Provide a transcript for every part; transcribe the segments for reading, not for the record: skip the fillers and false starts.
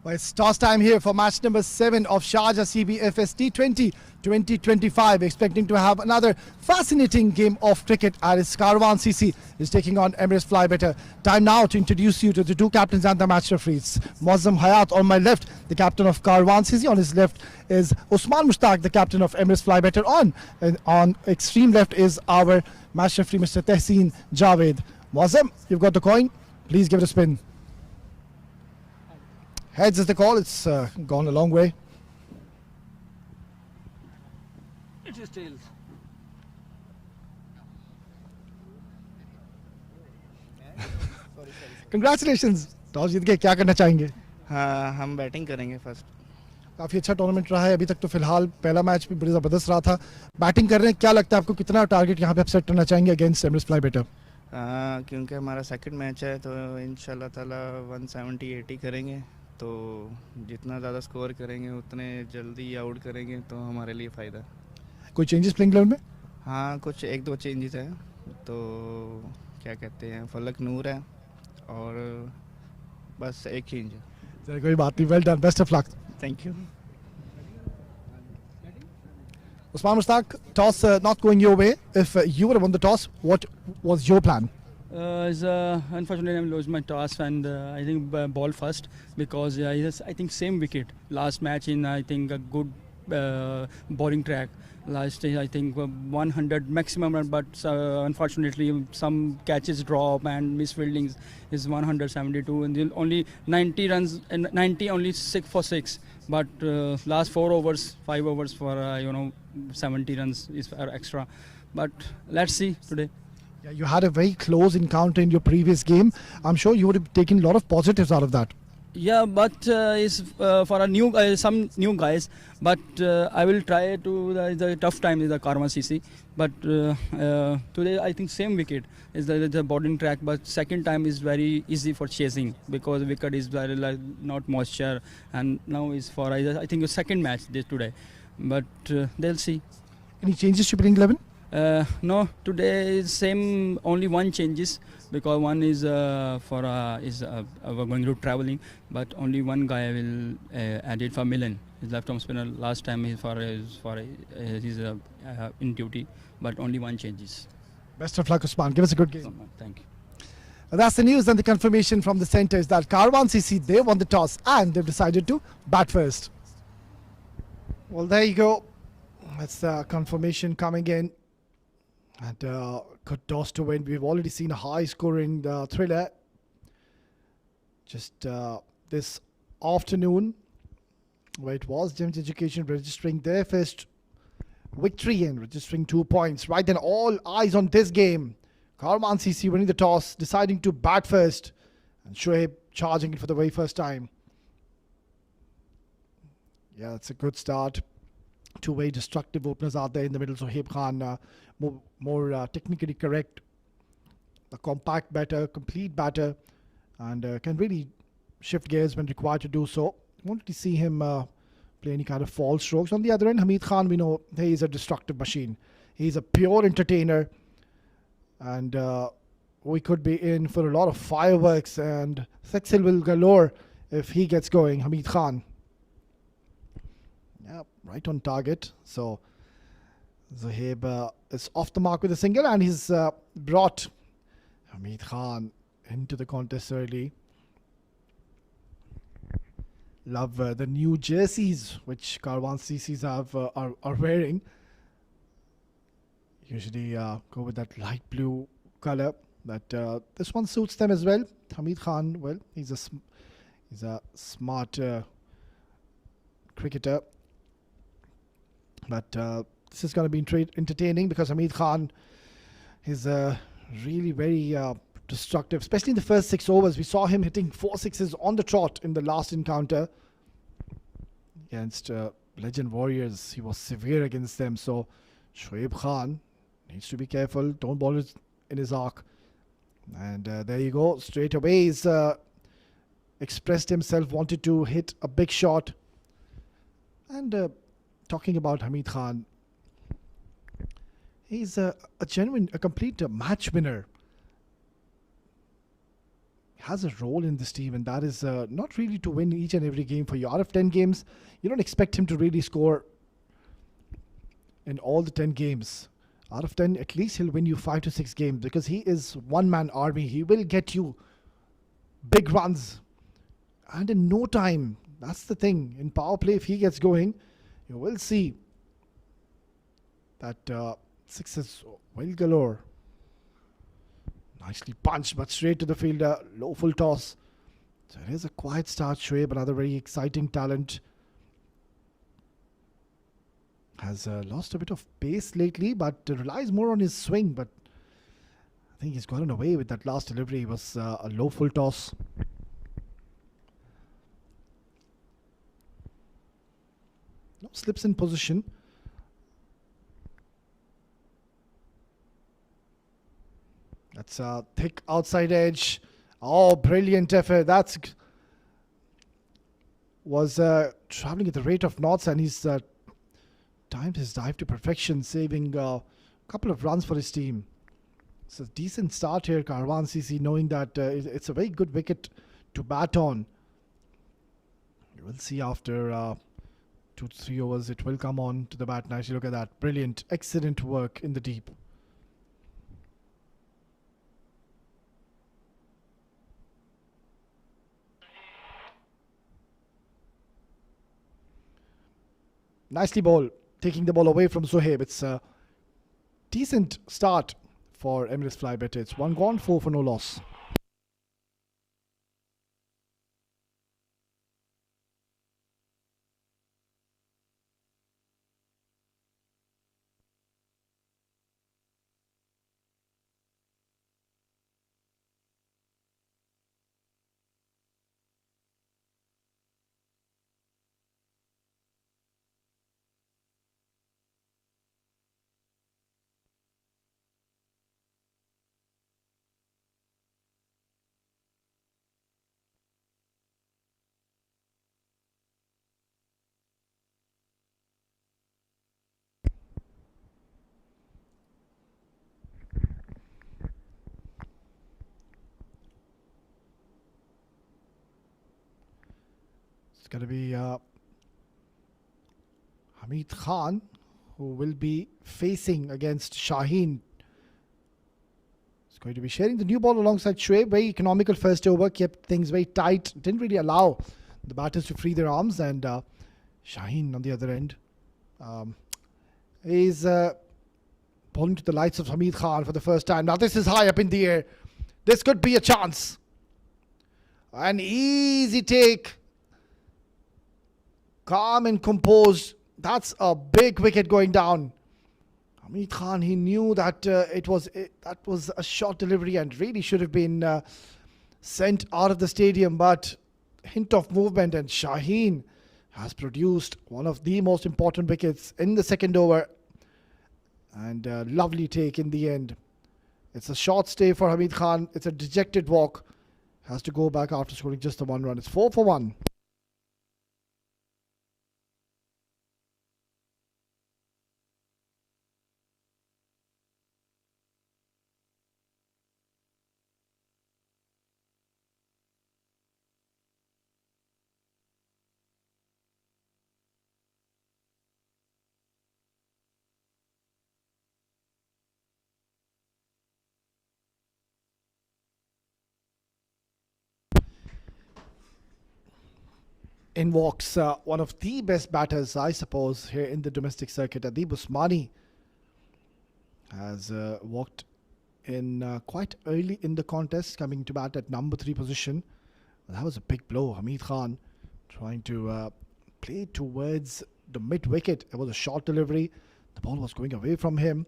Well, it's toss time here for match number 7 of Sharjah CBFS T20 2025. Expecting to have another fascinating game of cricket as Karwan CC is taking on Emirates Fly Better. Time now to introduce you to the two captains and the match referees. Muazzam Hayat on my left, the captain of Karwan CC. On his left is Usman Mushtaq, the captain of Emirates Fly Better. On extreme left is our match referee, Mr. Tehseen Javed. Muazzam, you've got the coin. Please give it a spin. Heads is the call. It's gone a long way. It is tails. Congratulations. Toss जीत गए, क्या करना चाहेंगे? हाँ, हम batting करेंगे first. काफ़ी अच्छा टूर्नामेंट रहा है अभी तक तो फिलहाल पहला मैच भी बड़ी ज़बरदस्त रहा था. बैटिंग कर रहे हैं, क्या लगता है आपको कितना टारगेट यहाँ पे आप सेट करना चाहेंगे अगेंस्ट एमरेट्स फ्लाई बेटर? क्योंकि हमारा सेकंड मैच है तो इंशाल्लाह ताला 170-80 करेंगे. तो जितना ज़्यादा स्कोर करेंगे उतने जल्दी आउट करेंगे तो हमारे लिए फ़ायदा. कोई चेंजेस प्लेइंग इलेवन में? हाँ, कुछ 1-2 चेंजेस हैं. तो क्या कहते हैं, फलक नूर है और बस एक चेंज है. चलिए कोई बात नहीं. Well done, best of luck. Thank you. Usman Mushtaq, toss not going your way. If you would have won the toss, what was your plan? Unfortunately, I lost my toss and I think ball first because I think same wicket last match in I think a good bowling track. Last day I think 100 maximum run, but unfortunately some catches drop and misfieldings is 172 and only 90 runs and 90 only 6 for 6. But last 4 overs, 5 overs for 70 runs is extra. But let's see today. Yeah, you had a very close encounter in your previous game. I'm sure you would have taken a lot of positives out of that. Yeah, but it's for a new some new guys. But I will try to the tough time is the Karwan CC. But today I think same wicket is the bowling track. But second time is very easy for chasing because wicket is very not moisture and now is for I think a second match this today. But they'll see. Any changes to playing 11? No, today is same. Only one changes because one is we're going to traveling, but only one guy will add it for Milan. His left arm spinner last time he's in duty, but only one changes. Best of luck, Usman. Give us a good game. Thank you. That's the news and the confirmation from the centre is that Karwan CC, they won the toss and they've decided to bat first. Well, there you go. That's the confirmation coming in. And good toss to win. We've already seen a high-scoring thriller just this afternoon, where it was Gems Education registering their first victory and registering 2 points. Right then, all eyes on this game. Karwan CC winning the toss, deciding to bat first, and Shoaib charging it for the very first time. Yeah, that's a good start. Two very destructive openers out there in the middle. Shoaib Khan, more technically correct, a compact batter, complete batter, and can really shift gears when required to do so. Wanted to see him play any kind of false strokes. On the other end, Hamid Khan, we know he is a destructive machine. He's a pure entertainer, and we could be in for a lot of fireworks and sexil will galore if he gets going. Hamid Khan. Yeah, right on target. So Zohaib is off the mark with a single, and he's brought Hamid Khan into the contest early. Love the new jerseys which Karwan CCs have are wearing. Usually go with that light blue color, but this one suits them as well. Hamid Khan, well, he's a smart cricketer. But this is going to be entertaining because Hamid Khan is really very destructive, especially in the first 6 overs. We saw him hitting 4 sixes on the trot in the last encounter against Legend Warriors. He was severe against them. So Shoaib Khan needs to be careful. Don't bowl it in his arc. And there you go. Straight away he's expressed himself, wanted to hit a big shot. And talking about Hamid Khan, he's a complete match winner. has a role in this team, and that is not really to win each and every game for you. Out of 10 games, you don't expect him to really score in all the 10 games. Out of 10, at least he'll win you 5 to 6 games, because he is one-man army. He will get you big runs. And in no time, that's the thing. In power play, if he gets going, you will see that sixes will galore. Nicely punched, but straight to the fielder. Low full toss. So it is a quiet start. Shoaib, another very exciting talent. Has lost a bit of pace lately, but relies more on his swing. But I think he's gotten away with that last delivery. It was a low full toss. No slips in position. That's a thick outside edge. Oh, brilliant effort. That's was traveling at the rate of knots, and he's timed his dive to perfection, saving a couple of runs for his team. It's a decent start here, Karwan CC, knowing that it's a very good wicket to bat on. You will see after 2 to 3 overs, it will come on to the bat nicely. Look at that. Brilliant. Excellent work in the deep. Nicely ball. Taking the ball away from Zohaib. It's a decent start for Emirates Fly Better. It's 1 gone, 4 for no loss. It's going to be Hamid Khan, who will be facing against Shaheen. He's going to be sharing the new ball alongside Shoaib. Very economical first over, kept things very tight, didn't really allow the batters to free their arms, and Shaheen on the other end is bowling to the lights of Hamid Khan for the first time. Now this is high up in the air. This could be a chance. An easy take. Calm and composed. That's a big wicket going down. Hamid Khan, he knew that that was a short delivery and really should have been sent out of the stadium, but hint of movement, and Shaheen has produced one of the most important wickets in the second over, and a lovely take in the end. It's a short stay for Hamid Khan. It's a dejected walk. Has to go back after scoring just the 1 run. It's 4 for 1. In walks one of the best batters, I suppose, here in the domestic circuit. Adib Usmani has walked in quite early in the contest, coming to bat at number 3 position. That was a big blow. Hamid Khan trying to play towards the mid-wicket. It was a short delivery. The ball was going away from him.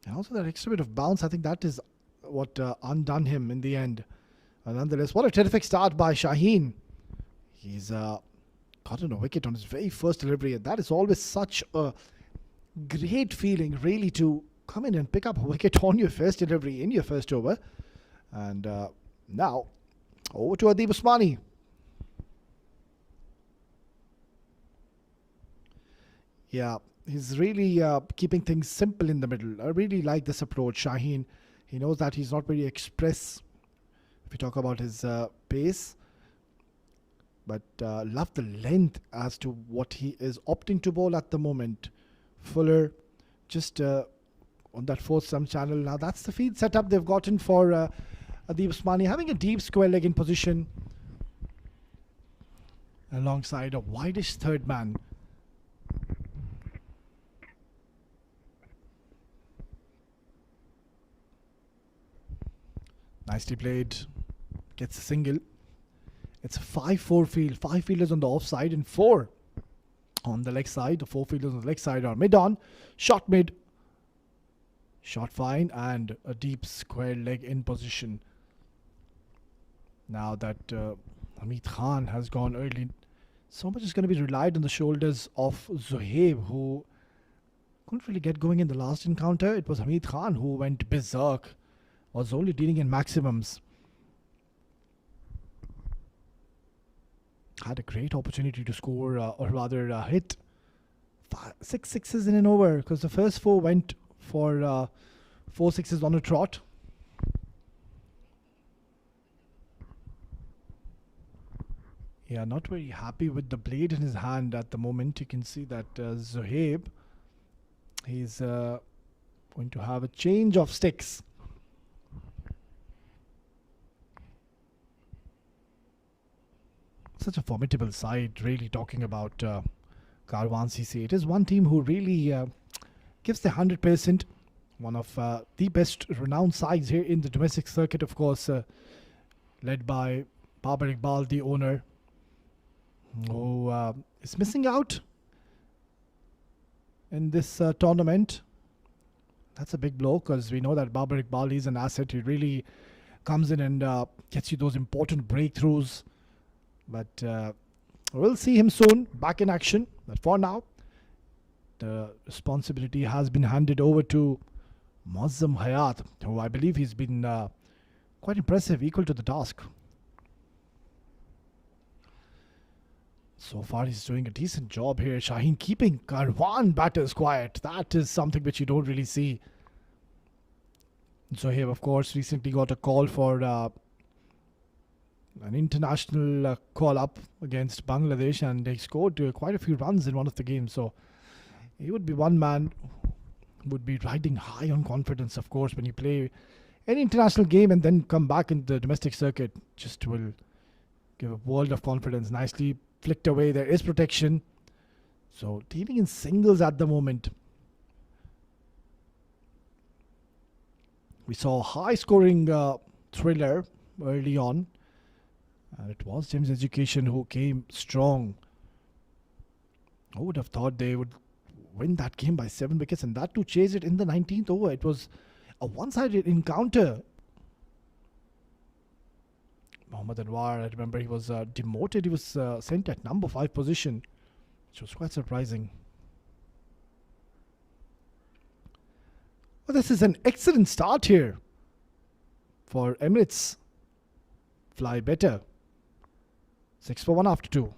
And also that extra bit of bounce, I think that is what undone him in the end. Nonetheless, what a terrific start by Shaheen. He's gotten a wicket on his very first delivery, and that is always such a great feeling, really, to come in and pick up a wicket on your first delivery in your first over. And now over to Adib Usmani. Yeah, he's really keeping things simple in the middle. I really like this approach, Shaheen. He knows that he's not very express. If you talk about his pace. But love the length as to what he is opting to bowl at the moment. Fuller just on that fourth stump channel. Now that's the field setup they've gotten for Adeeb Usmani, having a deep square leg in position alongside a wideish third man. Nicely played. Gets a single. It's a 5-4 field. 5 fielders on the offside and 4 on the leg side. The 4 fielders on the leg side are mid-on. Shot mid. Shot fine. And a deep square leg in position. Now that Hamid Khan has gone early, so much is going to be relied on the shoulders of Zohaib, who couldn't really get going in the last encounter. It was Hamid Khan who went berserk. Was only dealing in maximums. Had a great opportunity to score, or rather hit 6 sixes in an over, because the first 4 went for 4 sixes on a trot. Yeah, not very happy with the blade in his hand at the moment. You can see that Zohaib, he's going to have a change of sticks. Such a formidable side, really talking about Karwan CC. It is one team who really gives the 100%. One of the best renowned sides here in the domestic circuit, of course, led by Babar Iqbal, the owner, who is missing out in this tournament. That's a big blow, because we know that Babar Iqbal is an asset. He really comes in and gets you those important breakthroughs. But we'll see him soon back in action. But for now, the responsibility has been handed over to Muazzam Hayat, who I believe he's been quite impressive, equal to the task. So far, he's doing a decent job here. Shaheen keeping Karwan batters quiet. That is something which you don't really see. Zohaib, of course, recently got a call for an international call-up against Bangladesh, and they scored quite a few runs in one of the games. So he would be one man who would be riding high on confidence, of course, when you play any international game and then come back in the domestic circuit. Just will give a world of confidence. Nicely flicked away. There is protection. So dealing in singles at the moment. We saw a high-scoring thriller early on. And it was James Education who came strong. I would have thought they would win that game by 7 wickets, and that to chase it in the 19th over. It was a one-sided encounter. Mohammad Anwar, I remember he was demoted. He was sent at number 5 position, which was quite surprising. Well, this is an excellent start here for Emirates Fly Better. 6 for 1 after 2.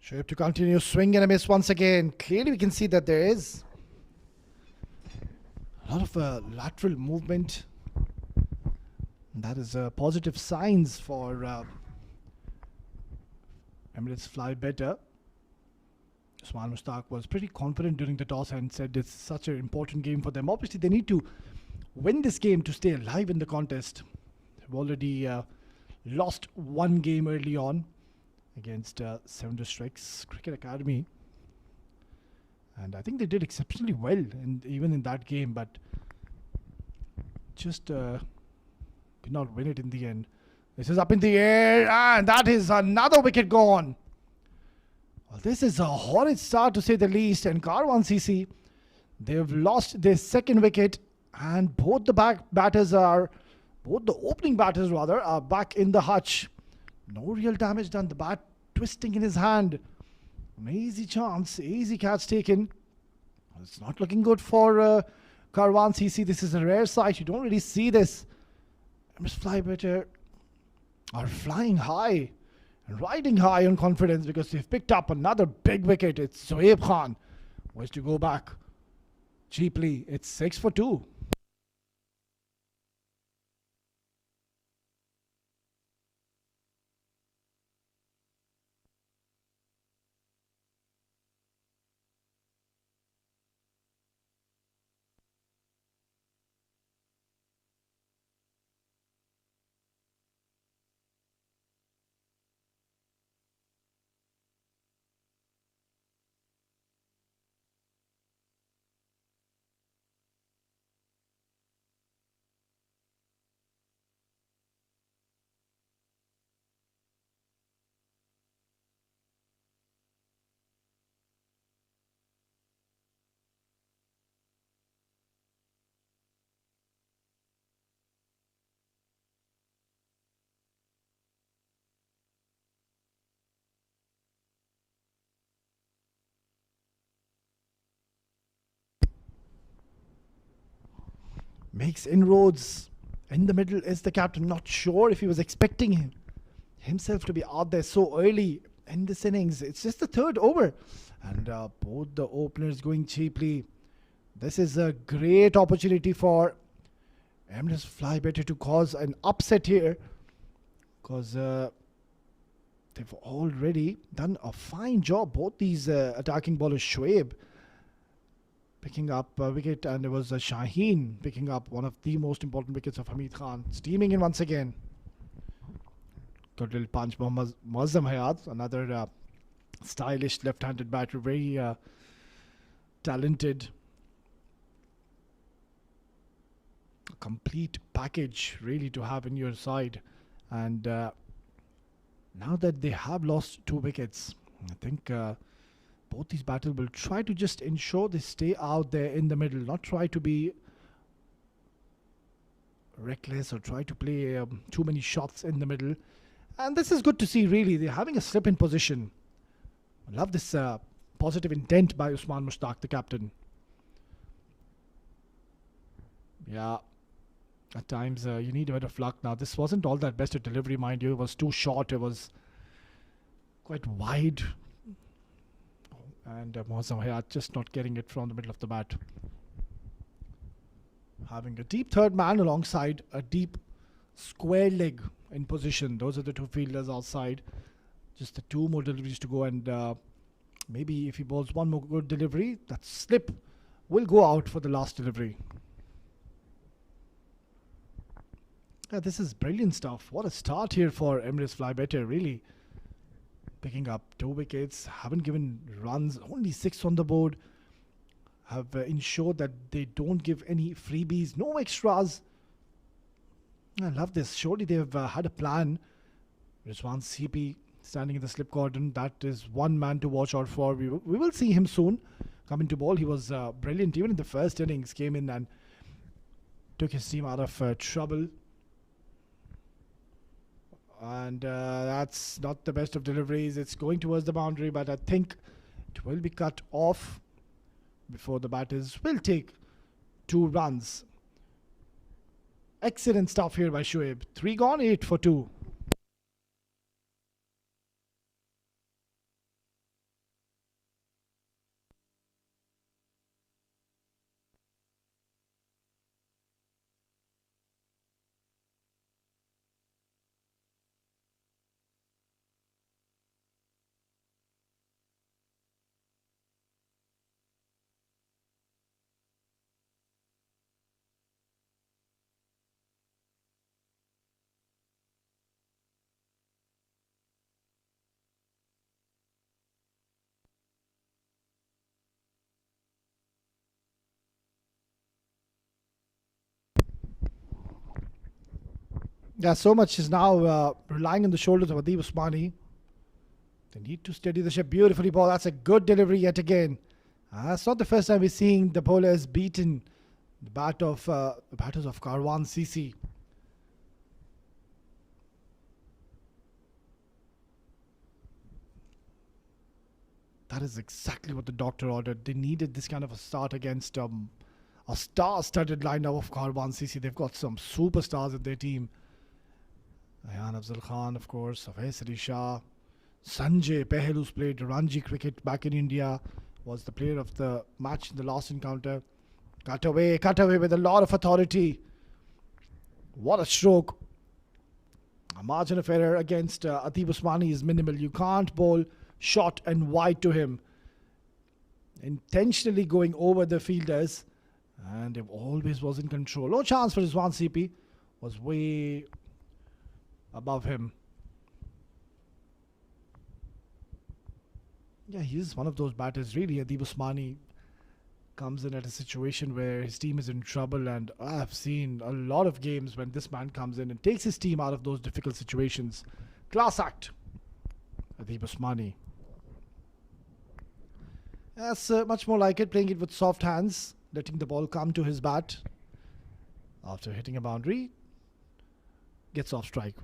Shoaib to continue, swing and a miss once again. Clearly we can see that there is a lot of lateral movement. That is positive signs for Emirates Fly Better. Usman Mushtaq was pretty confident during the toss and said it's such an important game for them. Obviously they need to win this game to stay alive in the contest. They've already lost one game early on against Seven Districts Cricket Academy, and I think they did exceptionally well even in that game, but just could not win it in the end. This is up in the air, and that is another wicket gone. Well, this is a horrid start to say the least, and Karwan CC, they've lost their second wicket, and both the opening batters rather, are back in the hutch. No real damage done. The bat twisting in his hand. An easy chance, easy catch taken. It's not looking good for Karwan CC. This is a rare sight. You don't really see this. Emirates Fly Better are flying high and riding high on confidence because they've picked up another big wicket. It's Zohaib Khan who has to go back cheaply. It's 6 for 2. Makes inroads in the middle. Is the captain not sure if he was expecting himself to be out there so early in this innings? It's just the third over, and both the openers going cheaply. This is a great opportunity for Emirates Fly Better to cause an upset here, because they've already done a fine job. Both these attacking bowlers, Shoaib picking up a wicket, and it was Shaheen picking up one of the most important wickets of Hamid Khan. Steaming in once again. Good little punch. Muazzam Hayat, another stylish left-handed batter, very talented. A complete package really to have in your side. And now that they have lost 2 wickets, I think both these battles will try to just ensure they stay out there in the middle, not try to be reckless or try to play too many shots in the middle. And this is good to see, really. They're having a slip in position. I love this positive intent by Usman Mushtaq, the captain. Yeah, at times you need a bit of luck. Now, this wasn't all that best a delivery, mind you. It was too short. It was quite wide. And Muazzam Hayat just not getting it from the middle of the bat. Having a deep third man alongside a deep square leg in position. Those are the 2 fielders outside. Just the 2 more deliveries to go, and maybe if he bowls one more good delivery, that slip will go out for the last delivery. Yeah, this is brilliant stuff. What a start here for Emirates Fly Better, really. Picking up 2 wickets, haven't given runs, only 6 on the board. Have ensured that they don't give any freebies, no extras. I love this. Surely they've had a plan. Rizwan CP standing in the slip cordon. That is one man to watch out for. We will see him soon come into ball. He was brilliant. Even in the first innings, came in and took his team out of trouble. And that's not the best of deliveries. It's going towards the boundary, but I think it will be cut off before the batters will take 2 runs. Excellent stuff here by Shoaib. 3 gone, 8 for 2. Yeah, so much is now relying on the shoulders of Adib Usmani. They need to steady the ship beautifully, ball. That's a good delivery yet again. It's not the first time we're seeing the bowlers beaten the batters of Karwan CC. That is exactly what the doctor ordered. They needed this kind of a start against a star-studded lineup of Karwan CC. They've got some superstars in their team. Ayan Afzal Khan, of course, Avais Ali Shah, Sanjay Pahel, who's played Ranji cricket back in India, was the player of the match in the last encounter. Cut away with a lot of authority. What a stroke. A margin of error against Adib Usmani is minimal. You can't bowl short and wide to him. Intentionally going over the fielders, and he always was in control. No chance for Rizwan CP. Was way above him. Yeah, he's one of those batters, really. Adib Usmani comes in at a situation where his team is in trouble, and I've seen a lot of games when this man comes in and takes his team out of those difficult situations. Class act, Adib Usmani. That's much more like it, playing it with soft hands, letting the ball come to his bat. After hitting a boundary, gets off strike.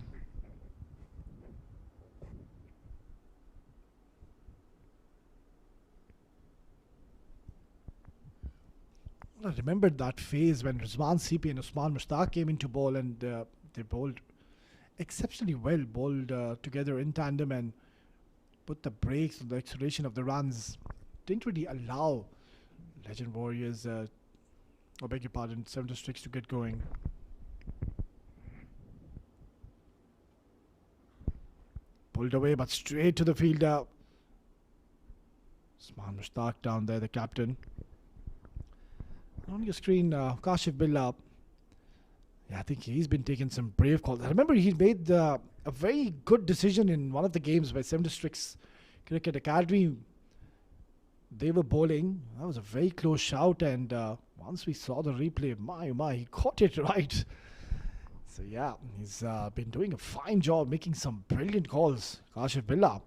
I remembered that phase when Rizwan CP and Usman Mushtaq came into bowl, and they bowled exceptionally well, bowled together in tandem and put the brakes on the acceleration of the runs. Didn't really allow Legend Warriors, I beg your pardon, 7 districts to get going. Pulled away, but straight to the fielder. Usman Mushtaq down there, the captain. On your screen, Kashif Billah. Yeah, I think he's been taking some brave calls. I remember he made a very good decision in one of the games by 7 Districts Cricket Academy. They were bowling. That was a very close shout, and once we saw the replay, my, he caught it right. So yeah, he's been doing a fine job, making some brilliant calls. Kashif Billah.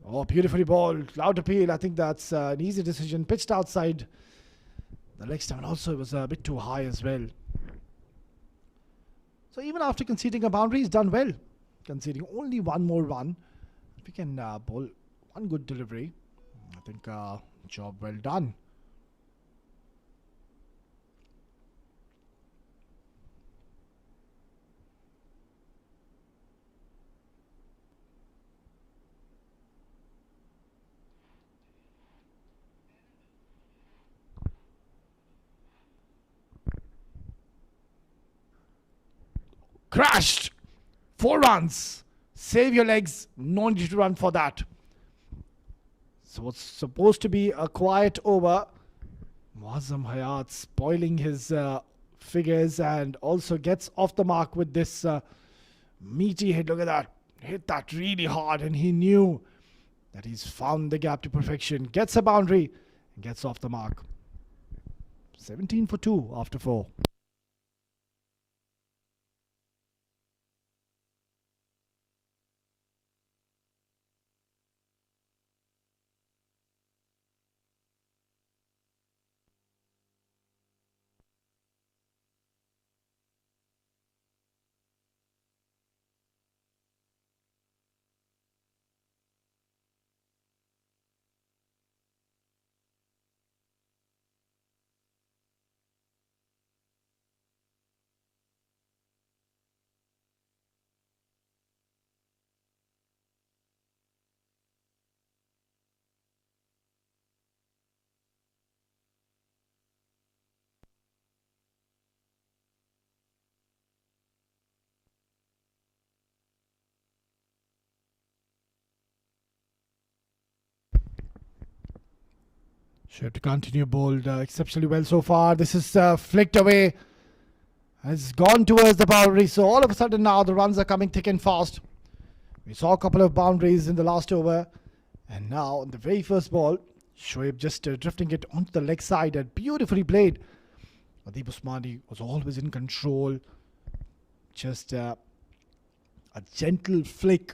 Oh, beautifully bowled. Loud appeal. I think that's an easy decision. Pitched outside the leg stump, and also it was a bit too high as well. So even after conceding a boundary, he's done well. Conceding only one more run. If we can bowl one good delivery, I think job well done. Crashed! 4 runs. Save your legs. No need to run for that. So what's supposed to be a quiet over, Muazzam Hayat spoiling his figures, and also gets off the mark with this meaty hit. Look at that. Hit that really hard, and he knew that he's found the gap to perfection. Gets a boundary and gets off the mark. 17 for 2 after 4. Should to continue bowled exceptionally well so far. This is flicked away. Has gone towards the boundary. So all of a sudden now the runs are coming thick and fast. We saw a couple of boundaries in the last over. And now on the very first ball, Shoaib just drifting it onto the leg side and beautifully played. Adib Usmani was always in control. Just a gentle flick.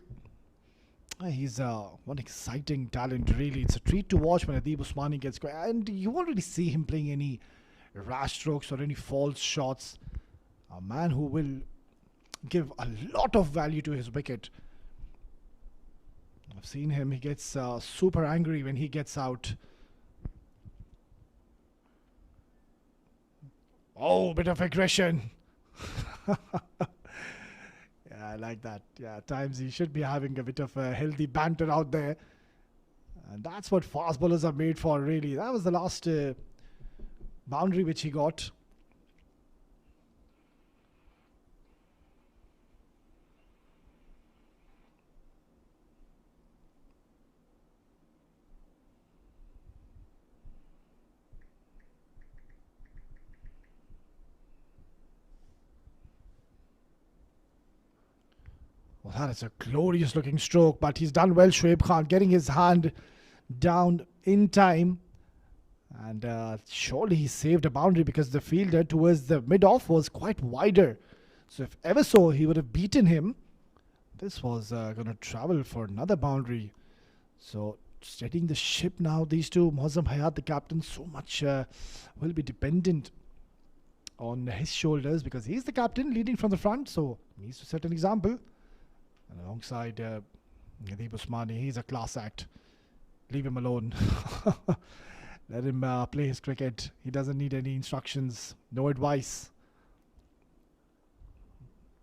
He's one exciting talent, really. It's a treat to watch when Adib Usmani gets going. And you already see him playing any rash strokes or any false shots. A man who will give a lot of value to his wicket. I've seen him. He gets super angry when he gets out. Oh, bit of aggression. Yeah, I like that. Yeah, at times he should be having a bit of a healthy banter out there. And that's what fast bowlers are made for, really. That was the last boundary which he got. Well, that is a glorious looking stroke, but he's done well, Shoaib Khan, getting his hand down in time. And surely he saved a boundary because the fielder towards the mid-off was quite wider. So if ever so, he would have beaten him. This was going to travel for another boundary. So steadying the ship now, these two, Mozam Hayat, the captain, so much will be dependent on his shoulders because he's the captain leading from the front. So he needs to set an example. And alongside Adib Usmani, he's a class act. Leave him alone. Let him play his cricket. He doesn't need any instructions, no advice.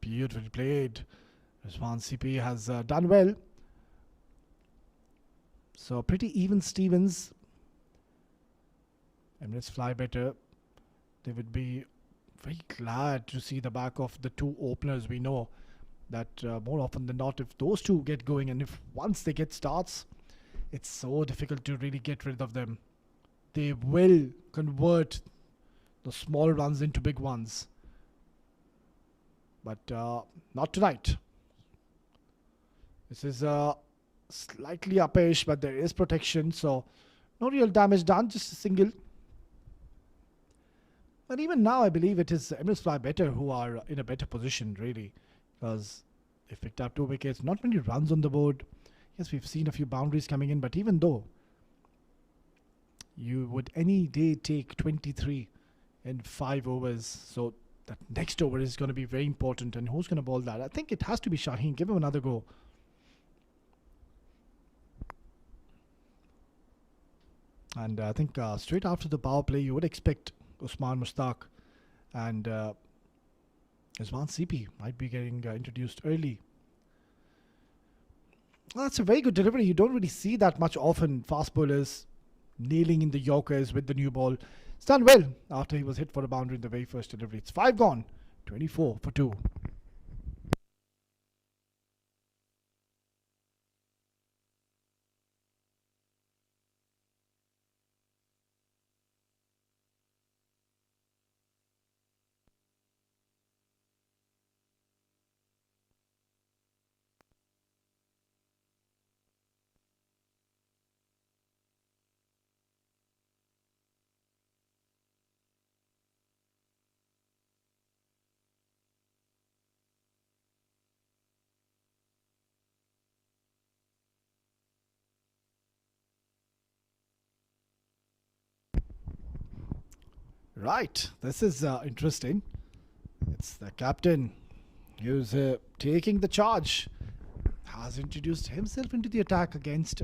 Beautifully played. Karwan CC has done well. So pretty even Stevens. Emirates Fly Better. They would be very glad to see the back of the two openers. We know that more often than not, if those two get going and if once they get starts, it's so difficult to really get rid of them. They will convert the small runs into big ones. But not tonight. This is slightly uppish, but there is protection, so no real damage done, just a single. But even now, I believe it is Emirates Fly Better who are in a better position, really, because they've picked up 2 wickets, not many runs on the board. Yes, we've seen a few boundaries coming in, but even though you would any day take 23 in 5 overs, so that next over is going to be very important. And who's going to bowl that? I think it has to be Shaheen. Give him another go. And I think straight after the power play, you would expect Usman Mushtaq and Karwan CC might be getting introduced early. Well, that's a very good delivery. You don't really see that much often. Fast bowlers nailing in the Yorkers with the new ball. It's done well after he was hit for a boundary in the very first delivery. It's 5 gone, 24 for 2. Right, this is interesting. It's the captain who's taking the charge. Has introduced himself into the attack against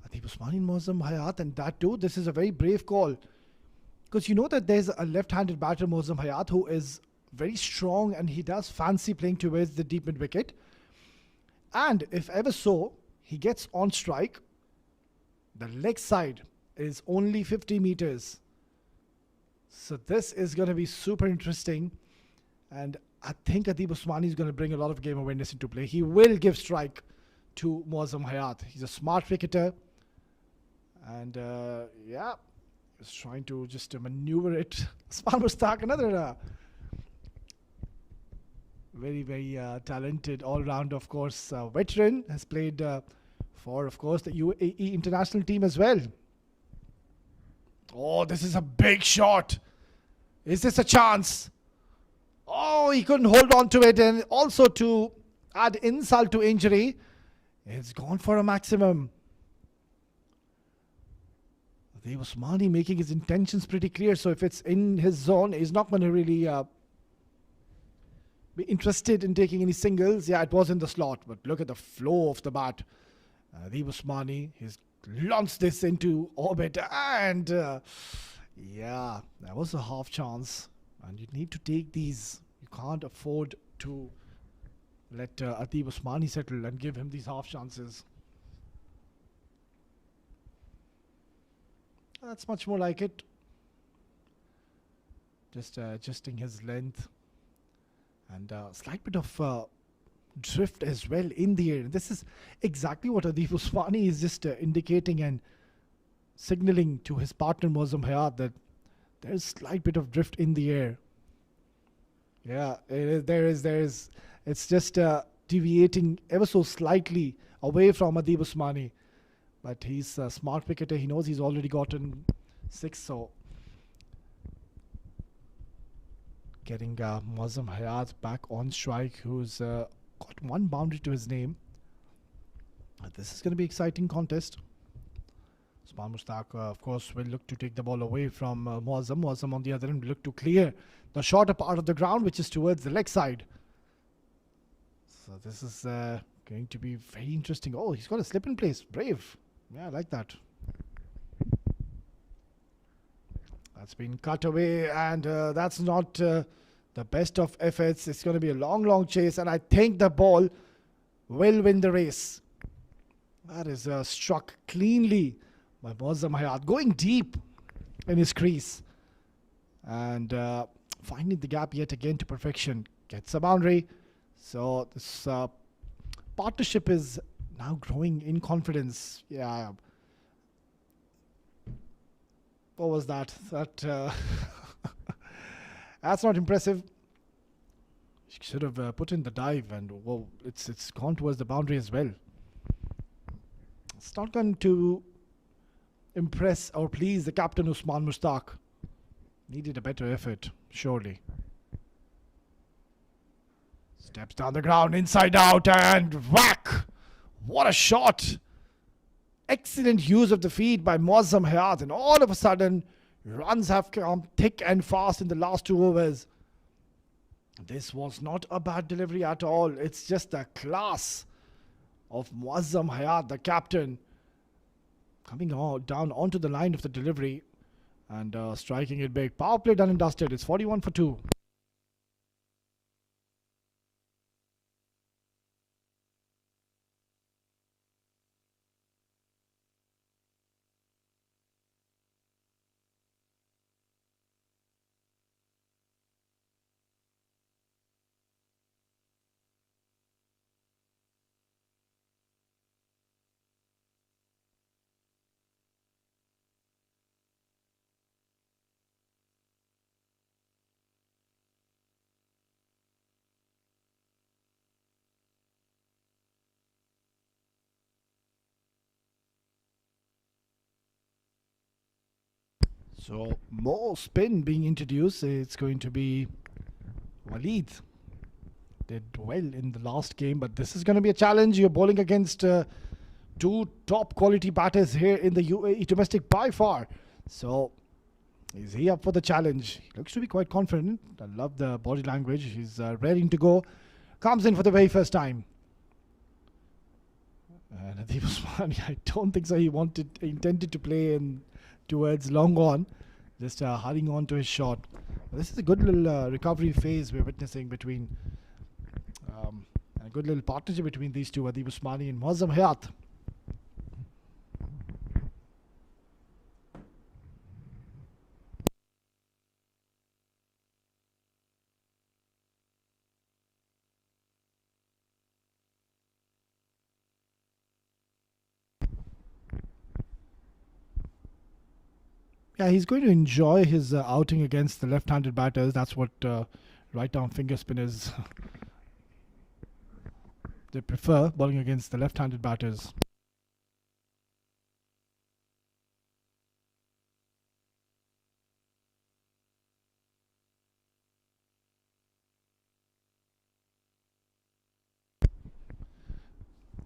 Adib Usmani and Mozam Hayat, and that too, this is a very brave call. Because you know that there's a left-handed batter, Mozam Hayat, who is very strong and he does fancy playing towards the deep mid-wicket. And if ever so, he gets on strike, the leg side is only 50 meters. So this is going to be super interesting. And I think Adib Usmani is going to bring a lot of game awareness into play. He will give strike to Mozam Hayat. He's a smart cricketer. And yeah, he's trying to just maneuver it. Usman Mushtaq, another very, very talented all-round, of course, veteran. Has played for, of course, the UAE international team as well. Oh, this is a big shot. Is this a chance? Oh, he couldn't hold on to it, and also to add insult to injury, it's gone for a maximum. They was Usmani making his intentions pretty clear, so if it's in his zone, he's not going to really be interested in taking any singles. Yeah, it was in the slot, but look at the flow of the bat. The Usmani, he's launched this into orbit, and yeah, that was a half chance. And you need to take these. You can't afford to let Atib Usmani settle and give him these half chances. That's much more like it. Just adjusting his length. And a slight bit of drift as well in the air. This is exactly what Adib Usmani is just indicating and signaling to his partner Mozam Hayat, that there's a slight bit of drift in the air. Yeah, there is. It's just deviating ever so slightly away from Adib Usmani. But he's a smart cricketer. He knows he's already gotten 6, so getting Mozam Hayat back on strike, who's got one boundary to his name. This is going to be an exciting contest. Usman Mushtaq, of course, will look to take the ball away from Mozam. Mozam, on the other end, will look to clear the shorter part of the ground, which is towards the leg side. So this is going to be very interesting. Oh, he's got a slip in place. Brave. Yeah, I like that. That's been cut away, and that's not the best of efforts. It's going to be a long chase, and I think the ball will win the race. That is struck cleanly by Mozam Hayat, going deep in his crease and finding the gap yet again to perfection. Gets a boundary. So this partnership is now growing in confidence. Yeah. What was that? That's not impressive. She should have put in the dive, and whoa, it's gone towards the boundary as well. It's not going to impress or please the captain Usman Mushtaq. Needed a better effort, surely. Steps down the ground, inside out, and whack! What a shot! Excellent use of the feet by Mozam Hayat, and all of a sudden, runs have come thick and fast in the last 2 overs. This was not a bad delivery at all. It's just the class of Mozam Hayat, the captain, coming down onto the line of the delivery and striking it big. Power play done and dusted. It's 41 for 2. So more spin being introduced. It's going to be Waleed. Did well in the last game, but this is going to be a challenge. You're bowling against 2 top quality batters here in the UAE domestic by far. So is he up for the challenge? He looks to be quite confident. I love the body language. He's ready to go. Comes in for the very first time. And Adib Usmani, I don't think so. He intended to play in towards long on, just hurrying on to his shot. This is a good little recovery phase we're witnessing between a good little partnership between these two, Adib Usmani and Mozam Hayat. Yeah, he's going to enjoy his outing against the left-handed batters. That's what right-arm finger spinners they prefer, bowling against the left-handed batters.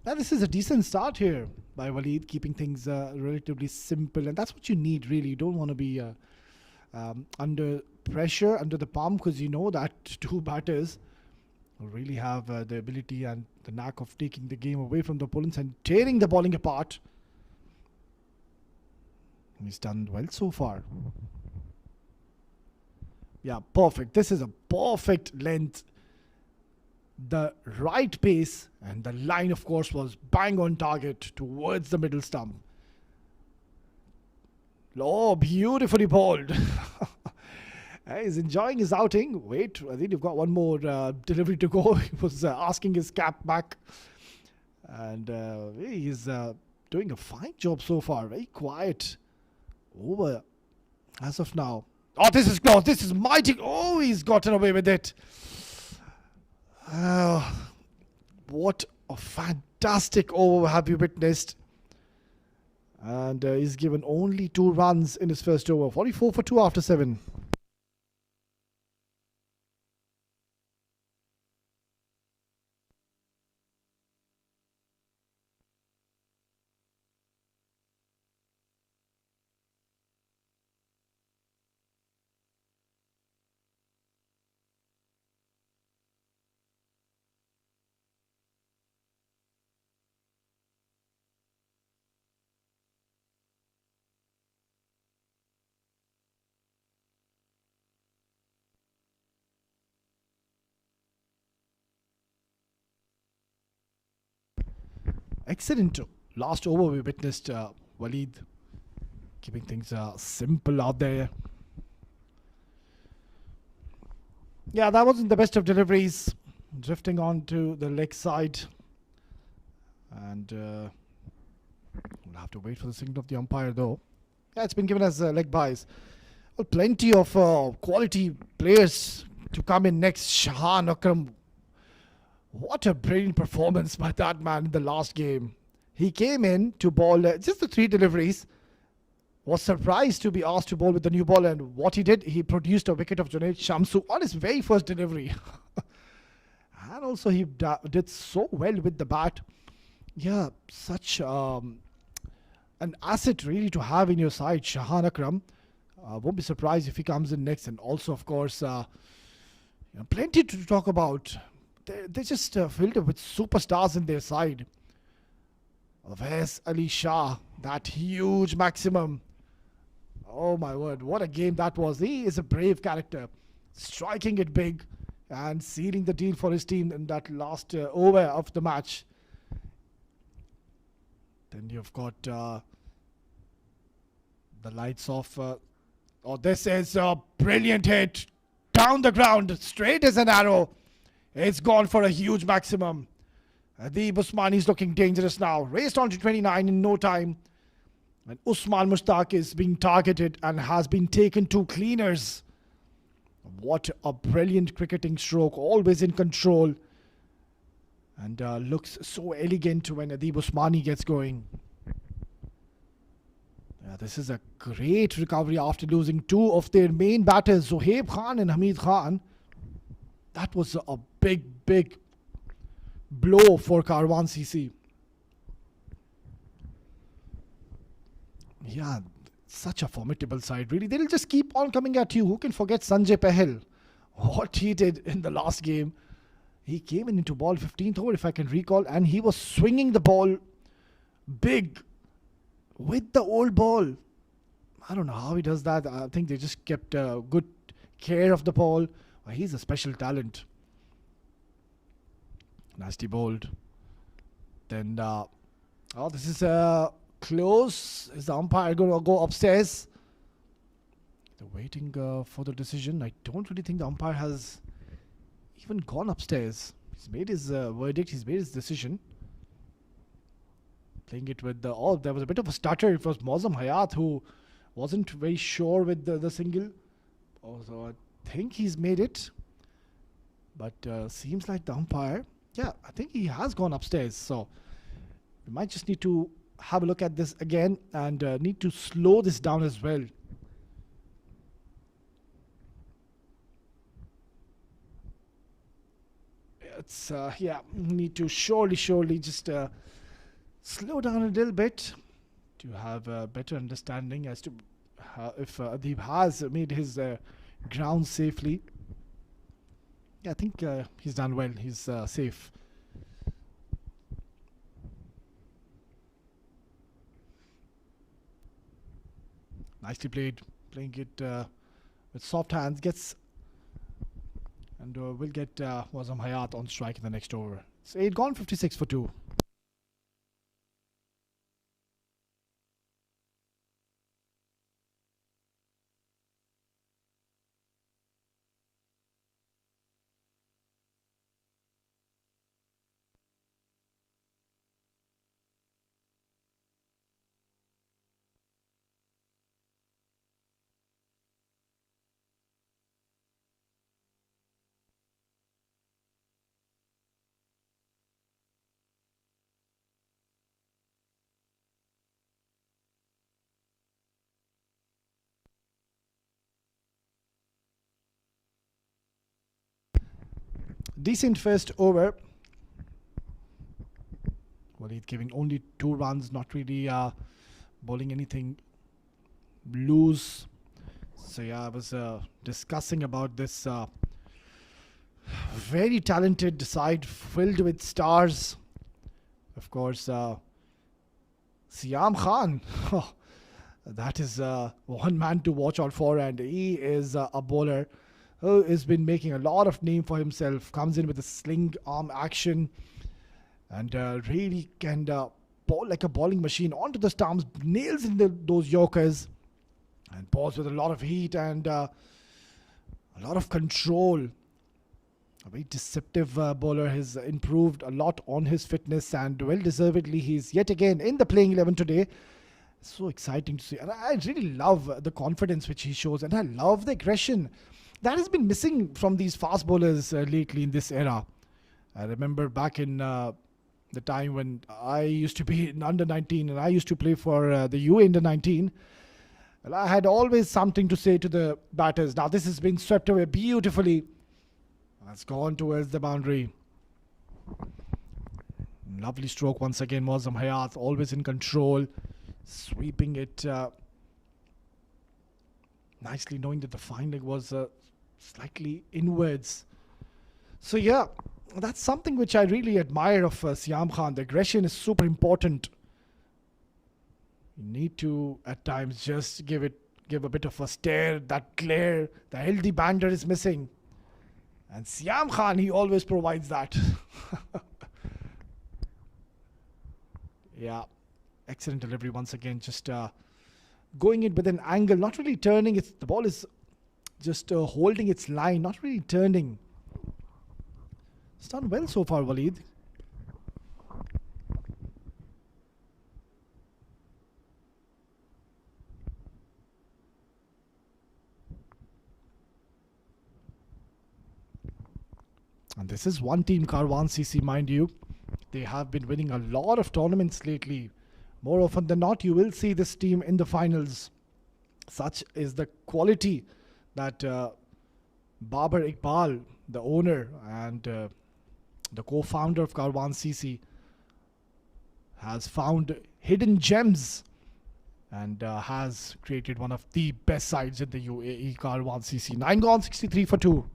Now, this is a decent start here by Waleed, keeping things relatively simple, and that's what you need, really. You don't want to be under pressure, under the palm, because you know that two batters really have the ability and the knack of taking the game away from the opponents and tearing the bowling apart. He's done well so far. Yeah, perfect. This is a perfect length. The right pace, and the line, of course, was bang on target towards the middle stump. Oh, beautifully bowled. He's enjoying his outing. Wait, I think you've got one more delivery to go. He was asking his cap back. And he's doing a fine job so far. Very quiet over as of now. Oh, this is close. This is mighty. Oh, he's gotten away with it. What a fantastic over have we witnessed. And he's given only 2 runs in his first over. 44 for 2 after 7. Excellent last over we witnessed Waleed keeping things simple out there. Yeah, that wasn't the best of deliveries. Drifting on to the leg side. And we'll have to wait for the signal of the umpire though. Yeah, it's been given as leg byes. Well, plenty of quality players to come in next. Shahan Akram. What a brilliant performance by that man in the last game. He came in to bowl just the 3 deliveries. Was surprised to be asked to bowl with the new ball, and what he did, he produced a wicket of Junaid Shamsu on his very first delivery. And also he did so well with the bat. Yeah, such an asset really to have in your side, Shahan Akram. Won't be surprised if he comes in next. And also, of course, plenty to talk about. They're just filled up with superstars in their side. Where's Ali Shah? That huge maximum. Oh my word, what a game that was. He is a brave character. Striking it big and sealing the deal for his team in that last over of the match. Then you've got the lights off. Oh, this is a brilliant hit. Down the ground, straight as an arrow. It's gone for a huge maximum. The Usmani is looking dangerous now. Raced on to 29 in no time. And Usman Mushtaq is being targeted and has been taken to cleaners. What a brilliant cricketing stroke. Always in control. And looks so elegant when Adib Usmani gets going. This is a great recovery after losing 2 of their main batters, Zohaib Khan and Hamid Khan. That was a big blow for Karwan CC. Yeah, such a formidable side, really. They'll just keep on coming at you. Who can forget Sanjay Pahel? What he did in the last game. He came in into ball 15th over, if I can recall, and he was swinging the ball big with the old ball. I don't know how he does that. I think they just kept good care of the ball. He's a special talent. Nasty bowled. Then, this is close. Is the umpire going to go upstairs? They're waiting for the decision. I don't really think the umpire has even gone upstairs. He's made his verdict. He's made his decision. Playing it with the... Oh, there was a bit of a stutter. It was Mozam Hayat who wasn't very sure with the single. So I think he's made it. But seems like the umpire... Yeah, I think he has gone upstairs. So we might just need to have a look at this again and need to slow this down as well. It's yeah, need to surely just slow down a little bit to have a better understanding as to if Adib has made his ground safely. Yeah, I think he's done well. He's safe. Nicely played. Playing it with soft hands. Gets and will get Wazam Hayat on strike in the next over. It's 8 gone, 56 for 2. Decent first over. Walid giving only 2 runs, not really bowling anything loose. So yeah, I was discussing about this very talented side filled with stars. Of course, Siam Khan. That is one man to watch out for, and he is a bowler who has been making a lot of name for himself. Comes in with a sling arm action and really can ball like a bowling machine onto the stumps, nails in those Yorkers, and balls with a lot of heat and a lot of control. A very deceptive bowler. Has improved a lot on his fitness, and well deservedly he's yet again in the playing 11 today. So exciting to see, and I really love the confidence which he shows, and I love the aggression that has been missing from these fast bowlers lately in this era. I remember back in the time when I used to be in under 19 and I used to play for the UA under 19. Well, I had always something to say to the batters. Now this has been swept away beautifully. It's gone towards the boundary. Lovely stroke once again. Mozam Hayat always in control, sweeping it nicely, knowing that the fine leg was slightly inwards. So yeah, that's something which I really admire of Siam Khan. The aggression is super important. You need to at times just give a bit of a stare, that glare. The healthy bander is missing, and Siam Khan, he always provides that. Yeah, excellent delivery once again. Just going in with an angle, not really turning. The ball is just holding its line, not really turning. It's done well so far, Walid. And this is one team, Karwan CC, mind you. They have been winning a lot of tournaments lately. More often than not, you will see this team in the finals. Such is the quality that Babar Iqbal, the owner and the co-founder of Karwan CC, has found hidden gems and has created one of the best sides in the UAE, Karwan CC. 9 gone, 63 for 2.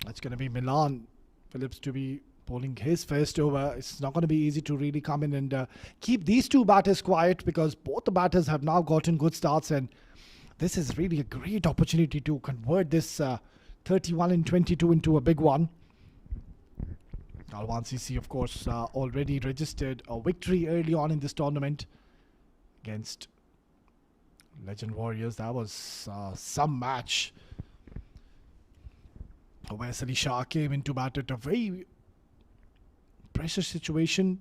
It's going to be Milan Phillips to be bowling his first over. It's not going to be easy to really come in and keep these two batters quiet, because both the batters have now gotten good starts, and this is really a great opportunity to convert this 31 and 22 into a big one. Karwan CC, of course, already registered a victory early on in this tournament against Legend Warriors. That was some match. Wesley Shah came into bat at a very pressure situation.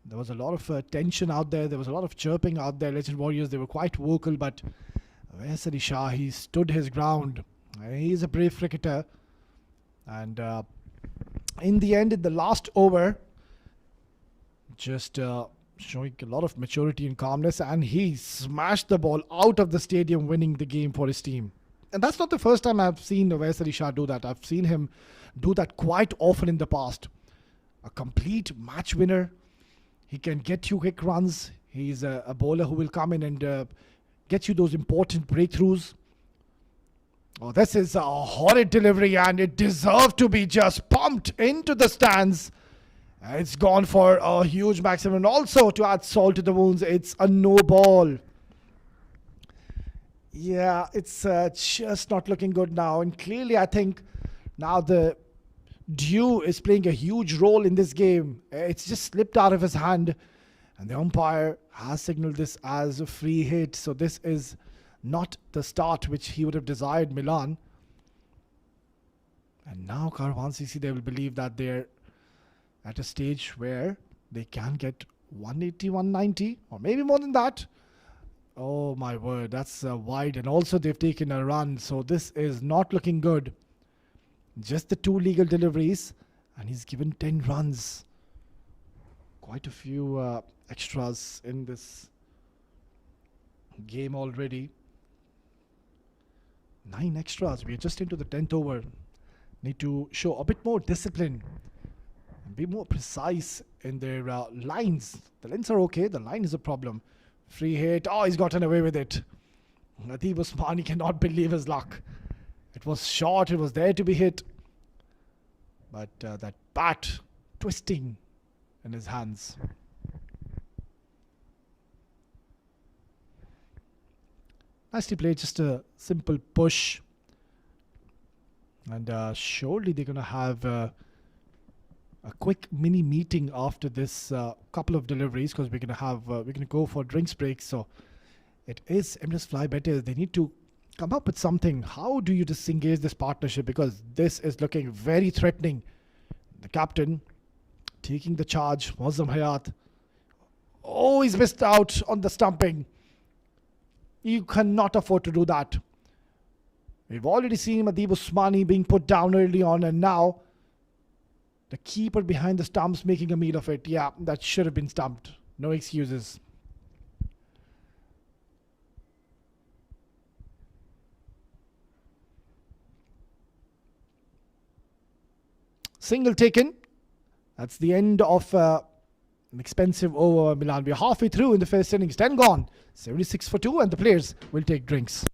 There was a lot of tension out there. There was a lot of chirping out there. Legend Warriors, they were quite vocal, but Wesley Shah, he stood his ground. He's a brave cricketer. And in the end, in the last over, just showing a lot of maturity and calmness, and he smashed the ball out of the stadium, winning the game for his team. And that's not the first time I've seen Wesley Shah do that. I've seen him do that quite often in the past. A complete match winner. He can get you quick runs. He's a bowler who will come in and get you those important breakthroughs. Oh, this is a horrid delivery, and it deserved to be just pumped into the stands. It's gone for a huge maximum. And also, to add salt to the wounds, it's a no ball. Yeah, it's just not looking good now. And clearly, I think now the dew is playing a huge role in this game. It's just slipped out of his hand. And the umpire has signaled this as a free hit. So this is not the start which he would have desired, Milan. And now Karwan CC, they will believe that they're at a stage where they can get 180, 190, or maybe more than that. Oh my word, that's wide. And also they've taken a run. So this is not looking good. Just the two legal deliveries. And he's given 10 runs. Quite a few extras in this game already. 9 extras. We are just into the 10th over. Need to show a bit more discipline. And be more precise in their lines. The lengths are okay. The line is a problem. Free hit. Oh, he's gotten away with it. Nadeeb Usmani cannot believe his luck. It was short. It was there to be hit. But that bat twisting in his hands. Nicely played. Just a simple push. And surely they're going to have a quick mini meeting after this couple of deliveries, because we're going to go for drinks break. So it is Emirates Fly Better. They need to come up with something. How do you disengage this partnership? Because this is looking very threatening. The captain taking the charge, Muazzam Hayat. Oh, he's missed out on the stumping. You cannot afford to do that. We've already seen Nadeeb Usmani being put down early on, and now the keeper behind the stumps making a meal of it. Yeah, that should have been stumped. No excuses. Single taken. That's the end of an expensive over, Milan. We're halfway through in the first innings. 10 gone. 76 for 2, and the players will take drinks.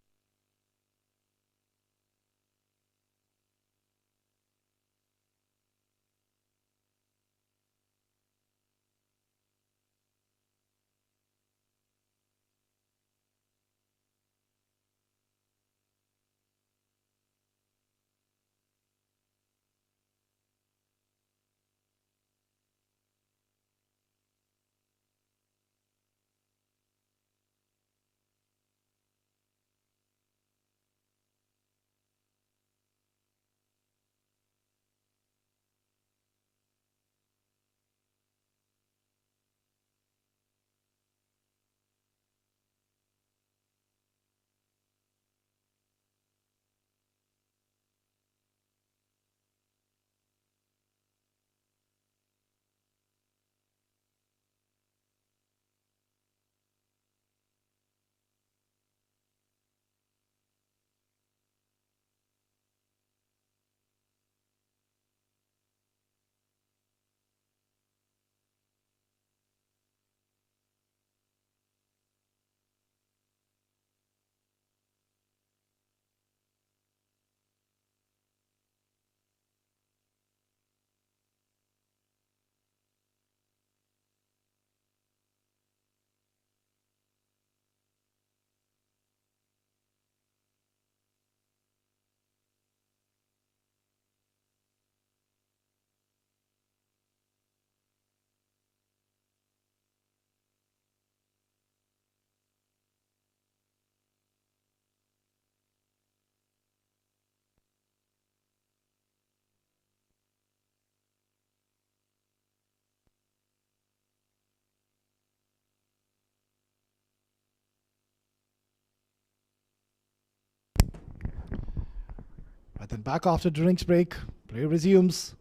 But then back after drinks break, play resumes.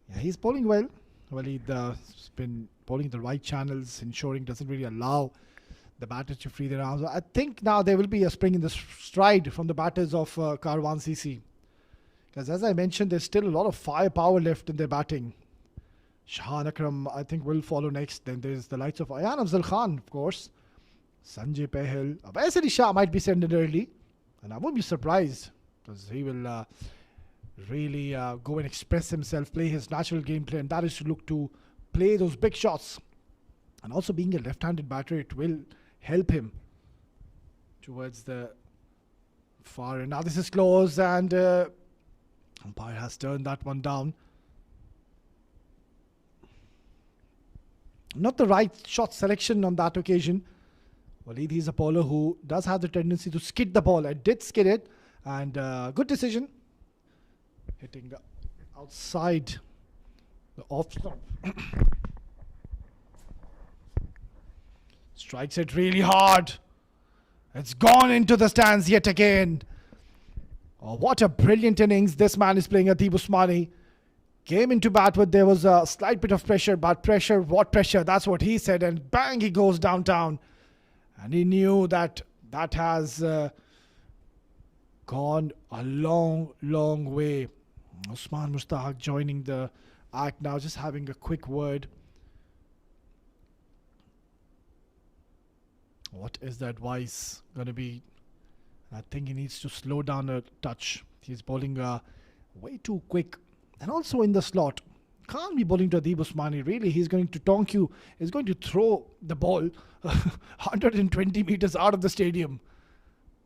Yeah, he's bowling well. He's been bowling the right channels, ensuring doesn't really allow the batters to free their arms. I think now there will be a spring in the stride from the batters of Karwan CC. Because as I mentioned, there's still a lot of firepower left in their batting. Shahan Akram, I think, will follow next. Then there's the likes of Ayan Afzal Khan, of course. Sanjay Pahel. Abais Ali Shah might be sent in early. And I won't be surprised, because he will really go and express himself, play his natural gameplay, and that is to look to play those big shots. And also being a left-handed batter, it will help him towards the far end. Now this is close, and umpire has turned that one down. Not the right shot selection on that occasion. Waleed, he's a bowler who does have the tendency to skid the ball. I did skid it, and good decision. Hitting outside the off stump. Strikes it really hard. It's gone into the stands yet again. Oh, what a brilliant innings this man is playing, Adeeb Usmani. Came into bat with, there was a slight bit of pressure, but pressure, what pressure? That's what he said, and bang, he goes downtown. And he knew that that has gone a long, long way. Usman Mustahak joining the act now, just having a quick word. What is the advice going to be? I think he needs to slow down a touch. He's bowling way too quick. And also in the slot. Can't be bowling to Adeeb Usmani. Really, he's going to tonk you. He's going to throw the ball 120 meters out of the stadium.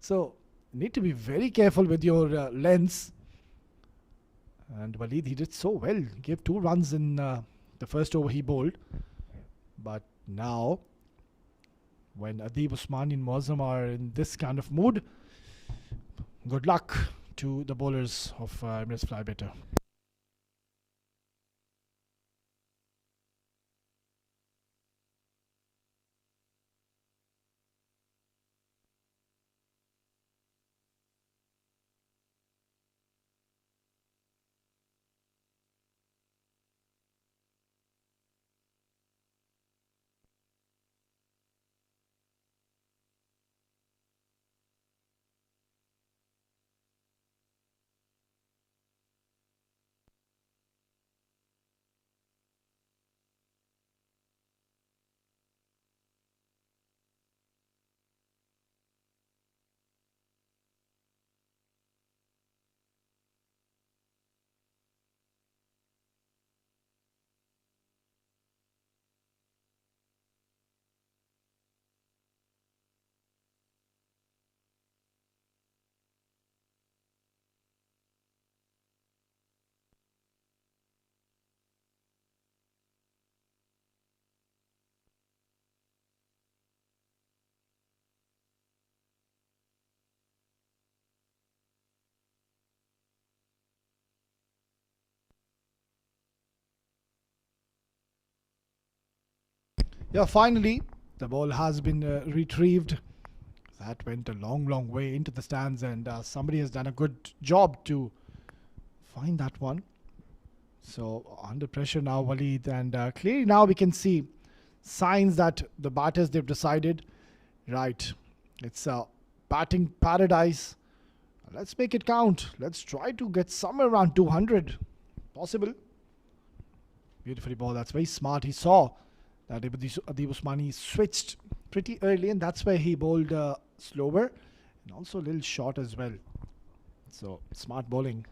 So, you need to be very careful with your lens. And Waleed, he did so well. He gave 2 runs in the first over he bowled. But now, when Adeeb Usmani and Muazzam are in this kind of mood, good luck to the bowlers of Emirates Fly Better. Yeah, finally, the ball has been retrieved. That went a long, long way into the stands, and somebody has done a good job to find that one. So, under pressure now, Waleed, and clearly now we can see signs that the batters, they've decided, right, it's a batting paradise. Let's make it count. Let's try to get somewhere around 200. Possible. Beautifully ball. That's very smart. He saw that Adeeb Usmani switched pretty early, and that's why he bowled slower and also a little short as well. So smart bowling.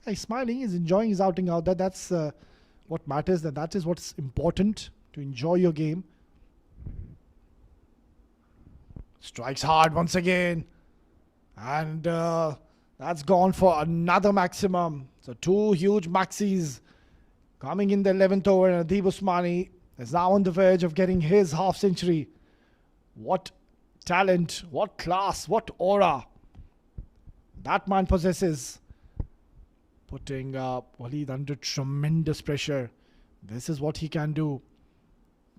He's smiling. He's enjoying his outing out there. That's what matters. That is what's important, to enjoy your game. Strikes hard once again, and that's gone for another maximum. So 2 huge maxis coming in the 11th over, and Adeeb Usmani is now on the verge of getting his half century. What talent, what class, what aura that man possesses. Putting Waleed under tremendous pressure. This is what he can do.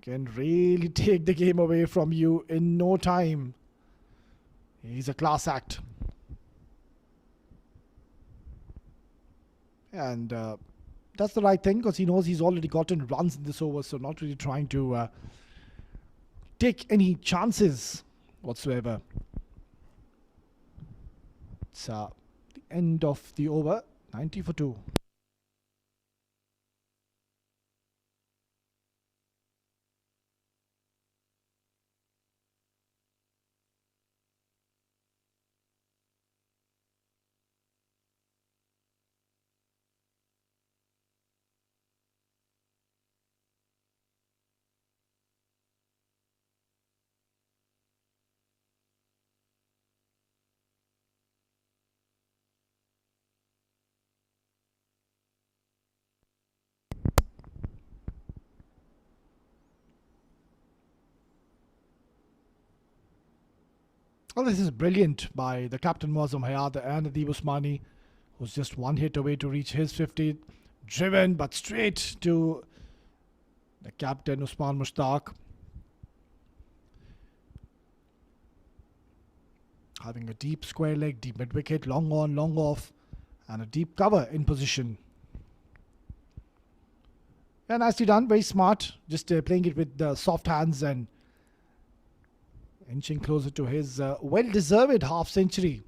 Can really take the game away from you in no time. He's a class act. And that's the right thing because he knows he's already gotten runs in this over, so not really trying to take any chances whatsoever. It's the end of the over, 90 for 2. Well, this is brilliant by the captain Muazzam Hayat and Adib Usmani, who's just one hit away to reach his 50. Driven but straight to the captain Usman Mushtaq. Having a deep square leg, deep mid wicket, long on, long off, and a deep cover in position. Yeah, nicely done, very smart. Just playing it with soft hands and inching closer to his well-deserved half-century.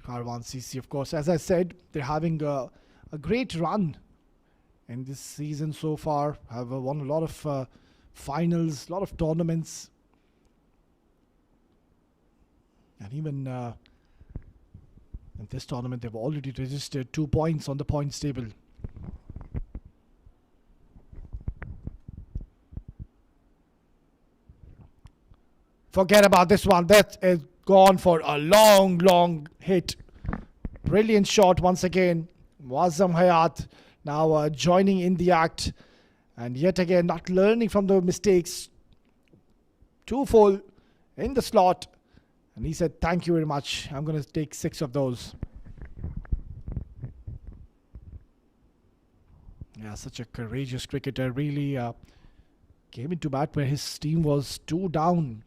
Karwan CC, of course, as I said, they're having a great run in this season so far. Have won a lot of finals, a lot of tournaments. And even in this tournament, they've already registered 2 points on the points table. Forget about this one. That is gone for a long, long hit. Brilliant shot once again. Muazzam Hayat now joining in the act. And yet again, not learning from the mistakes. Too full in the slot. And he said, thank you very much. I'm going to take 6 of those. Yeah, such a courageous cricketer. Really came into bat where his team was 2 down.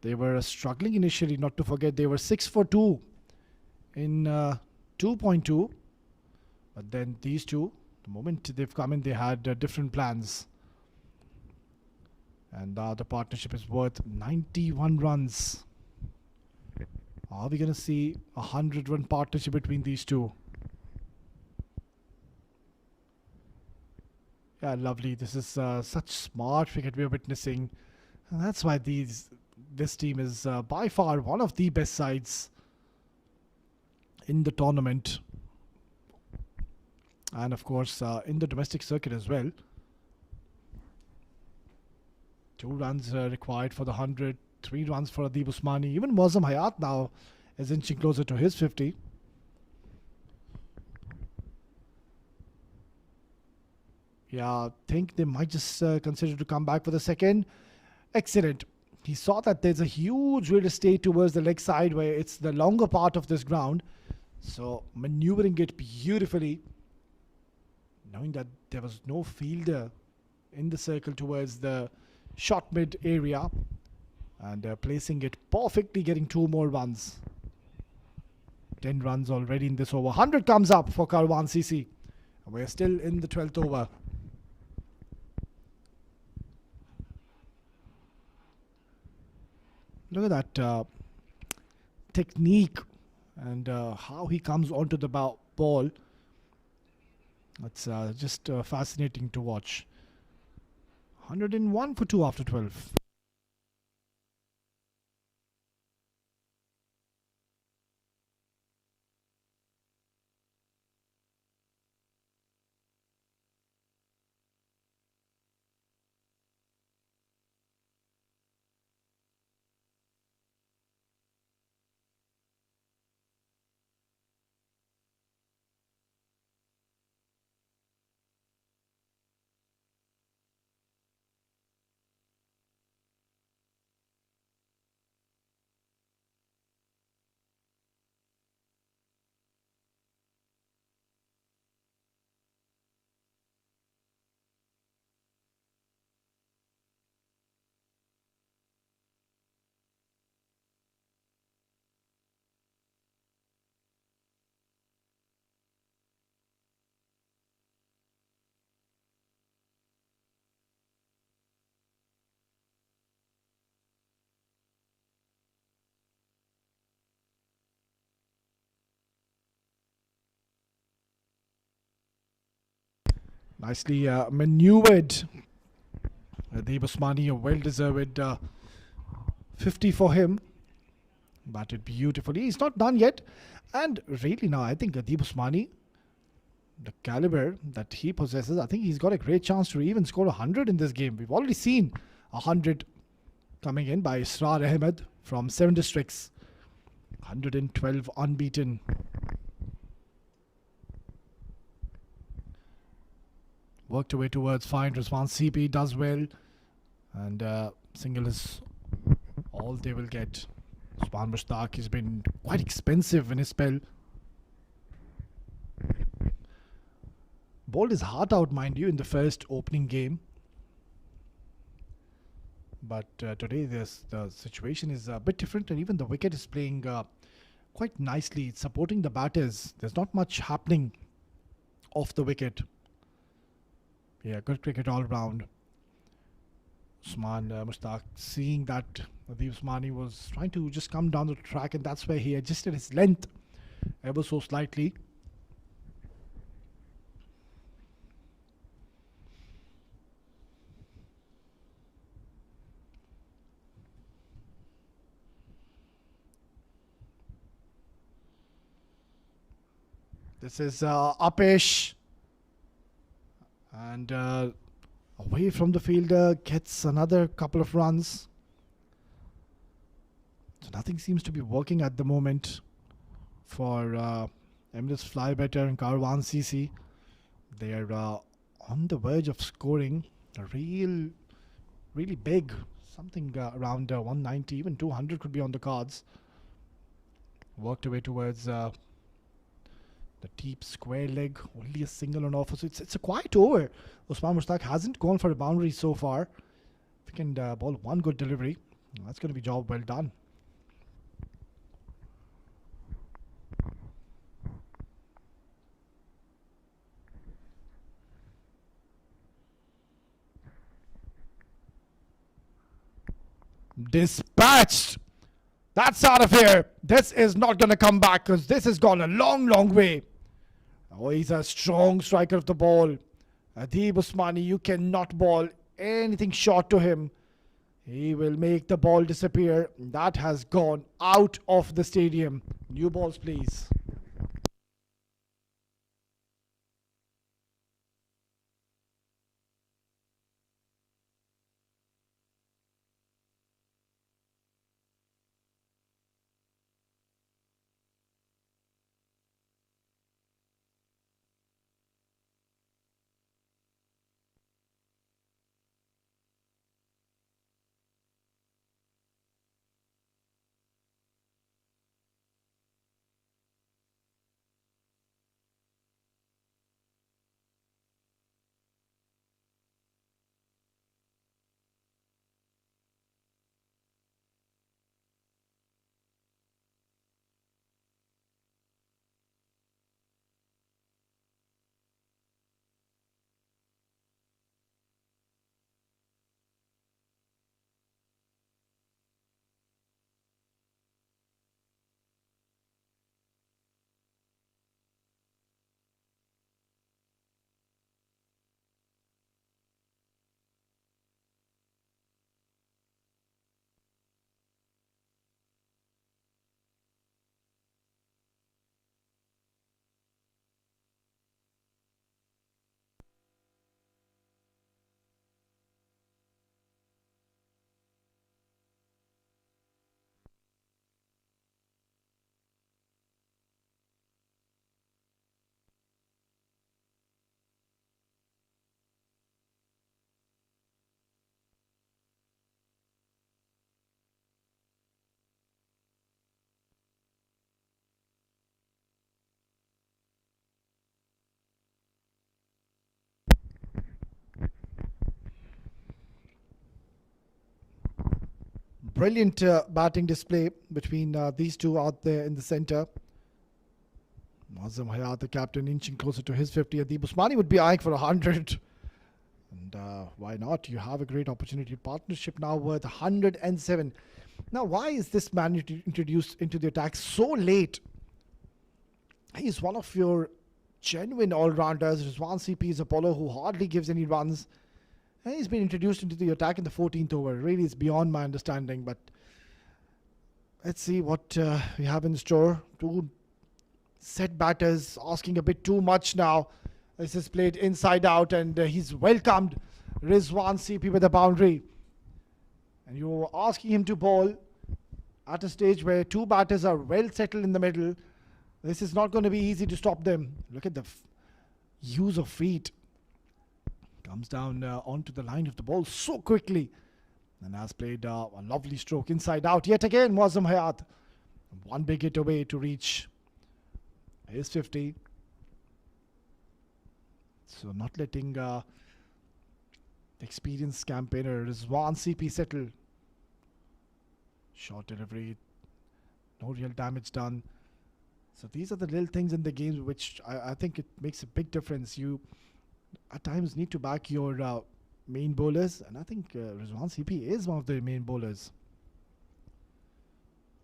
They were struggling initially, not to forget. They were 6 for 2 in 2.2. But then these two, the moment they've come in, they had different plans. And now the partnership is worth 91 runs. Are we going to see a 100-run partnership between these two? Yeah, lovely. This is such smart cricket we are witnessing. And that's why this team is by far one of the best sides in the tournament. And of course, in the domestic circuit as well. 2 runs required for the 100, 3 runs for Adib Usmani. Even Muazzam Hayat now is inching closer to his 50. Yeah, I think they might just consider to come back for the second. Excellent. He saw that there's a huge real estate towards the leg side where it's the longer part of this ground. So maneuvering it beautifully, knowing that there was no fielder in the circle towards the short mid area, and placing it perfectly, getting 2 more runs. 10 runs already in this over. 100 comes up for Karwan CC. We're still in the 12th over. Look at that technique and how he comes onto the ball. It's just fascinating to watch. 101 for 2 after 12. Nicely maneuvered. Adib Usmani, a well-deserved 50 for him. Batted beautifully. He's not done yet. And really now, I think Adib Usmani, the caliber that he possesses, I think he's got a great chance to even score 100 in this game. We've already seen 100 coming in by Israr Ahmed from 7 districts. 112 unbeaten. Worked away towards fine. Rizwan CP does well. And single is all they will get. Usman Mushtaq has been quite expensive in his spell. Bowled his heart out, mind you, in the first opening game. But today the situation is a bit different, and even the wicket is playing quite nicely. It's supporting the batters. There's not much happening off the wicket. Yeah, good cricket all round. Usman Mushtaq seeing that Adib Usmani was trying to just come down the track, and that's where he adjusted his length ever so slightly. This is Apesh. And away from the fielder, gets another couple of runs. So nothing seems to be working at the moment for Emirates Fly Better and Karwan CC. They are on the verge of scoring a really big, something around 190, even 200 could be on the cards. Worked away towards the deep square leg, only a single on offer. So it's a quiet over. Usman Mushtaq hasn't gone for a boundary so far. If he can bowl one good delivery, that's going to be job well done. Dispatched! That's out of here. This is not going to come back because this has gone a long way. Oh, he's a strong striker of the ball. Adib Usmani, you cannot bowl anything short to him. He will make the ball disappear. That has gone out of the stadium. New balls, please. Brilliant batting display between these two out there in the centre. Muazzam Hayat, the captain, inching closer to his 50. Adib Usmani would be eyeing for 100. And why not? You have a great opportunity. Partnership now worth 107. Now, why is this man introduced into the attack so late? He is one of your genuine all-rounders. Rizwan CP is a bowler who hardly gives any runs. And he's been introduced into the attack in the 14th over. Really, it's beyond my understanding. But let's see what we have in store. Two set batters asking a bit too much now. This is played inside out, and he's welcomed Rizwan CP with a boundary. And you're asking him to bowl at a stage where two batters are well settled in the middle. This is not going to be easy to stop them. Look at the use of feet. Comes down onto the line of the ball so quickly. And has played a lovely stroke inside out. Yet again, Muazzam Hayat. One big hit away to reach his 50. So not letting the experienced campaigner Rizwan CP settle. Short delivery. No real damage done. So these are the little things in the game which I think it makes a big difference. You at times need to back your main bowlers, and I think Rizwan CP is one of the main bowlers.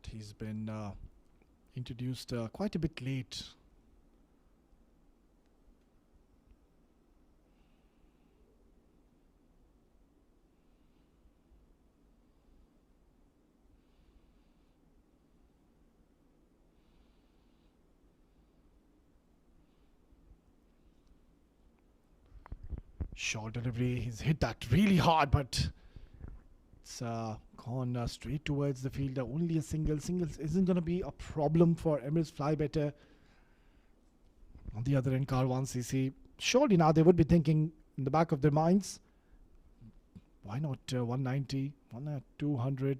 He's been introduced quite a bit late. Short delivery, he's hit that really hard, but it's gone straight towards the fielder. Only a single. Singles isn't going to be a problem for Emirates Fly Better. On the other end, Karwan CC. Surely now they would be thinking in the back of their minds, why not 190, 200?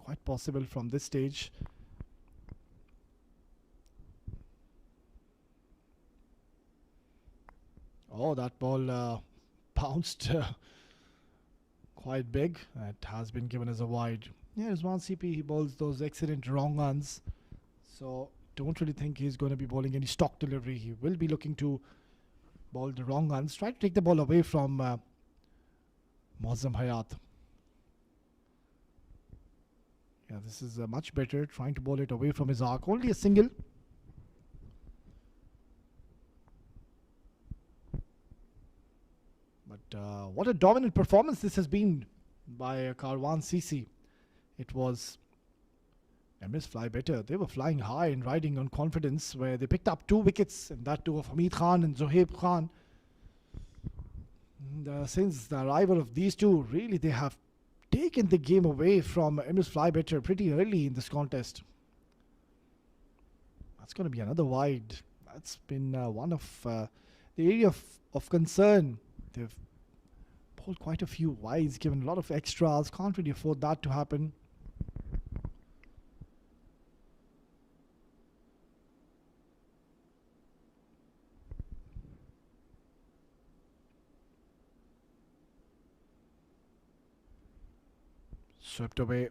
Quite possible from this stage. Oh, that ball bounced quite big. It has been given as a wide. Yeah, Rizwan CP, he bowls those excellent wrong runs. So don't really think he's going to be bowling any stock delivery. He will be looking to bowl the wrong runs. Try to take the ball away from Muazzam Hayat. Yeah, this is much better. Trying to bowl it away from his arc. Only a single. But what a dominant performance this has been by Karwan CC. It was Emirates Fly Better. They were flying high and riding on confidence, where they picked up 2 wickets, and that too of Hamid Khan and Zohaib Khan. And, since the arrival of these two, really they have taken the game away from Emirates Fly Better pretty early in this contest. That's going to be another wide. That's been one of the area of concern. They've pulled quite a few wides, given a lot of extras. Can't really afford that to happen. Swept away.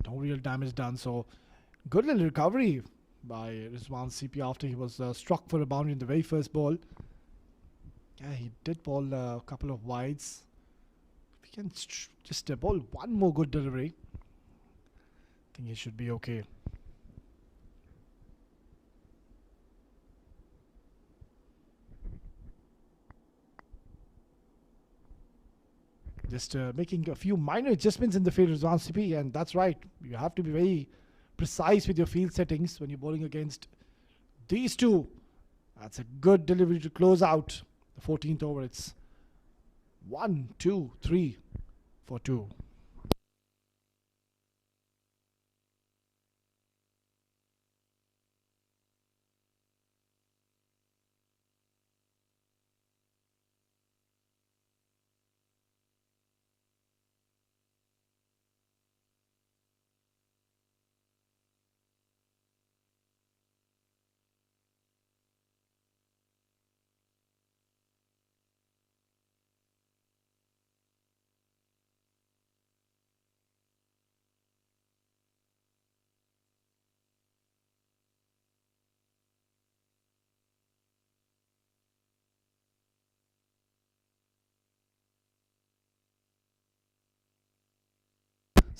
No real damage done. So good little recovery by Rizwan CP after he was struck for a boundary in the very first ball. Yeah, he did bowl a couple of wides. If he can just bowl one more good delivery, I think he should be okay. Just making a few minor adjustments in the field, Rizwan CP, and that's right. You have to be very precise with your field settings when you're bowling against these two. That's a good delivery to close out the 14th over. It's 1, 2, 3 for 2.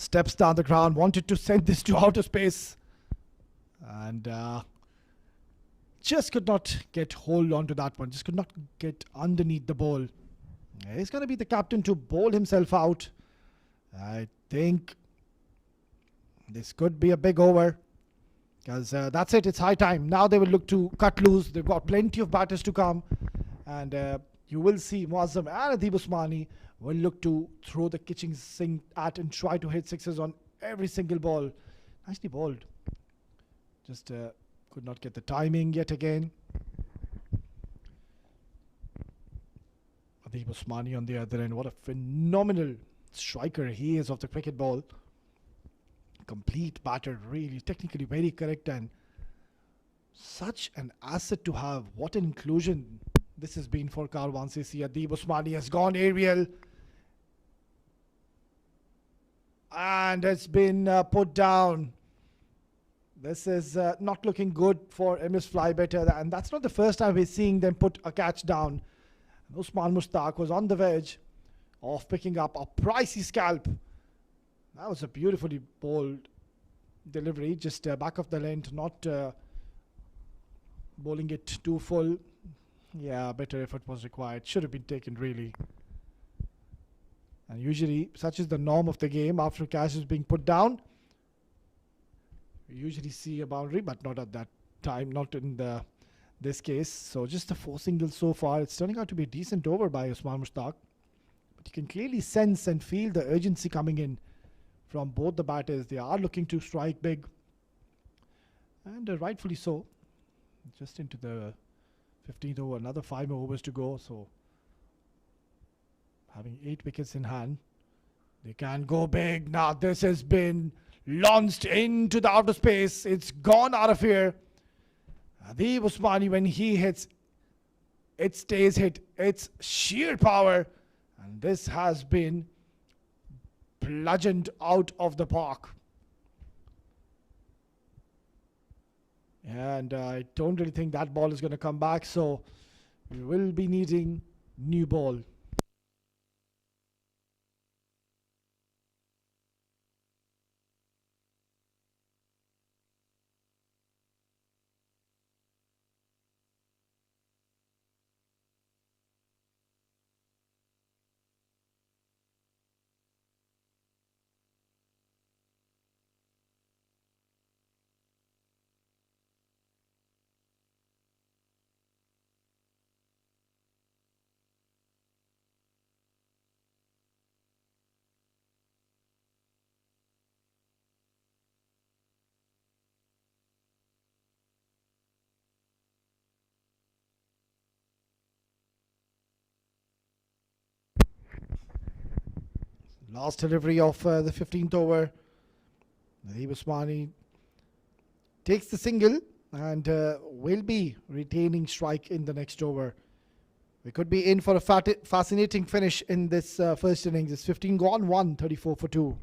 Steps down the ground, wanted to send this to outer space, and just could not get hold on to that one. Just could not get underneath the ball. He's going to be the captain to bowl himself out. I think this could be a big over. Because that's it. It's high time. Now they will look to cut loose. They've got plenty of batters to come. And you will see Muazzam and Adib Usmani will look to throw the kitchen sink at and try to hit sixes on every single ball. Nicely bowled. Just could not get the timing yet again. Adib Usmani on the other end. What a phenomenal striker he is of the cricket ball. Complete batter, really technically very correct, and such an asset to have. What an inclusion this has been for Karwan CC. Adib Usmani has gone aerial and it's been put down. This is not looking good for Emirates Fly Better, and that's not the first time we're seeing them put a catch down. Usman Mushtaq was on the verge of picking up a pricey scalp. That was a beautifully bowled delivery, just back of the length, not bowling it too full. Yeah, better effort was required. Should have been taken, really. And usually, such is the norm of the game. After catch is being put down, we usually see a boundary, but not at that time, not in this case. So just the 4 singles so far. It's turning out to be a decent over by Usman Mushtaq. But you can clearly sense and feel the urgency coming in from both the batters. They are looking to strike big, and rightfully so. Just into the 15th over, another 5 more overs to go. So having 8 wickets in hand, they can go big. Now this has been launched into the outer space. It's gone out of here. Adib Usmani, when he hits, it stays hit. It's sheer power, and this has been bludgeoned out of the park. And I don't really think that ball is going to come back, so we will be needing new ball. Last delivery of the 15th over. Adib Usmani takes the single and will be retaining strike in the next over. We could be in for a fascinating finish in this first innings. It's 15 gone, 1, 34 for 2.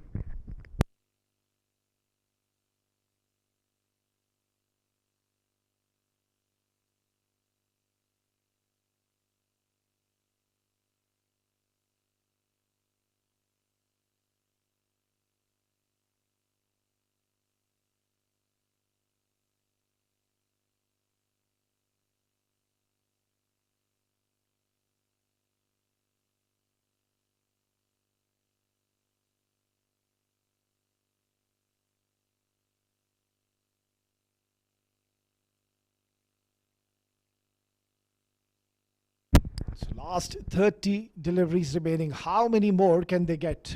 So last 30 deliveries remaining. How many more can they get?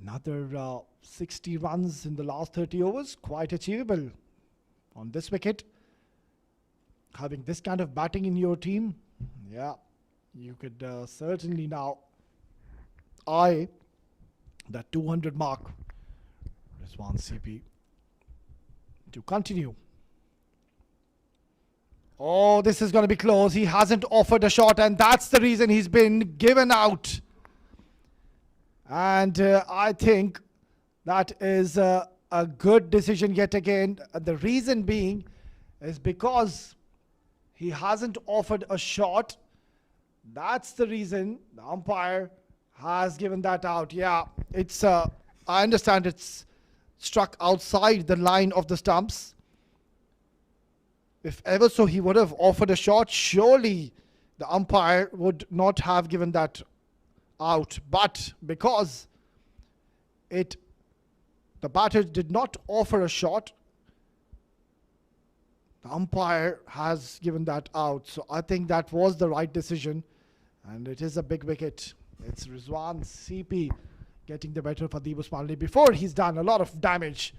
Another 60 runs in the last 30 overs. Quite achievable on this wicket. Having this kind of batting in your team, yeah, you could certainly now eye that 200 mark. Rizwan CP to continue. Oh, this is going to be close. He hasn't offered a shot, and that's the reason he's been given out. And I think that is a good decision yet again. The reason being is because he hasn't offered a shot. That's the reason the umpire has given that out. Yeah, it's I understand it's struck outside the line of the stumps. If ever so, he would have offered a shot. Surely the umpire would not have given that out. But because the batter did not offer a shot, the umpire has given that out. So I think that was the right decision. And it is a big wicket. It's Rizwan CP getting the better for Deep Usmanli before he's done a lot of damage.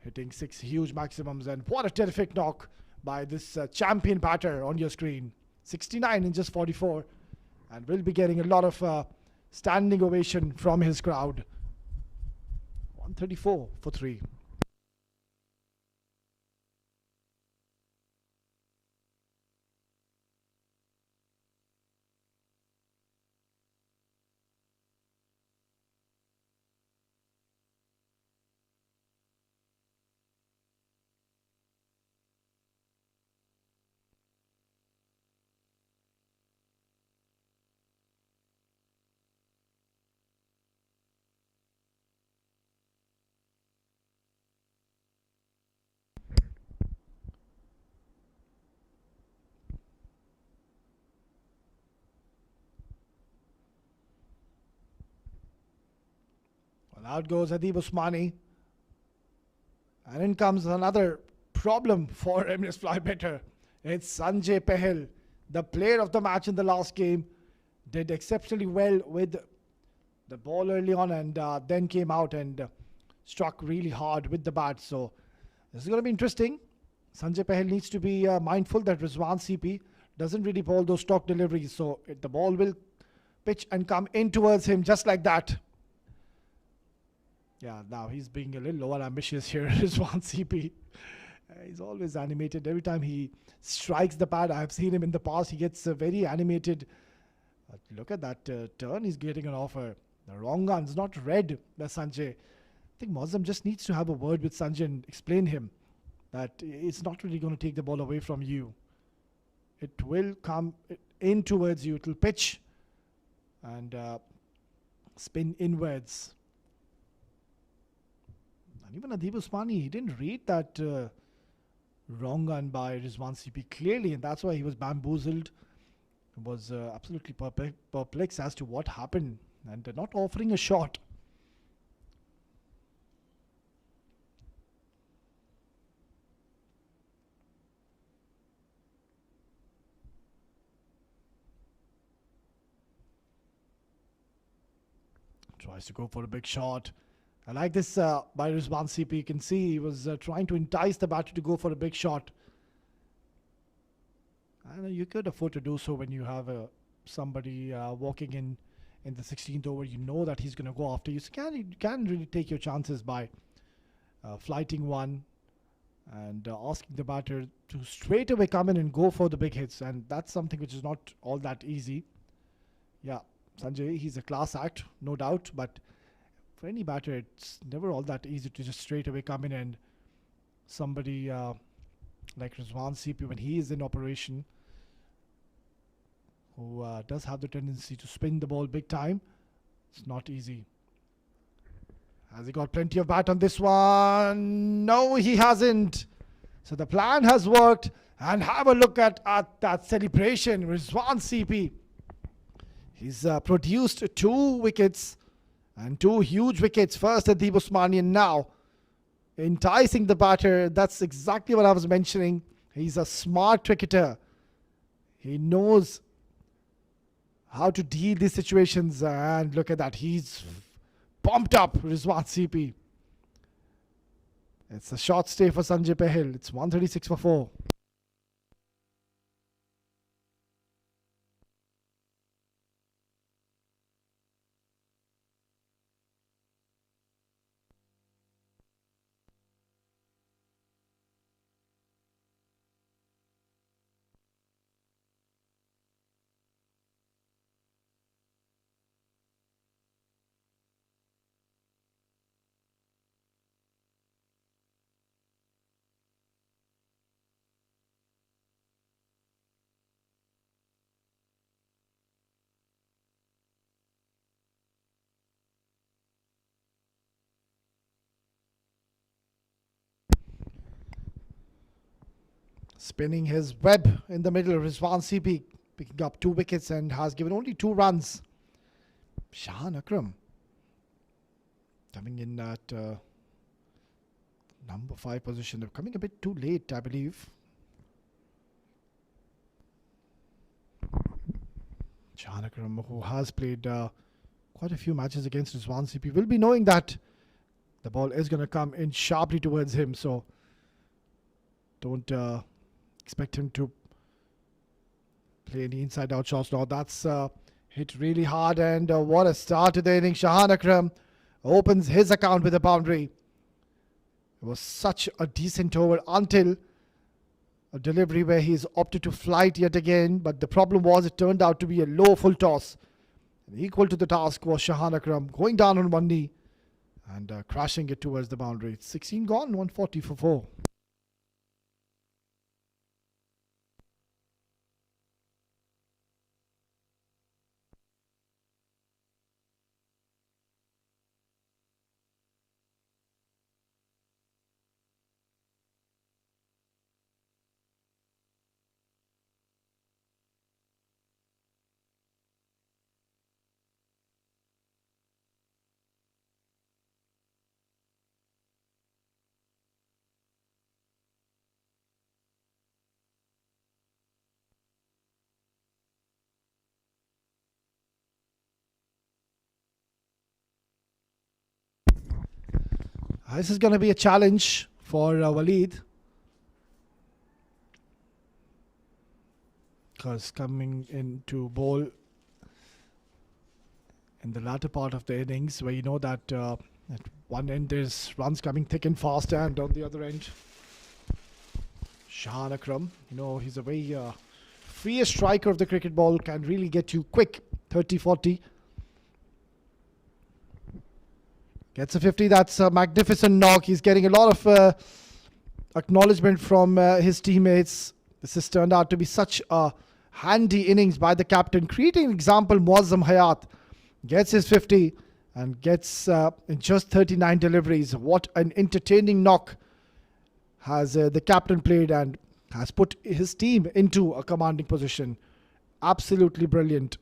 Hitting 6 huge maximums. And what a terrific knock by this champion batter on your screen. 69 in just 44. And will be getting a lot of standing ovation from his crowd. 134 for 3. Well, out goes Adib Usmani. And in comes another problem for Emirates Fly Better. It's Sanjay Pahel, the player of the match in the last game. Did exceptionally well with the ball early on and then came out and struck really hard with the bat. So this is going to be interesting. Sanjay Pahel needs to be mindful that Rizwan CP doesn't really bowl those stock deliveries. So the ball will pitch and come in towards him just like that. Yeah, now he's being a little over ambitious here, Rizwan CP. He's always animated. Every time he strikes the pad, I've seen him in the past, he gets very animated. Look at that turn he's getting an offer. The wrong gun's not red, Sanjay. I think Mozzam just needs to have a word with Sanjay and explain him that it's not really going to take the ball away from you. It will come in towards you. It will pitch and spin inwards. And even Adib Usmani, he didn't read that wrong gun by Rizwan CP clearly, and that's why he was bamboozled. He was absolutely perplexed as to what happened and not offering a shot. Tries to go for a big shot. I like this by Rizwan CP. You can see he was trying to entice the batter to go for a big shot. And you could afford to do so when you have somebody walking in the 16th over. You know that he's going to go after you. So you can really take your chances by flighting one and asking the batter to straight away come in and go for the big hits. And that's something which is not all that easy. Yeah, Sanjay, he's a class act, no doubt. But for any batter, it's never all that easy to just straight away come in and somebody like Rizwan CP, when he is in operation, who does have the tendency to spin the ball big time, it's not easy. Has he got plenty of bat on this one? No, he hasn't. So the plan has worked. And have a look at that celebration. Rizwan CP. He's produced 2 wickets. And 2 huge wickets. First at Deep Usmani and now enticing the batter. That's exactly what I was mentioning. He's a smart cricketer. He knows how to deal these situations. And look at that. He's pumped up, Rizwan CP. It's a short stay for Sanjay Pahel. It's 136 for 4. spinning his web in the middle. Rizwan CP picking up 2 wickets and has given only 2 runs. Shahan Akram coming in at number 5 position. They're coming a bit too late, I believe. Shahan Akram, who has played quite a few matches against Rizwan CP, will be knowing that the ball is going to come in sharply towards him. So don't expect him to play any inside-out shots now. That's hit really hard, and what a start to the innings. Shahan Akram opens his account with a boundary. It was such a decent over until a delivery where he's opted to flight yet again, but the problem was it turned out to be a low full toss. And equal to the task was Shahan Akram going down on one knee and crashing it towards the boundary. It's 16 gone, 140 for 4. This is going to be a challenge for Waleed, because coming into bowl in the latter part of the innings, where you know that at one end there's runs coming thick and fast, and on the other end Shahan Akram, you know, he's a very free striker of the cricket ball, can really get you quick 30-40. Gets a 50. That's a magnificent knock. He's getting a lot of acknowledgement from his teammates. This has turned out to be such a handy innings by the captain, creating an example. Muazzam Hayat gets his 50 and gets in just 39 deliveries. What an entertaining knock has the captain played, and has put his team into a commanding position. Absolutely brilliant.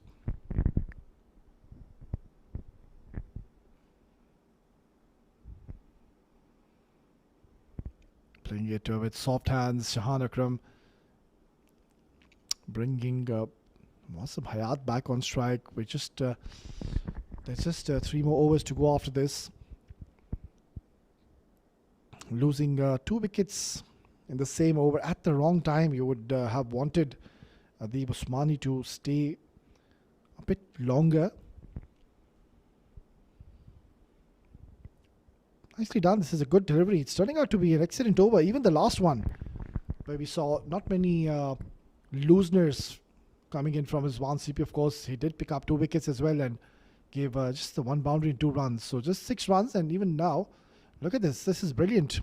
Playing it with soft hands. Shahan Akram bringing Muazzam Hayat back on strike. There's just 3 more overs to go after this. Losing 2 wickets in the same over at the wrong time. You would have wanted the Usmani to stay a bit longer. Nicely done. This is a good delivery. It's turning out to be an excellent over. Even the last one, where we saw not many looseners coming in from his one CP. Of course, he did pick up 2 wickets as well and gave just the 1 boundary and 2 runs. So just 6 runs, and even now, look at this. This is brilliant.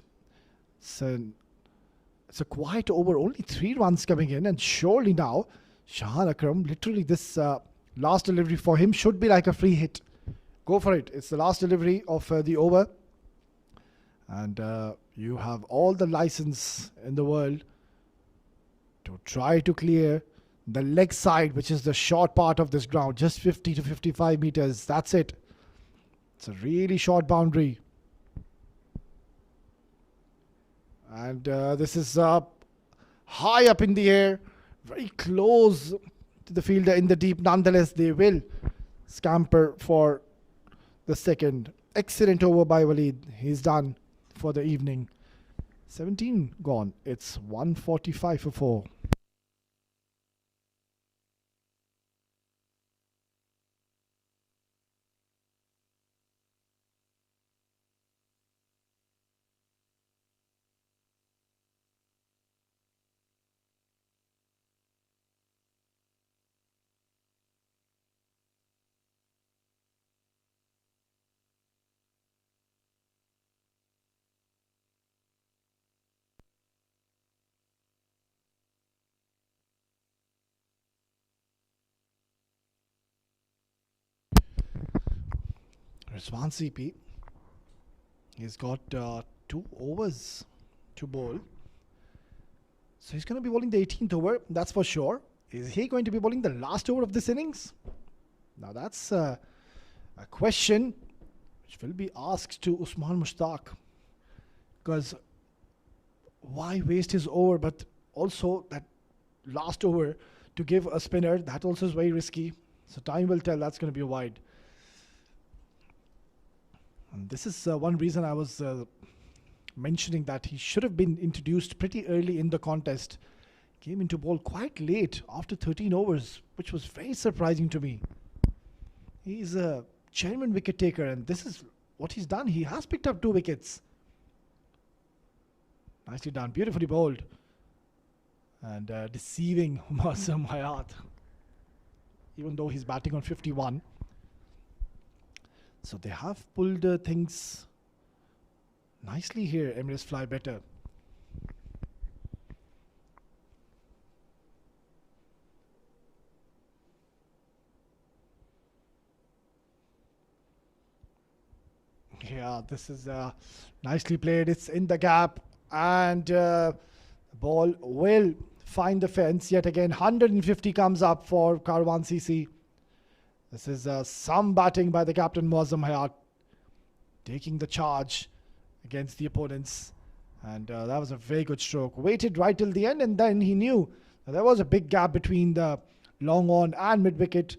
It's a quiet over. Only 3 runs coming in, and surely now, Shahan Akram, literally this last delivery for him should be like a free hit. Go for it. It's the last delivery of the over. And you have all the license in the world to try to clear the leg side, which is the short part of this ground, just 50 to 55 meters. That's it. It's a really short boundary. And this is high up in the air, very close to the fielder in the deep. Nonetheless, they will scamper for the second. Excellent over by Waleed. He's done for the evening. 17 gone. It's 145 for 4. Rizwan CP, he's got 2 overs to bowl. So he's going to be bowling the 18th over, that's for sure. Is he going to be bowling the last over of this innings? Now that's a question which will be asked to Usman Mushtaq. Because why waste his over, but also that last over to give a spinner, that also is very risky. So time will tell, that's going to be a wide. And this is one reason I was mentioning that he should have been introduced pretty early in the contest. Came into bowl quite late after 13 overs, which was very surprising to me. He's a genuine wicket taker, and this is what he's done. He has picked up 2 wickets. Nicely done, beautifully bowled. And deceiving Muazzam Hayat, even though he's batting on 51. So they have pulled things nicely here, Emirates Fly Better. Yeah, this is nicely played. It's in the gap, and the ball will find the fence yet again. 150 comes up for Karwan CC. This is some batting by the captain Muazzam Hayat, taking the charge against the opponents, and that was a very good stroke. Waited right till the end, and then he knew there was a big gap between the long on and mid wicket,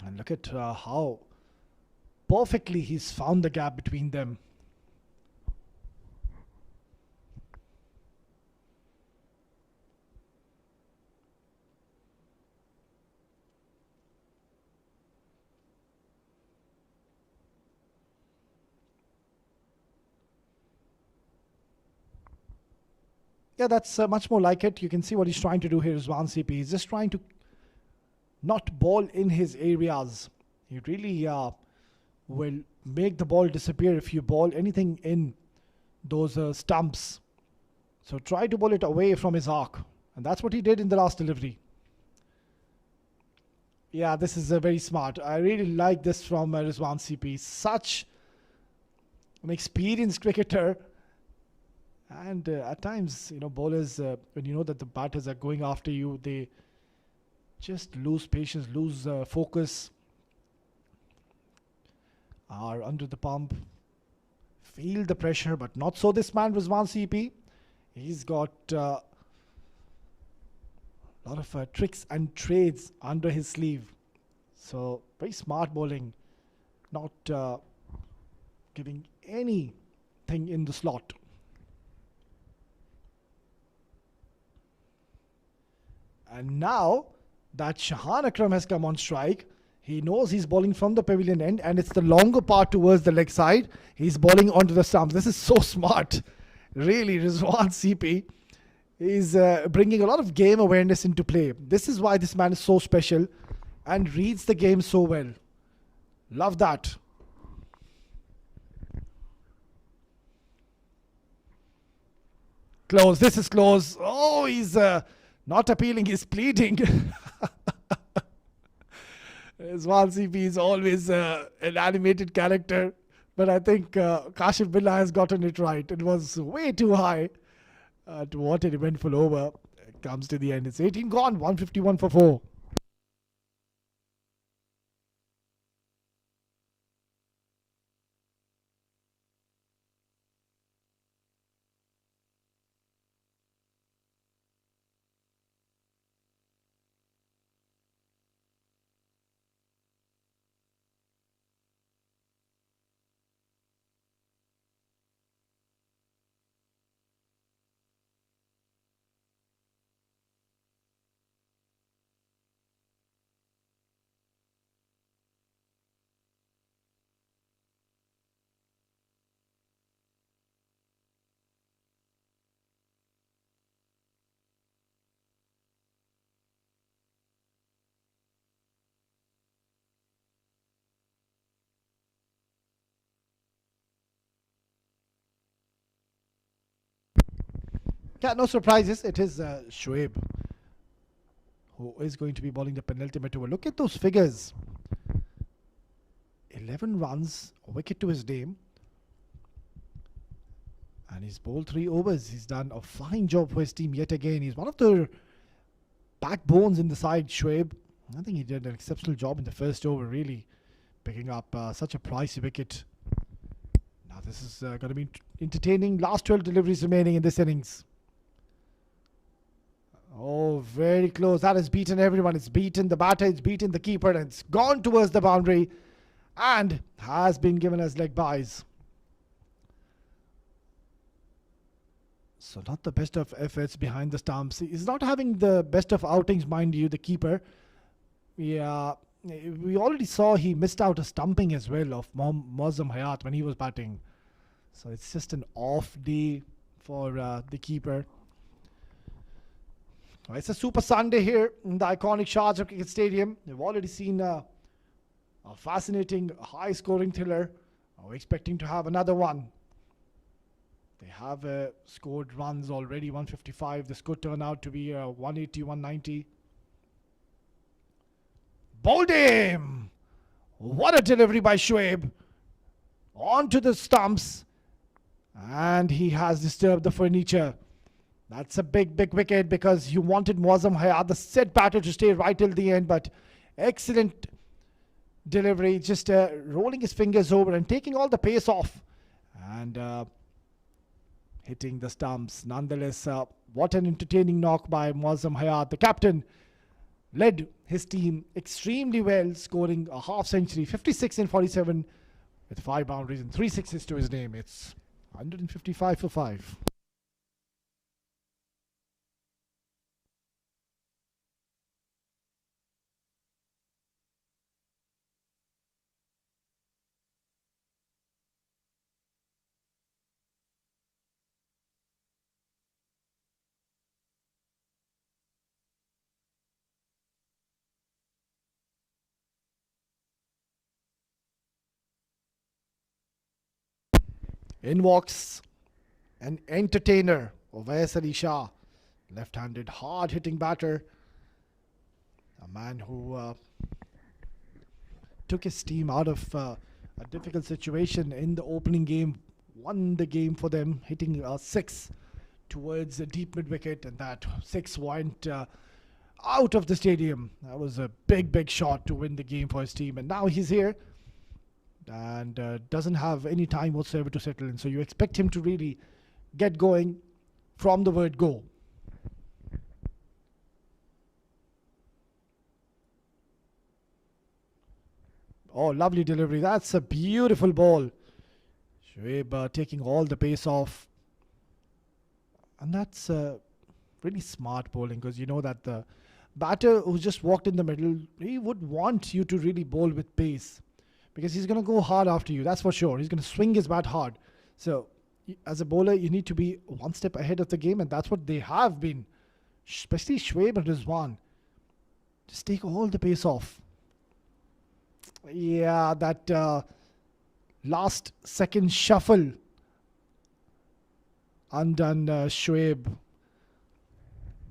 and look at how perfectly he's found the gap between them. Yeah, that's much more like it. You can see what he's trying to do here is Rizwan CP. He's just trying to not ball in his areas. He really will make the ball disappear if you ball anything in those stumps. So try to bowl it away from his arc. And that's what he did in the last delivery. Yeah, this is very smart. I really like this from Rizwan CP. Such an experienced cricketer. And at times, bowlers, when you know that the batters are going after you, they just lose patience, lose focus, are under the pump, feel the pressure, but not so this man, Rizwan CP. He's got a lot of tricks and trades under his sleeve. So, very smart bowling, not giving anything in the slot. And now that Shahan Akram has come on strike, he knows he's bowling from the pavilion end, and it's the longer part towards the leg side. He's bowling onto the stumps. This is so smart. Really, Rizwan CP is bringing a lot of game awareness into play. This is why this man is so special and reads the game so well. Love that. Close. This is close. Oh, he's not appealing. He's pleading. Rizwan CP is always an animated character. But I think Kashif Billah has gotten it right. It was way too high. To what an eventful over. It comes to the end. It's 18 gone. 151 for 4. Yeah, no surprises. It is Shoaib who is going to be bowling the penultimate over. Look at those figures. 11 runs, a wicket to his name. And he's bowled 3 overs. He's done a fine job for his team yet again. He's one of the backbones in the side, Shoaib. I think he did an exceptional job in the first over, really picking up such a pricey wicket. Now this is going to be entertaining. Last 12 deliveries remaining in this innings. Oh, very close. That has beaten everyone. It's beaten the batter, it's beaten the keeper, and it's gone towards the boundary and has been given as leg byes. So not the best of efforts behind the stumps. He's not having the best of outings, mind you, the keeper. Yeah, we already saw he missed out a stumping as well of Mozam Hayat when he was batting. So it's just an off day for the keeper. It's a super Sunday here in the iconic Sharjah Cricket Stadium. We've already seen a fascinating high-scoring thriller. We're expecting to have another one. They have scored runs already, 155. This could turn out to be 180, 190. Bowled him! What a delivery by Shoaib. Onto the stumps. And he has disturbed the furniture. That's a big, big wicket because you wanted Mozam Hayat, the set batter, to stay right till the end. But excellent delivery. Just rolling his fingers over and taking all the pace off. And hitting the stumps. Nonetheless, what an entertaining knock by Mozam Hayat. The captain led his team extremely well, scoring a half century, 56 in 47 with 5 boundaries and 3 sixes to his name. It's 155 for 5. In walks an entertainer, Ovais Ali Shah, left-handed, hard-hitting batter. A man who took his team out of a difficult situation in the opening game, won the game for them, hitting a 6 towards the deep mid-wicket, and that 6 went out of the stadium. That was a big, big shot to win the game for his team, and now he's here and doesn't have any time whatsoever to settle in. So you expect him to really get going from the word go. Oh, lovely delivery. That's a beautiful ball. Shoaib taking all the pace off. And that's really smart bowling, because you know that the batter who just walked in the middle, he would want you to really bowl with pace, because he's going to go hard after you, that's for sure. He's going to swing his bat hard. So as a bowler, you need to be one step ahead of the game, and that's what they have been, especially Shoaib and Rizwan. Just take all the pace off. Yeah, that last second shuffle undone Shoaib.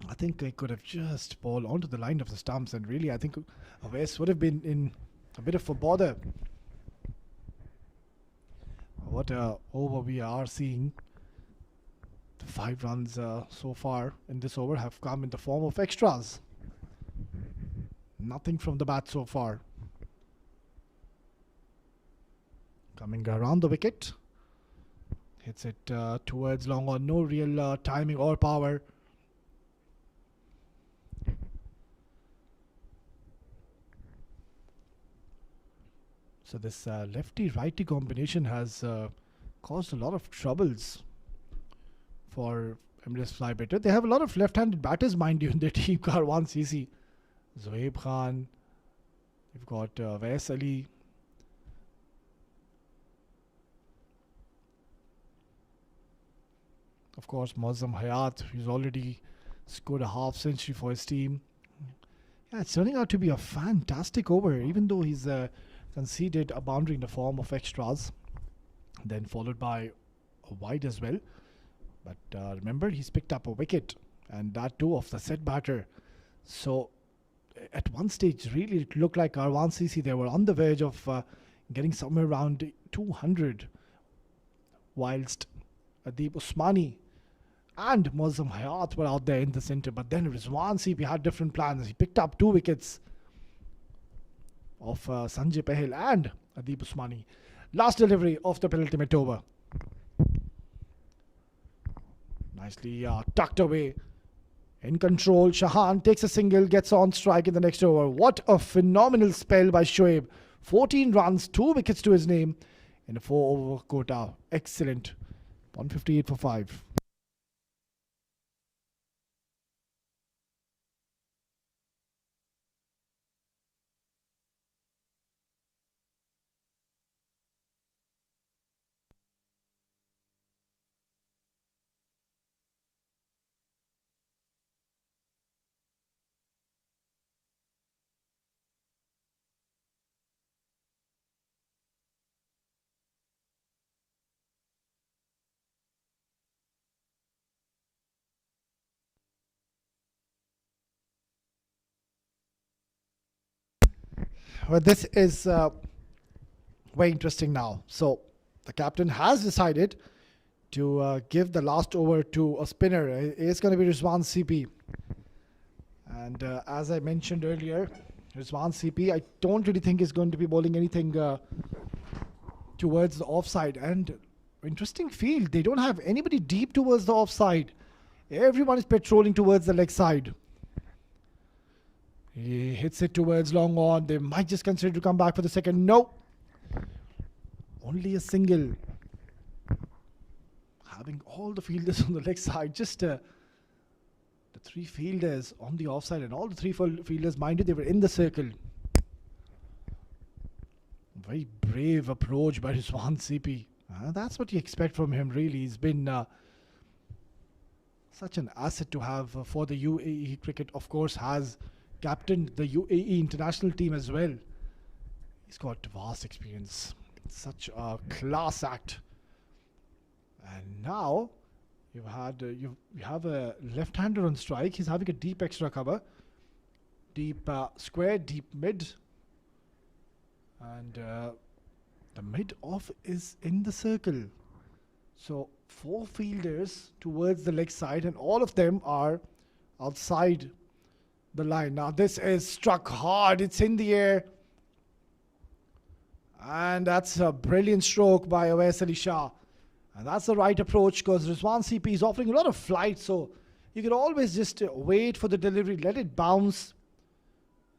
I think they could have just bowled onto the line of the stumps, and really I think Ovais would have been in a bit of a bother. What a over we are seeing. The 5 runs so far in this over have come in the form of extras. Nothing from the bat so far. Coming around the wicket. Hits it towards long on. No real timing or power. So this lefty-righty combination has caused a lot of troubles for Emirates Fly Better. They have a lot of left-handed batters, mind you, in their team. Karwan CC, Zohaib Khan. They've got Ovais Ali. Of course, Mozam Hayat, who's already scored a half century for his team. Yeah, it's turning out to be a fantastic over, even though he's conceded a boundary in the form of extras, then followed by a wide as well. But remember, he's picked up a wicket, and that too of the set batter. So at one stage, really it looked like Karwan CC, they were on the verge of getting somewhere around 200, whilst Adeep Usmani and Mozam Hayat were out there in the centre. But then Rizwan CP had different plans. He picked up 2 wickets of Sanjay Pahil and Adeep Usmani. Last delivery of the penultimate over. Nicely tucked away. In control, Shahan takes a single, gets on strike in the next over. What a phenomenal spell by Shoaib. 14 runs, 2 wickets to his name in a 4-over quota. Excellent. 158 for 5. Well, this is very interesting now. So the captain has decided to give the last over to a spinner. It's going to be Rizwan CP. And as I mentioned earlier, Rizwan CP, I don't really think is going to be bowling anything towards the offside. And interesting field. They don't have anybody deep towards the offside. Everyone is patrolling towards the leg side. He hits it towards long on. They might just consider to come back for the second. No. Only a single. Having all the fielders on the leg side. Just the 3 fielders on the offside. And all the 3 fielders, mind you, they were in the circle. Very brave approach by Rizwan CP. That's what you expect from him, really. He's been such an asset to have for the UAE cricket. Of course, has captained the UAE international team as well. He's got vast experience. Such a class act. And now you have a left-hander on strike. He's having a deep extra cover. Deep square, deep mid. And the mid-off is in the circle. So 4 fielders towards the leg side, and all of them are outside the line. Now this is struck hard. It's in the air. And that's a brilliant stroke by Awais Ali Shah. And that's the right approach, because Rizwan CP is offering a lot of flight. So you can always just wait for the delivery. Let it bounce.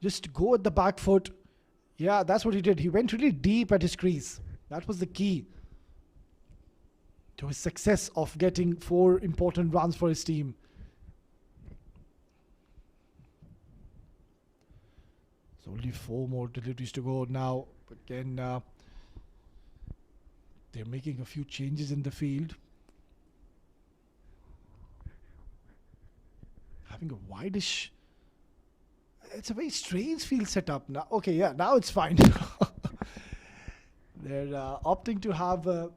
Just go at the back foot. Yeah, that's what he did. He went really deep at his crease. That was the key to his success of getting 4 important runs for his team. Only 4 more deliveries to go now. Again, they're making a few changes in the field. Having a wideish. It's a very strange field setup now. Okay, yeah, now it's fine. They're opting to have the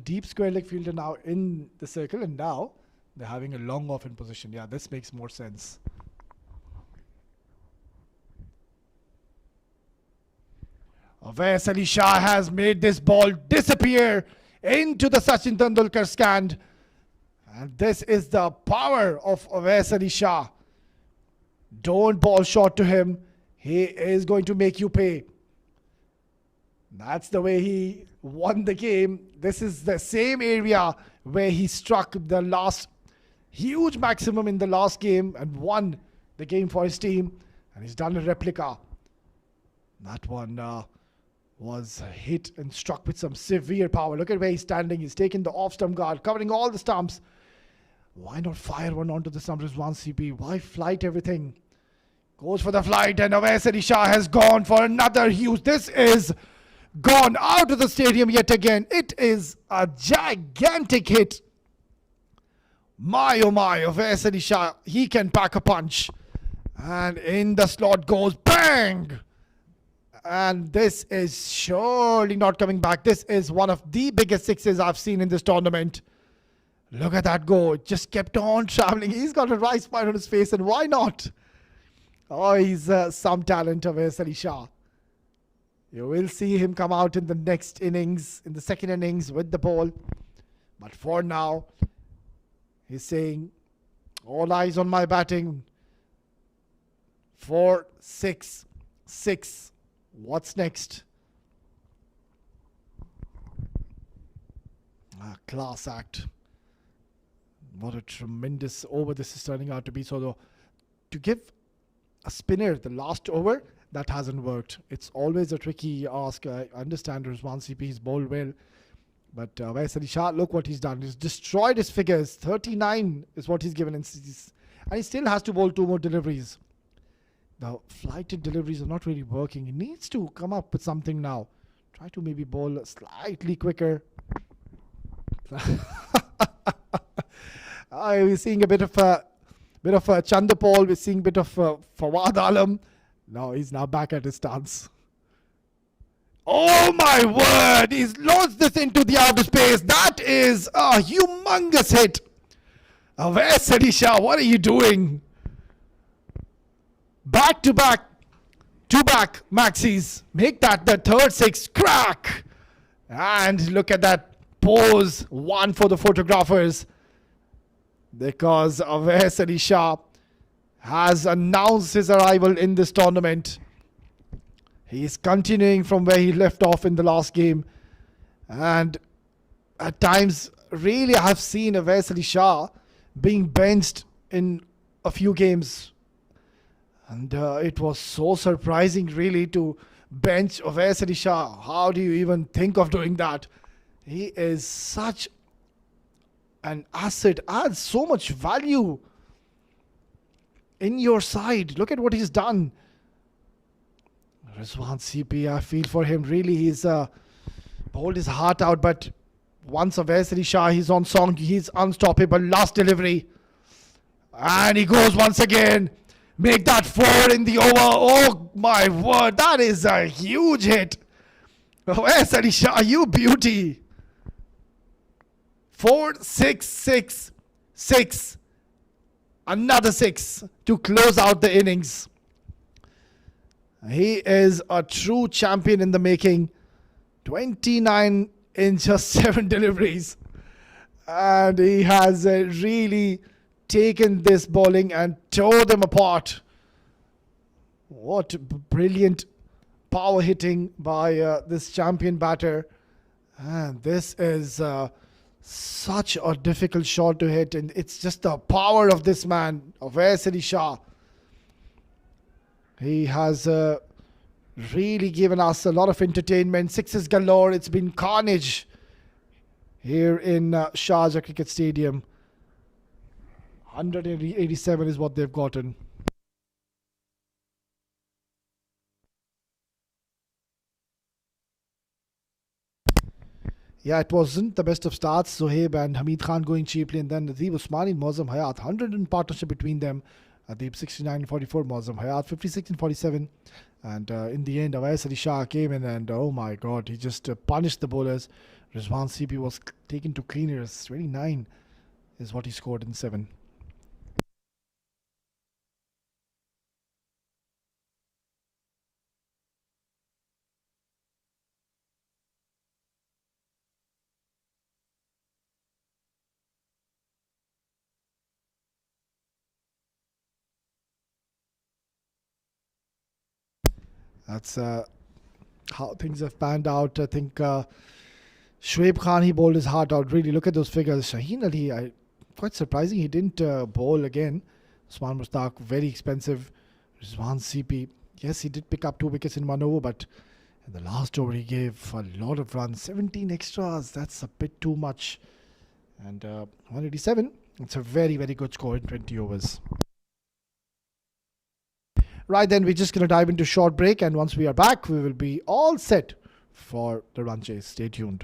deep square leg fielder now in the circle, and now they're having a long off in position. Yeah, this makes more sense. Awais Ali Shah has made this ball disappear into the Sachin Tendulkar stand. And this is the power of Awais Ali Shah. Don't ball short to him. He is going to make you pay. That's the way he won the game. This is the same area where he struck the last huge maximum in the last game and won the game for his team. And he's done a replica. That one was hit and struck with some severe power. Look at where he's standing. He's taking the off-stump guard, covering all the stumps. Why not fire one onto the stump? Rizwan CP. Why flight everything? Goes for the flight, and Awais Ali Shah has gone for another huge. This is gone out of the stadium yet again. It is a gigantic hit. My oh my, Awais Ali Shah, he can pack a punch. And in the slot goes bang. And this is surely not coming back. This is one of the biggest sixes I've seen in this tournament. Look at that go. It just kept on traveling. He's got a right smile on his face, and why not? Oh, he's some talent of Awais Ali Shah. You will see him come out in the next innings, in the second innings with the ball. But for now, he's saying, all eyes on my batting. 4, 6, 6. What's next? Class act. What a tremendous over this is turning out to be. So, to give a spinner the last over, that hasn't worked. It's always a tricky ask. I understand Rizwan CP's bowled well. But Wais Ali Shah, look what he's done. He's destroyed his figures. 39 is what he's given. And he still has to bowl 2 more deliveries. The flighted deliveries are not really working. He needs to come up with something now. Try to maybe bowl slightly quicker. We're seeing a bit of Chandapal. We're seeing a bit of Fawad Alam. Now he's now back at his stance. Oh my word! He's launched this into the outer space. That is a humongous hit. Where's Ali Shah? What are you doing? Back to back, 2-back maxis. Make that the third 6. Crack! And look at that pose. 1 for the photographers. Because Where's Ali Shah has announced his arrival in this tournament. He is continuing from where he left off in the last game. And at times, really, I have seen Where's Ali Shah being benched in a few games. And it was so surprising, really, to bench Where's Ali Shah. How do you even think of doing that? He is such an asset, adds so much value in your side. Look at what he's done. Rizwan CP, I feel for him. Really, he's bowled his heart out. But once Where's Ali Shah, he's on song. He's unstoppable. Last delivery. And he goes once again. Make that 4 in the over. Oh my word. That is a huge hit. Where's Ali Shah? You beauty. 4, 6, 6, 6. Another 6 to close out the innings. He is a true champion in the making. 29 in just 7 deliveries. And he has really taken this bowling and tore them apart. What brilliant power hitting by this champion batter. And this is such a difficult shot to hit. And it's just the power of this man, of Where's Ali Shah. He has really given us a lot of entertainment. 6s galore. It's been carnage here in Sharjah Cricket Stadium. 187 is what they've gotten. Yeah, it wasn't the best of starts. Zohaib and Hamid Khan going cheaply, and then Nadeeb Usmani and Mozam Hayat. 100 in partnership between them. Nadeeb 69 and 44, Mozam Hayat 56 and 47. And in the end, Where's Ali Shah came in and oh my god, he just punished the bowlers. Rizwan CP was taken to cleaners. 29 is what he scored in 7. That's how things have panned out. I think Shoaib Khan, he bowled his heart out. Really, look at those figures. Shaheen Ali, quite surprising he didn't bowl again. Usman Mustaq, very expensive. Rizwan CP, yes, he did pick up 2 wickets in 1 over, but in the last over he gave a lot of runs. 17 extras, that's a bit too much. And 187, it's a very, very good score in 20 overs. Right then, we're just going to dive into a short break, and once we are back, we will be all set for the run chase. Stay tuned.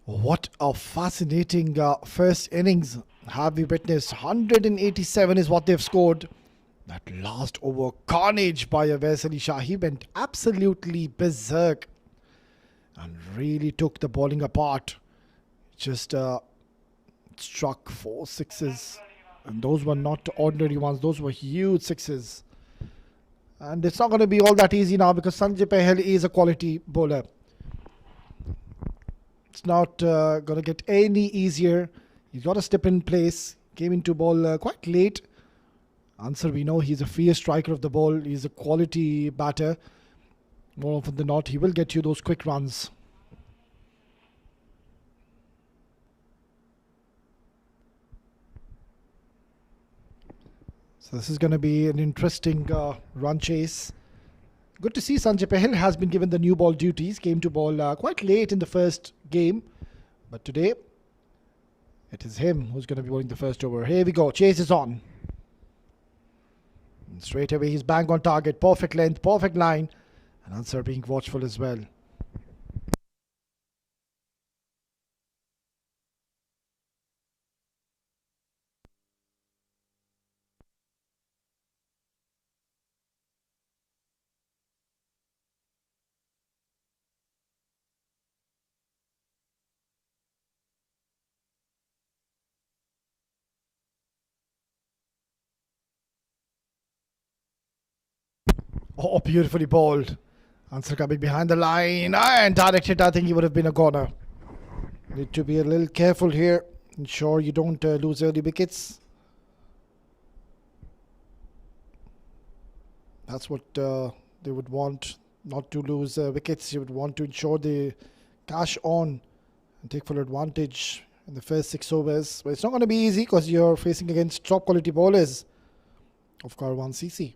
What a fascinating first innings have we witnessed. 187 is what they've scored. That last over carnage by Awais Ali Shah. He went absolutely berserk and really took the bowling apart. Just struck 4 sixes. And those were not ordinary ones. Those were huge sixes. And it's not going to be all that easy now because Sanjay Pahel is a quality bowler. It's not going to get any easier. He's got to step in place. Came into ball quite late. Answer, we know he's a fierce striker of the ball. He's a quality batter. More often than not, he will get you those quick runs. So this is going to be an interesting run chase. Good to see Sanjay Pahel has been given the new ball duties. Came to ball quite late in the first game. But today, it is him who's going to be bowling the first over. Here we go. Chase is on. And straight away, he's bang on target. Perfect length, perfect line. And Answer being watchful as well. Oh, beautifully bowled. Answer coming behind the line and direct hit. I think he would have been a corner. Need to be a little careful here. Ensure you don't lose early wickets. That's what they would want, not to lose wickets. You would want to ensure they cash on and take full advantage in the first 6 overs. But it's not going to be easy because you're facing against top quality bowlers of Karwan CC.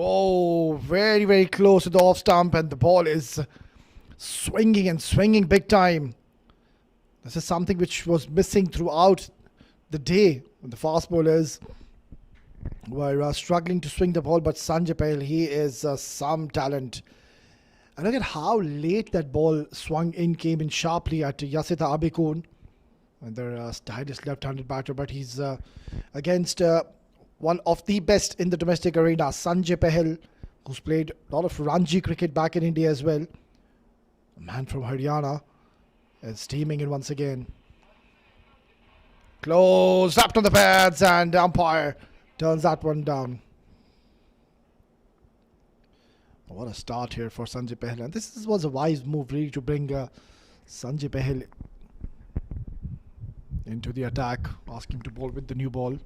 Oh, very, very close to the off stump, and the ball is swinging and swinging big time. This is something which was missing throughout the day. The fast bowlers were struggling to swing the ball, but Sanjay Pahel, he is some talent. And look at how late that ball swung in, came in sharply at Yasita Abikun, and their stylish left-handed batter, but he's against one of the best in the domestic arena, Sanjay Pahel, who's played a lot of Ranji cricket back in India as well. A man from Haryana is teaming in once again. Close, tapped on the pads, and the umpire turns that one down. What a start here for Sanjay Pahel. And this was a wise move really to bring Sanjay Pahel into the attack. Ask him to bowl with the new ball.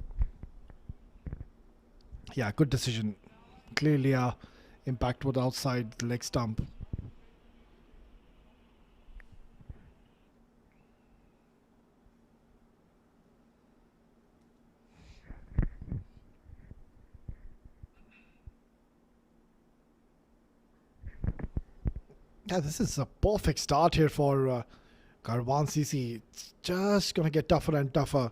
Yeah, good decision. Clearly impact was outside the leg stump. Yeah, this is a perfect start here for Karwan CC. It's just going to get tougher and tougher.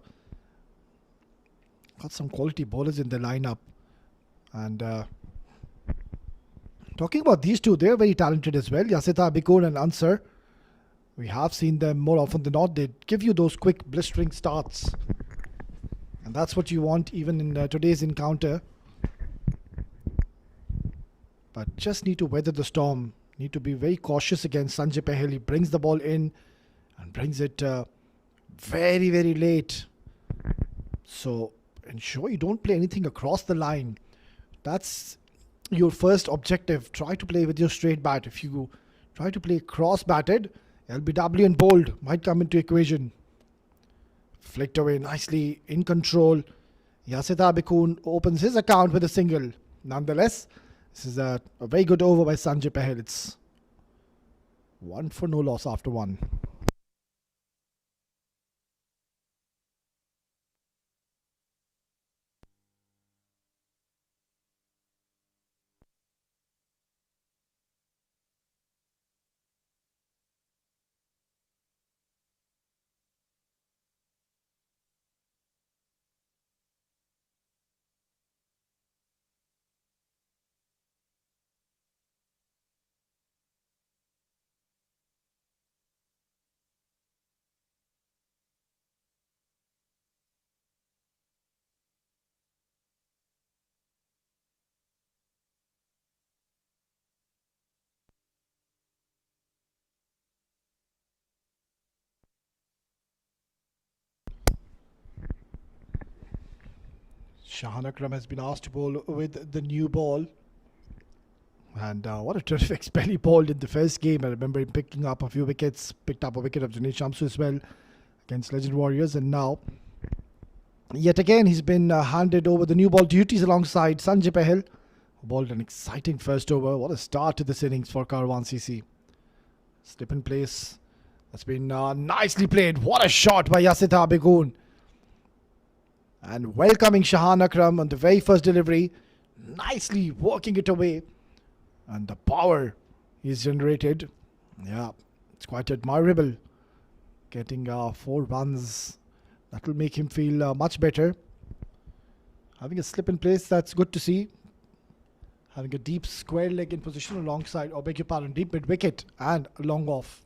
Got some quality bowlers in the lineup. And talking about these two, they're very talented as well. Yasita Abikun and Ansar. We have seen them more often than not. They give you those quick blistering starts. And that's what you want even in today's encounter. But just need to weather the storm. Need to be very cautious against Sanjay Pahel. He brings the ball in and brings it very, very late. So ensure you don't play anything across the line. That's your first objective. Try to play with your straight bat. If you try to play cross-batted, LBW and bowled might come into equation. Flicked away nicely, in control. Yasita Abikun opens his account with a single. Nonetheless, this is a very good over by Sanjay Pahel. It's 1 for no loss after 1. Shahan Akram has been asked to bowl with the new ball. And what a terrific spell he bowled in the first game. I remember him picking up a few wickets, picked up a wicket of Dinesh Shamsu as well against Legend Warriors. And now, yet again, he's been handed over the new ball duties alongside Sanjay Pahel, who bowled an exciting first over. What a start to this innings for Karwan CC. Slip in place. That's been nicely played. What a shot by Yasita Begoon. And welcoming Shahan Akram on the very first delivery. Nicely working it away. And the power is generated. Yeah, it's quite admirable. Getting 4 runs. That will make him feel much better. Having a slip in place, that's good to see. Having a deep square leg in position alongside, or beg your pardon, deep mid wicket and a long off.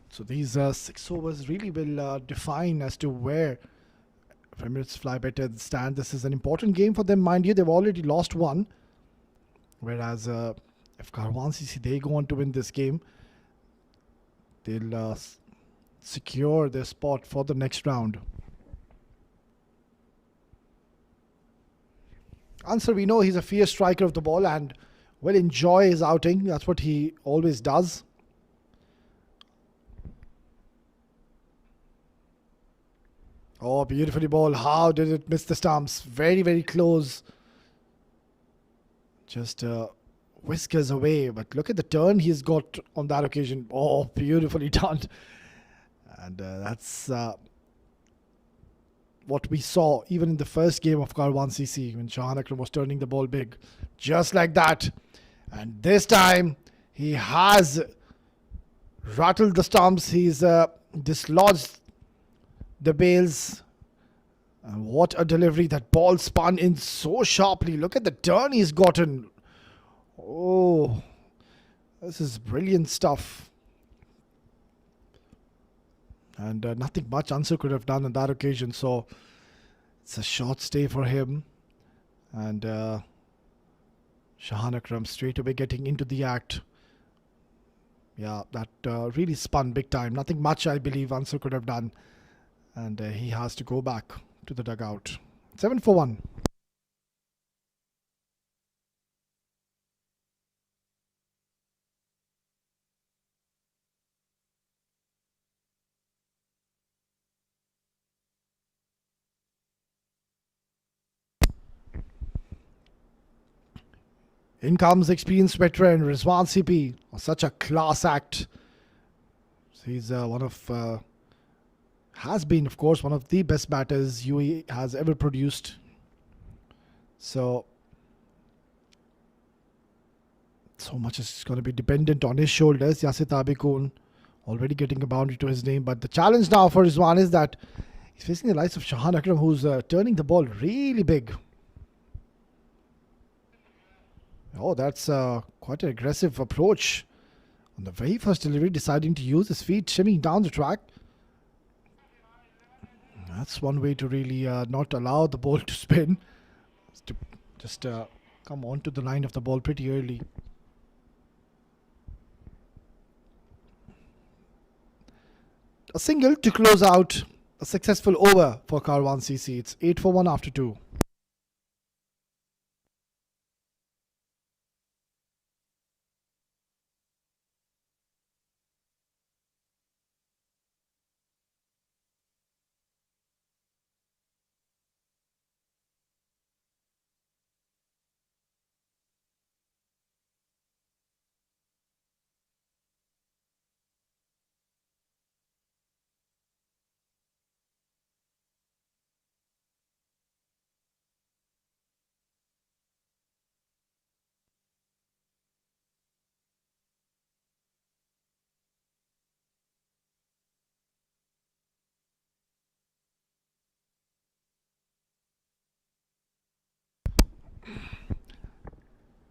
So these 6 overs really will define as to where Emirates Fly Better stand. This is an important game for them, mind you. They've already lost one. Whereas if Karwan CC, they go on to win this game, they'll secure their spot for the next round. Answer, we know he's a fierce striker of the ball and will enjoy his outing. That's what he always does. Oh, beautifully bowled. How did it miss the stumps? Very, very close. Just whiskers away. But look at the turn he's got on that occasion. Oh, beautifully done. And that's what we saw even in the first game of Karwan CC when Shahan Akram was turning the ball big. Just like that. And this time he has rattled the stumps. He's dislodged the bails. And what a delivery. That ball spun in so sharply. Look at the turn he's gotten. Oh, this is brilliant stuff. And nothing much Answer could have done on that occasion. So it's a short stay for him. And Shahan Akram straight away getting into the act. Yeah, that really spun big time. Nothing much I believe Answer could have done. And he has to go back to the dugout. 7 for 1. In comes experienced veteran Rizwan CP. Such a class act. He's has been, of course, one of the best batters UAE has ever produced. So much is going to be dependent on his shoulders. Yasir Tabikun already getting a boundary to his name. But the challenge now for Rizwan is that he's facing the likes of Shahan Akram, who's turning the ball really big. Oh, that's quite an aggressive approach. On the very first delivery, deciding to use his feet, shimmying down the track. That's one way to really not allow the ball to spin. To just come onto the line of the ball pretty early. A single to close out a successful over for Karwan CC. It's 8 for 1 after 2.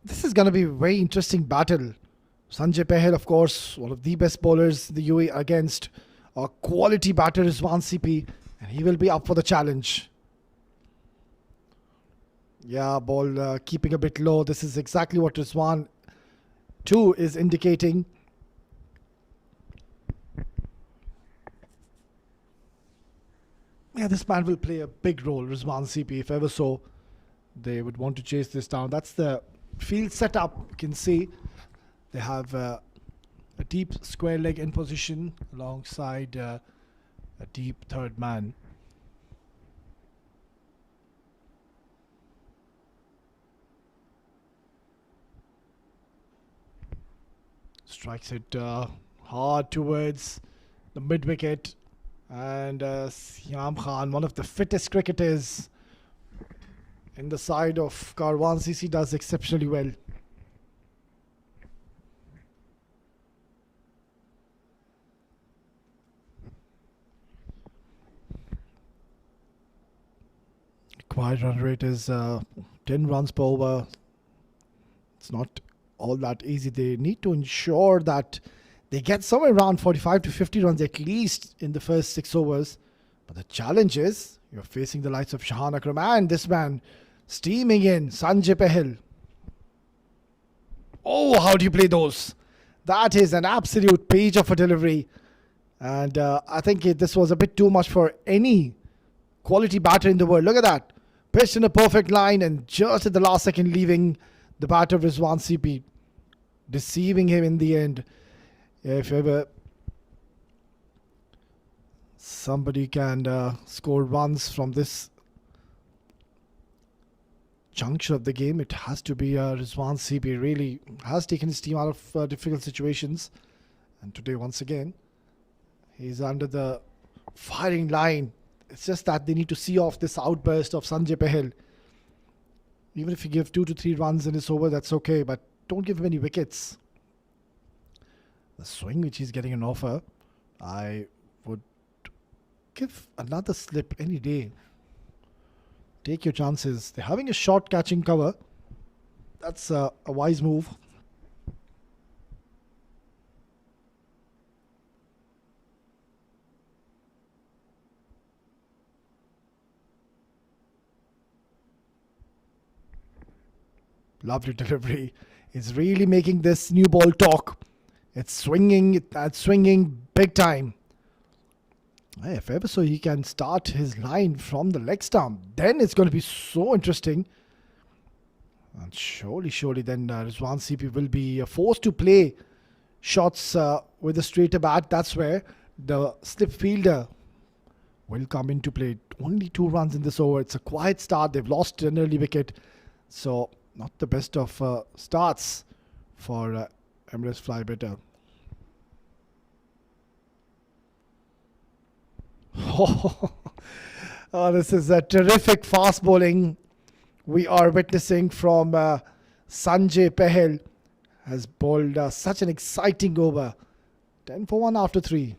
This is going to be a very interesting battle. Sanjay Pahel, of course, one of the best bowlers in the UAE against a quality batter Rizwan CP, and he will be up for the challenge. Yeah, ball keeping a bit low. This is exactly what Rizwan 2 is indicating. Yeah, this man will play a big role, Rizwan CP, if ever so. They would want to chase this down. That's the field setup. You can see they have a deep square leg in position alongside a deep third man. Strikes it hard towards the mid wicket, and Siam Khan, one of the fittest cricketers in the side of Karwan CC, does exceptionally well. Required run rate is 10 runs per over. It's not all that easy. They need to ensure that they get somewhere around 45 to 50 runs at least in the first 6 overs. But the challenge is you're facing the likes of Shahan Akram and this man steaming in, Sanjay Pahil. Oh, how do you play those? That is an absolute page of a delivery. And I think this was a bit too much for any quality batter in the world. Look at that. Pitched in a perfect line and just at the last second leaving the batter Rizwan CP, deceiving him in the end. If ever somebody can score runs from this juncture of the game, it has to be Rizwan CP. Really has taken his team out of difficult situations, and today once again he's under the firing line. It's just that they need to see off this outburst of Sanjay Pahil. Even if you give 2 to 3 runs in this over, that's okay, but don't give him any wickets. The swing which he's getting an offer, I would give another slip any day. Take your chances. They're having a short catching cover. That's a wise move. Lovely delivery. It's really making this new ball talk. It's swinging big time. If ever so he can start his line from the leg stump, then it's going to be so interesting. And surely then Rizwan CP will be forced to play shots with a straighter bat. That's where the slip fielder will come into play. Only 2 runs in this over. It's a quiet start. They've lost an early wicket. So not the best of starts for Emirates Fly Better. Oh, this is a terrific fast bowling we are witnessing from Sanjay Pahil. Has bowled such an exciting over. 10 for 1 after 3.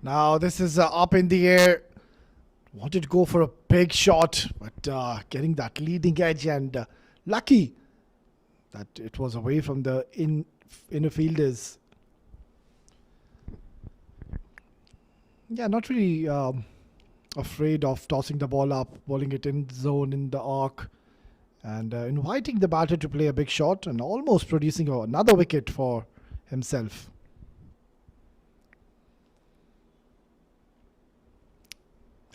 Now this is up in the air. Wanted to go for a big shot, but getting that leading edge, and lucky that it was away from the inner fielders. Yeah, not really afraid of tossing the ball up, bowling it in zone in the arc, and inviting the batter to play a big shot and almost producing another wicket for himself.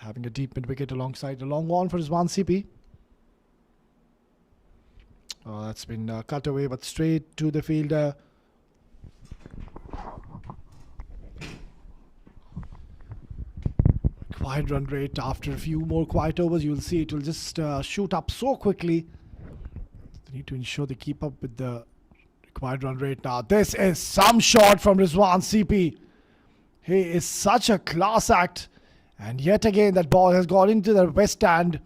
Having a deep mid wicket alongside a long one for Rizwan CP. That's been cut away, but straight to the fielder. Quiet run rate. After a few more quiet overs, you will see it will just shoot up so quickly. They need to ensure they keep up with the required run rate. Now, this is some shot from Rizwan CP. He is such a class act. And yet again, that ball has gone into the west stand.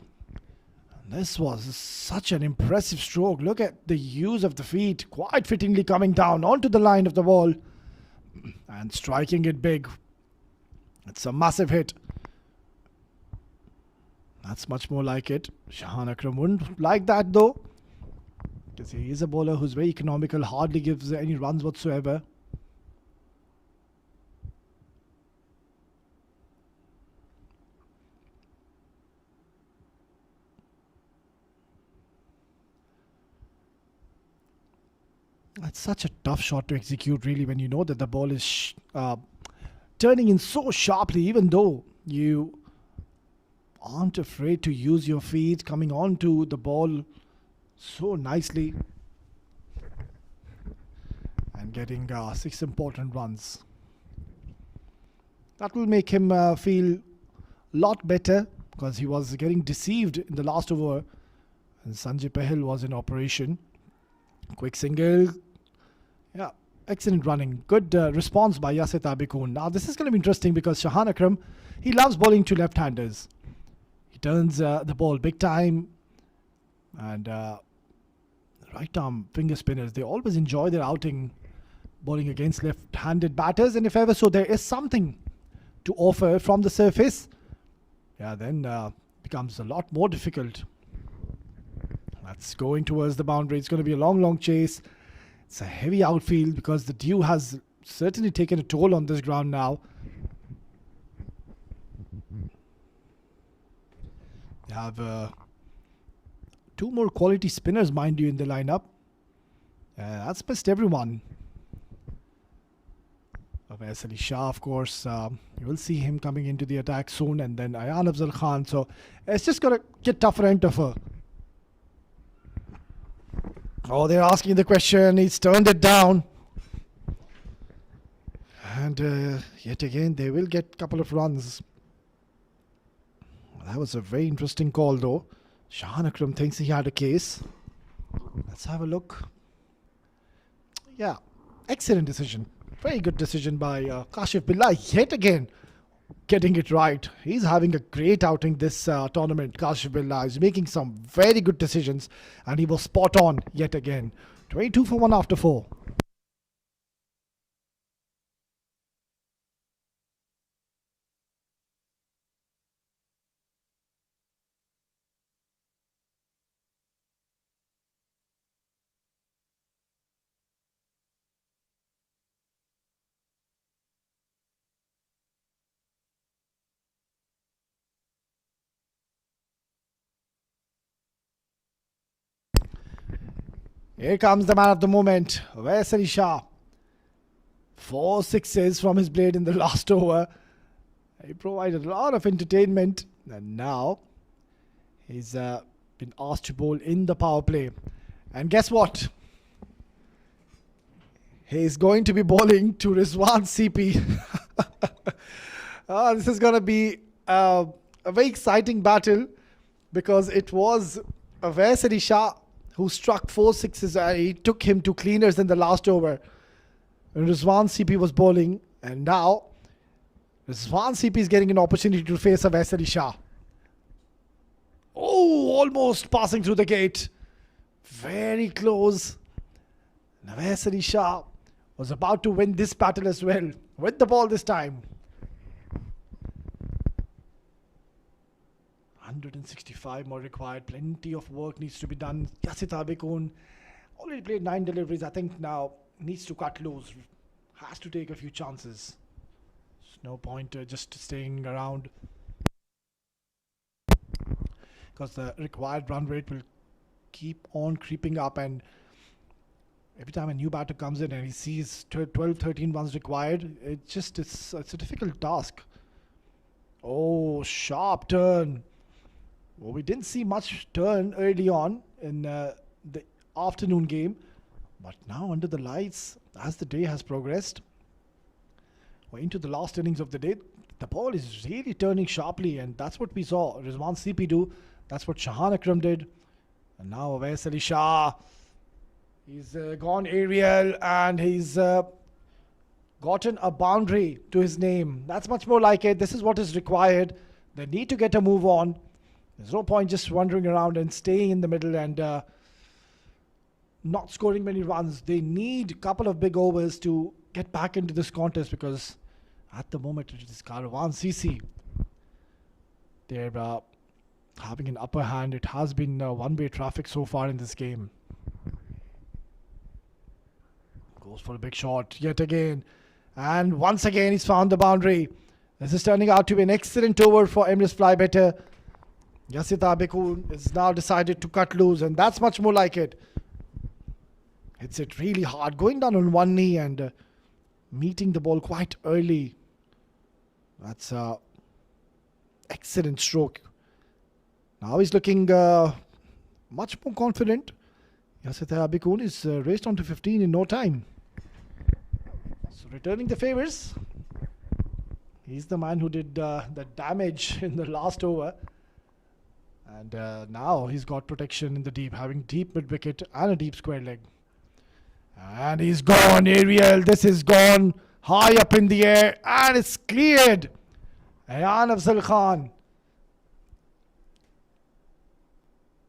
This was such an impressive stroke. Look at the use of the feet, quite fittingly coming down onto the line of the ball and striking it big. It's a massive hit. That's much more like it. Shahan Akram wouldn't like that though, because he is a bowler who's very economical, hardly gives any runs whatsoever. It's such a tough shot to execute, really, when you know that the ball is turning in so sharply, even though you aren't afraid to use your feet, coming onto the ball so nicely and getting 6 important runs. That will make him feel a lot better, because he was getting deceived in the last over and Sanjay Pahil was in operation. Quick single. Yeah, excellent running. Good response by Yasir Tabikun. Now this is going to be interesting because Shahan Akram, he loves bowling to left-handers. He turns the ball big time, and right arm finger spinners, they always enjoy their outing bowling against left-handed batters, and if ever so there is something to offer from the surface, yeah, then becomes a lot more difficult. That's going towards the boundary. It's going to be a long chase. It's a heavy outfield because the dew has certainly taken a toll on this ground now. They have 2 more quality spinners, mind you, in the lineup. That's missed everyone. Awais Ali Shah, of course, you will see him coming into the attack soon, and then Ayan Afzal Khan. So it's just going to get tougher and tougher. Oh, they're asking the question. He's turned it down. And yet again, they will get a couple of runs. That was a very interesting call, though. Shahan Akram thinks he had a case. Let's have a look. Yeah, excellent decision. Very good decision by Kashif Billah. Yet again, getting it right. He's having a great outing this tournament. Kashif Billah is making some very good decisions, and he was spot on yet again. 22 for 1 after 4. Here comes the man of the moment, Awais Ali Shah. 4 sixes from his blade in the last over. He provided a lot of entertainment, and now he's been asked to bowl in the power play. And guess what? He's going to be bowling to Rizwan CP. This is going to be a very exciting battle, because it was Awais Ali Shah who struck 4 sixes, and he took him to cleaners in the last over when Rizwan CP was bowling, and now Rizwan CP is getting an opportunity to face Awais Ali Shah. Oh, almost passing through the gate. Very close. Awais Ali Shah was about to win this battle as well, with the ball this time. 165 more required. Plenty of work needs to be done. Yasir Tabikun already played 9 deliveries. I think now needs to cut loose. Has to take a few chances. There's no point just staying around, because the required run rate will keep on creeping up, and every time a new batter comes in and he sees 12-13 runs required, it's a difficult task. Oh, sharp turn. Well, we didn't see much turn early on in the afternoon game, but now under the lights, as the day has progressed, we're into the last innings of the day, the ball is really turning sharply, and that's what we saw Rizwan CP do. That's what Shahan Akram did. And now Awais Ali Shah, he's gone aerial, and he's gotten a boundary to his name. That's much more like it. This is what is required. They need to get a move on. There's no point just wandering around and staying in the middle and not scoring many runs. They need a couple of big overs to get back into this contest, because at the moment it is Karwan CC. They're having an upper hand. It has been one-way traffic so far in this game. Goes for a big shot yet again. And once again he's found the boundary. This is turning out to be an excellent over for Emirates Fly Better. Yasita Abekun is now decided to cut loose, and that's much more like it. Hits it really hard, going down on one knee and meeting the ball quite early. That's a excellent stroke. Now he's looking much more confident. Yasita Abekun is raced on to 15 in no time. So returning the favours. He's the man who did the damage in the last over. And now he's got protection in the deep, having deep mid-wicket and a deep square leg. And he's gone, Ariel. This is gone high up in the air, and it's cleared. Ayan Afzal Khan.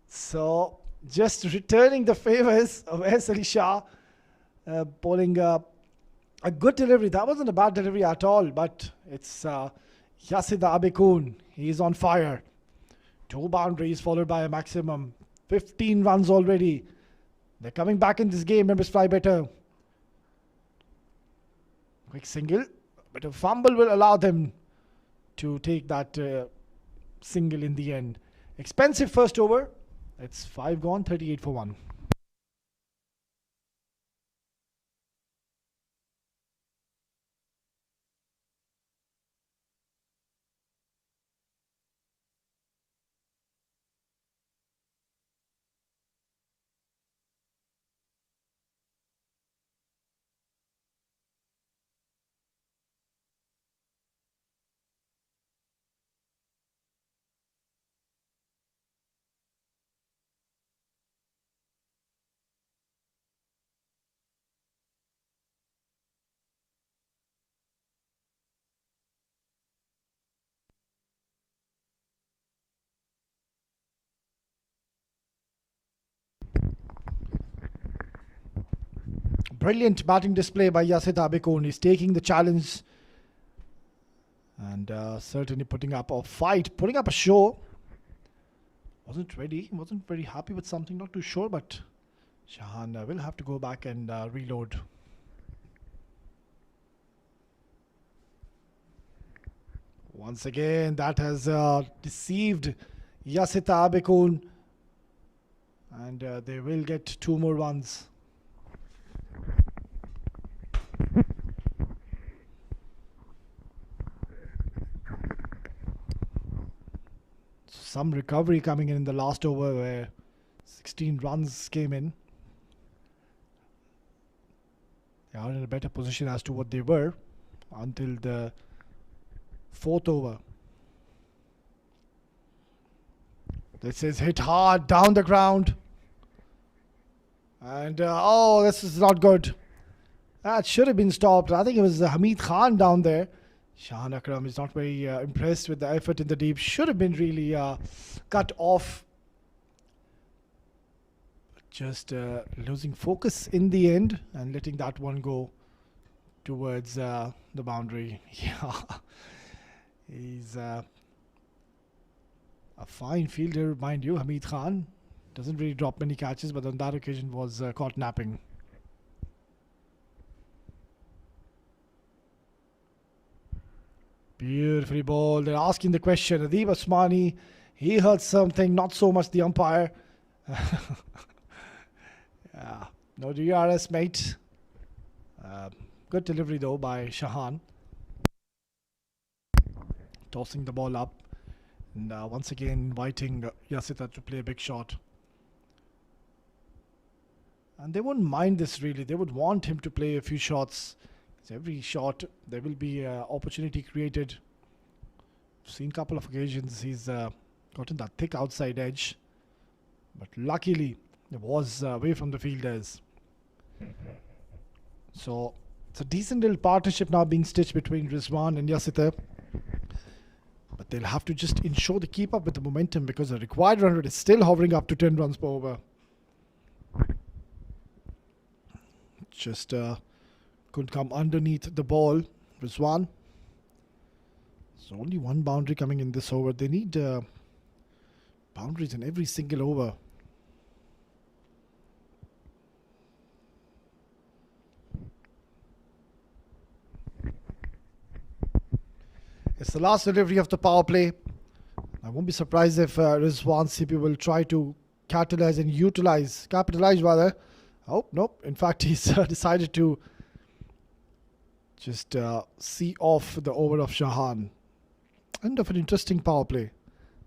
So just returning the favours of S. Ali Shah, bowling a good delivery. That wasn't a bad delivery at all, but it's Yasida Abekun. He's on fire. 2 boundaries followed by a maximum. 15 runs already. They're coming back in this game. Emirates Fly Better. Quick single. But a fumble will allow them to take that single in the end. Expensive first over. It's 5 gone, 38 for 1. Brilliant batting display by Yasita Abekun. He's taking the challenge and certainly putting up a fight, putting up a show. Wasn't ready, wasn't very happy with something, not too sure, but Shahan will have to go back and reload. Once again, that has deceived Yasita Abekun, and they will get 2 more runs. Some recovery coming in the last over where 16 runs came in. They are in a better position as to what they were until the 4th over. This is hit hard down the ground. And oh, this is not good. That should have been stopped. I think it was Hamid Khan down there. Shahan Akram is not very impressed with the effort in the deep. Should have been really cut off. Just losing focus in the end and letting that one go towards the boundary. Yeah, he's a fine fielder, mind you. Hamid Khan doesn't really drop many catches, but on that occasion was caught napping. Beautifully bowled. They're asking the question. Adib Osmani, he heard something, not so much the umpire. Yeah, no DRS, mate. Good delivery though by Shahan. Tossing the ball up. And once again inviting Yasita to play a big shot. And they wouldn't mind this really. They would want him to play a few shots. Every shot there will be opportunity created. I've seen a couple of occasions he's gotten that thick outside edge, but luckily it was away from the fielders. So it's a decent little partnership now being stitched between Rizwan and Yasita. But they'll have to just ensure they keep up with the momentum because the required run rate is still hovering up to 10 runs per over. Just couldn't come underneath the ball. Rizwan. There's only one boundary coming in this over. They need boundaries in every single over. It's the last delivery of the power play. I won't be surprised if Rizwan CP will try to capitalize rather. Oh, nope. In fact, he's decided to just see off the over of Shahan. End of an interesting power play.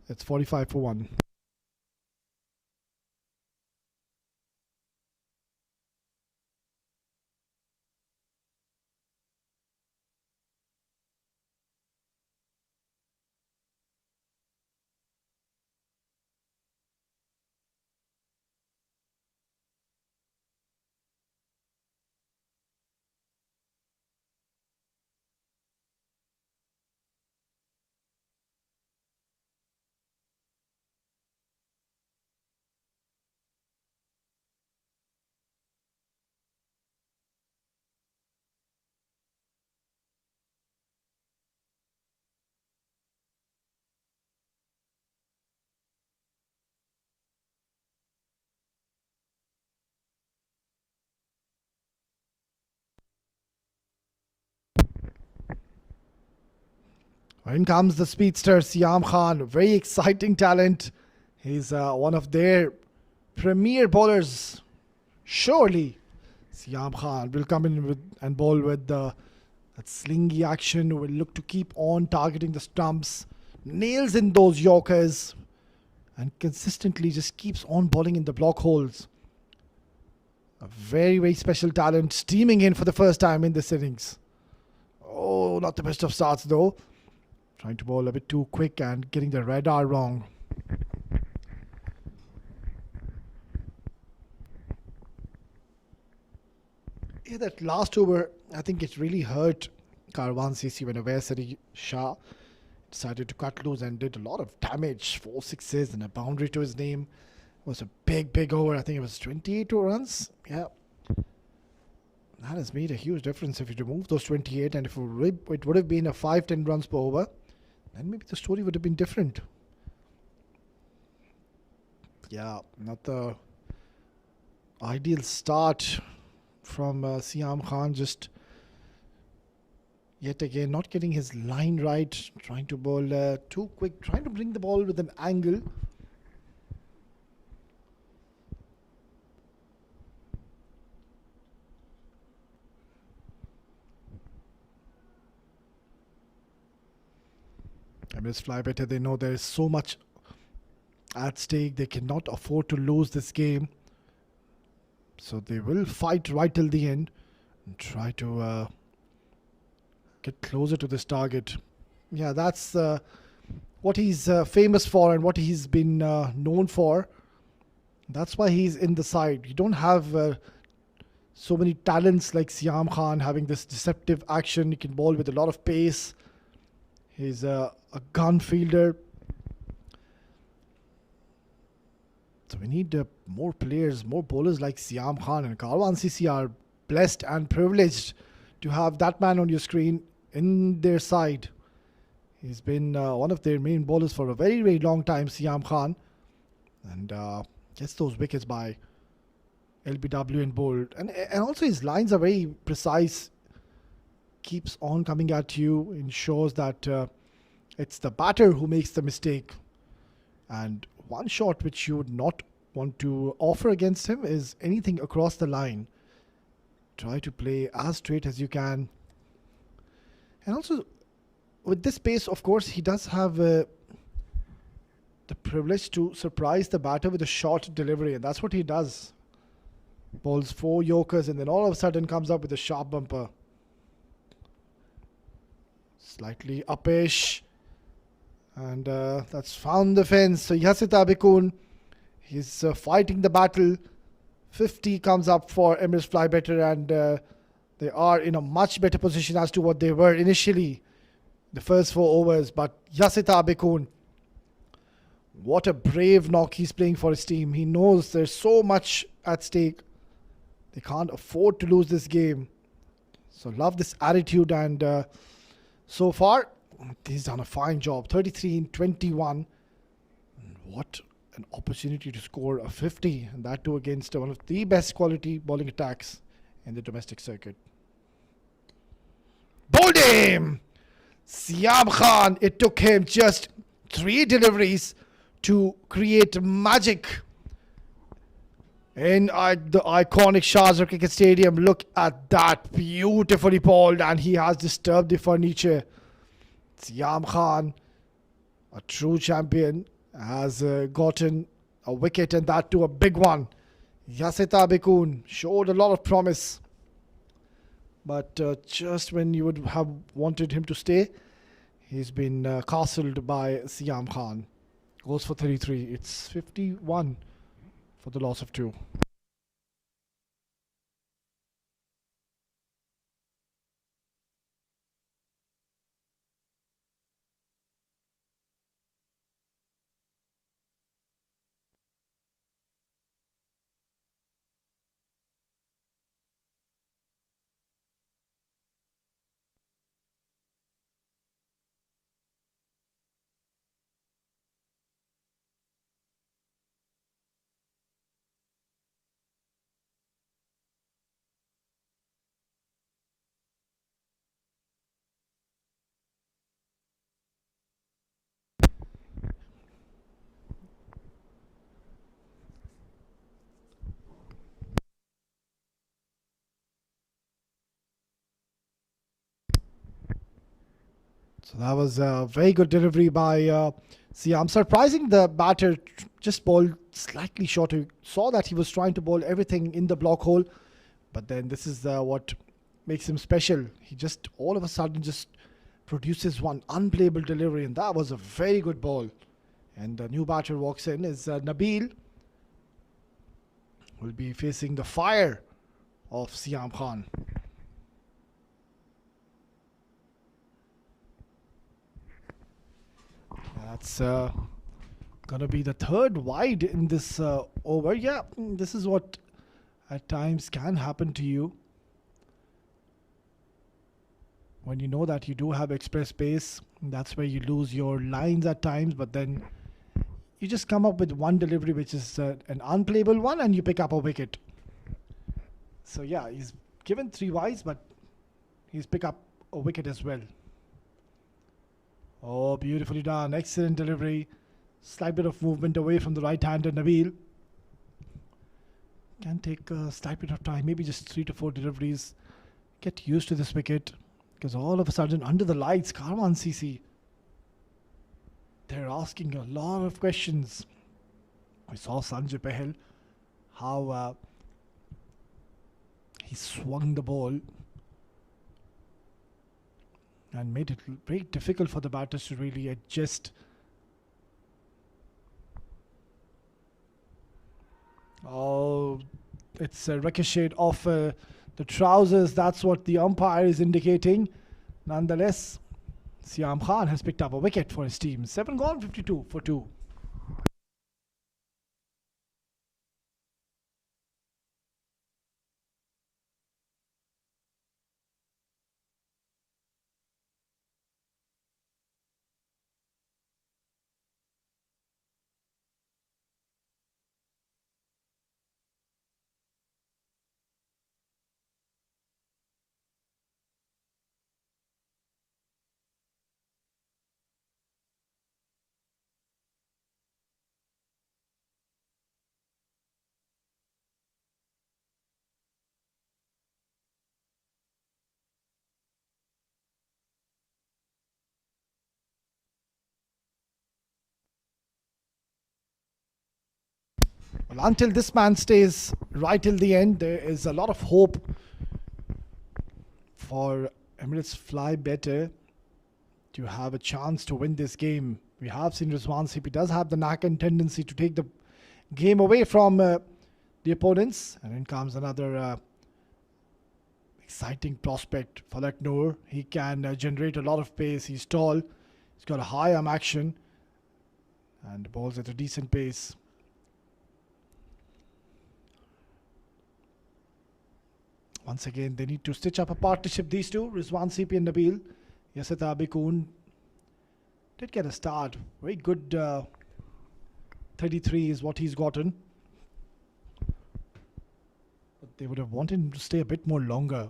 It's 45 for 1. In comes the speedster Siam Khan, very exciting talent. He's one of their premier bowlers. Surely Siam Khan will come in with and bowl with that slingy action. Will look to keep on targeting the stumps, nails in those yorkers, and consistently just keeps on bowling in the block holes. A very, very special talent steaming in for the first time in this innings. Oh, not the best of starts though. Trying to bowl a bit too quick and getting the radar wrong. Yeah, that last over, I think it really hurt Karwan CC when Awais Shah decided to cut loose and did a lot of damage. 4 sixes and a boundary to his name. It was a big, big over. I think it was 28 runs. Yeah. That has made a huge difference if you remove those 28 and if it would have been a 5-10 runs per over. Then maybe the story would have been different. Yeah, not the ideal start from Siam Khan. Just yet again not getting his line right. Trying to bowl too quick. Trying to bring the ball with an angle. Emirates Fly Better, they know there is so much at stake. They cannot afford to lose this game. So they will fight right till the end and try to get closer to this target. Yeah, that's what he's famous for and what he's been known for. That's why he's in the side. You don't have so many talents like Siam Khan having this deceptive action. He can bowl with a lot of pace. He's a gun fielder. So we need more players, more bowlers like Siam Khan, and Karwan CC are blessed and privileged to have that man on your screen in their side. He's been one of their main bowlers for a very, very long time, Siam Khan, and gets those wickets by LBW and bowled. And also his lines are very precise. Keeps on coming at you, ensures that it's the batter who makes the mistake. And one shot which you would not want to offer against him is anything across the line. Try to play as straight as you can. And also, with this pace, of course, he does have the privilege to surprise the batter with a short delivery, and that's what he does. Bowls 4 yorkers and then all of a sudden comes up with a sharp bumper. Slightly uppish. And that's found the fence. So Yasit Abikun, he's fighting the battle. 50 comes up for Emirates Fly Better, and they are in a much better position as to what they were initially. the first 4 overs. But Yasita Bekun, what a brave knock he's playing for his team. He knows there's so much at stake. They can't afford to lose this game. So love this attitude, and so far he's done a fine job. 33 in 21. What an opportunity to score a 50, and that too against one of the best quality bowling attacks in the domestic circuit. Bowled him! Siam Khan, it took him just 3 deliveries to create magic in the iconic Sharjah Cricket Stadium. Look at that, beautifully bowled, and he has disturbed the furniture. Siam Khan, a true champion, has gotten a wicket, and that too a big one. Yasita Bekun showed a lot of promise, but just when you would have wanted him to stay, he's been castled by Siam Khan. Goes for 33. It's 51 for the loss of 2. So that was a very good delivery by Siam. Surprising, the batter just bowled slightly short. You saw that he was trying to bowl everything in the block hole, but then this is what makes him special. He just all of a sudden just produces one unplayable delivery, and that was a very good ball. And the new batter walks in is Nabil. Will be facing the fire of Siam Khan. That's gonna be the 3rd wide in this over. Yeah, this is what at times can happen to you when you know that you do have express pace. That's where you lose your lines at times, but then you just come up with one delivery which is an unplayable one, and you pick up a wicket. So yeah, he's given 3 wides, but he's picked up a wicket as well. Oh, beautifully done. Excellent delivery. Slight bit of movement away from the right-hander Nabil. Can take a slight bit of time, maybe just 3 to 4 deliveries. Get used to this wicket, because all of a sudden under the lights, Karwan CC, they're asking a lot of questions. We saw Sanjay Pahel, how he swung the ball and made it very difficult for the batters to really adjust. Oh, it's a ricochet off the trousers. That's what the umpire is indicating. Nonetheless, Siam Khan has picked up a wicket for his team. 7 gone, 52 for 2. Well, until this man stays right till the end, there is a lot of hope for Emirates Fly Better to have a chance to win this game. We have seen Rizwan Sippy does have the knack and tendency to take the game away from the opponents. And in comes another exciting prospect. Falak Noor, he can generate a lot of pace. He's tall. He's got a high arm action and balls at a decent pace. Once again, they need to stitch up a partnership, these two, Rizwan CP and Nabil. Yasir Abikoon did get a start. Very good 33 is what he's gotten. But they would have wanted him to stay a bit more longer.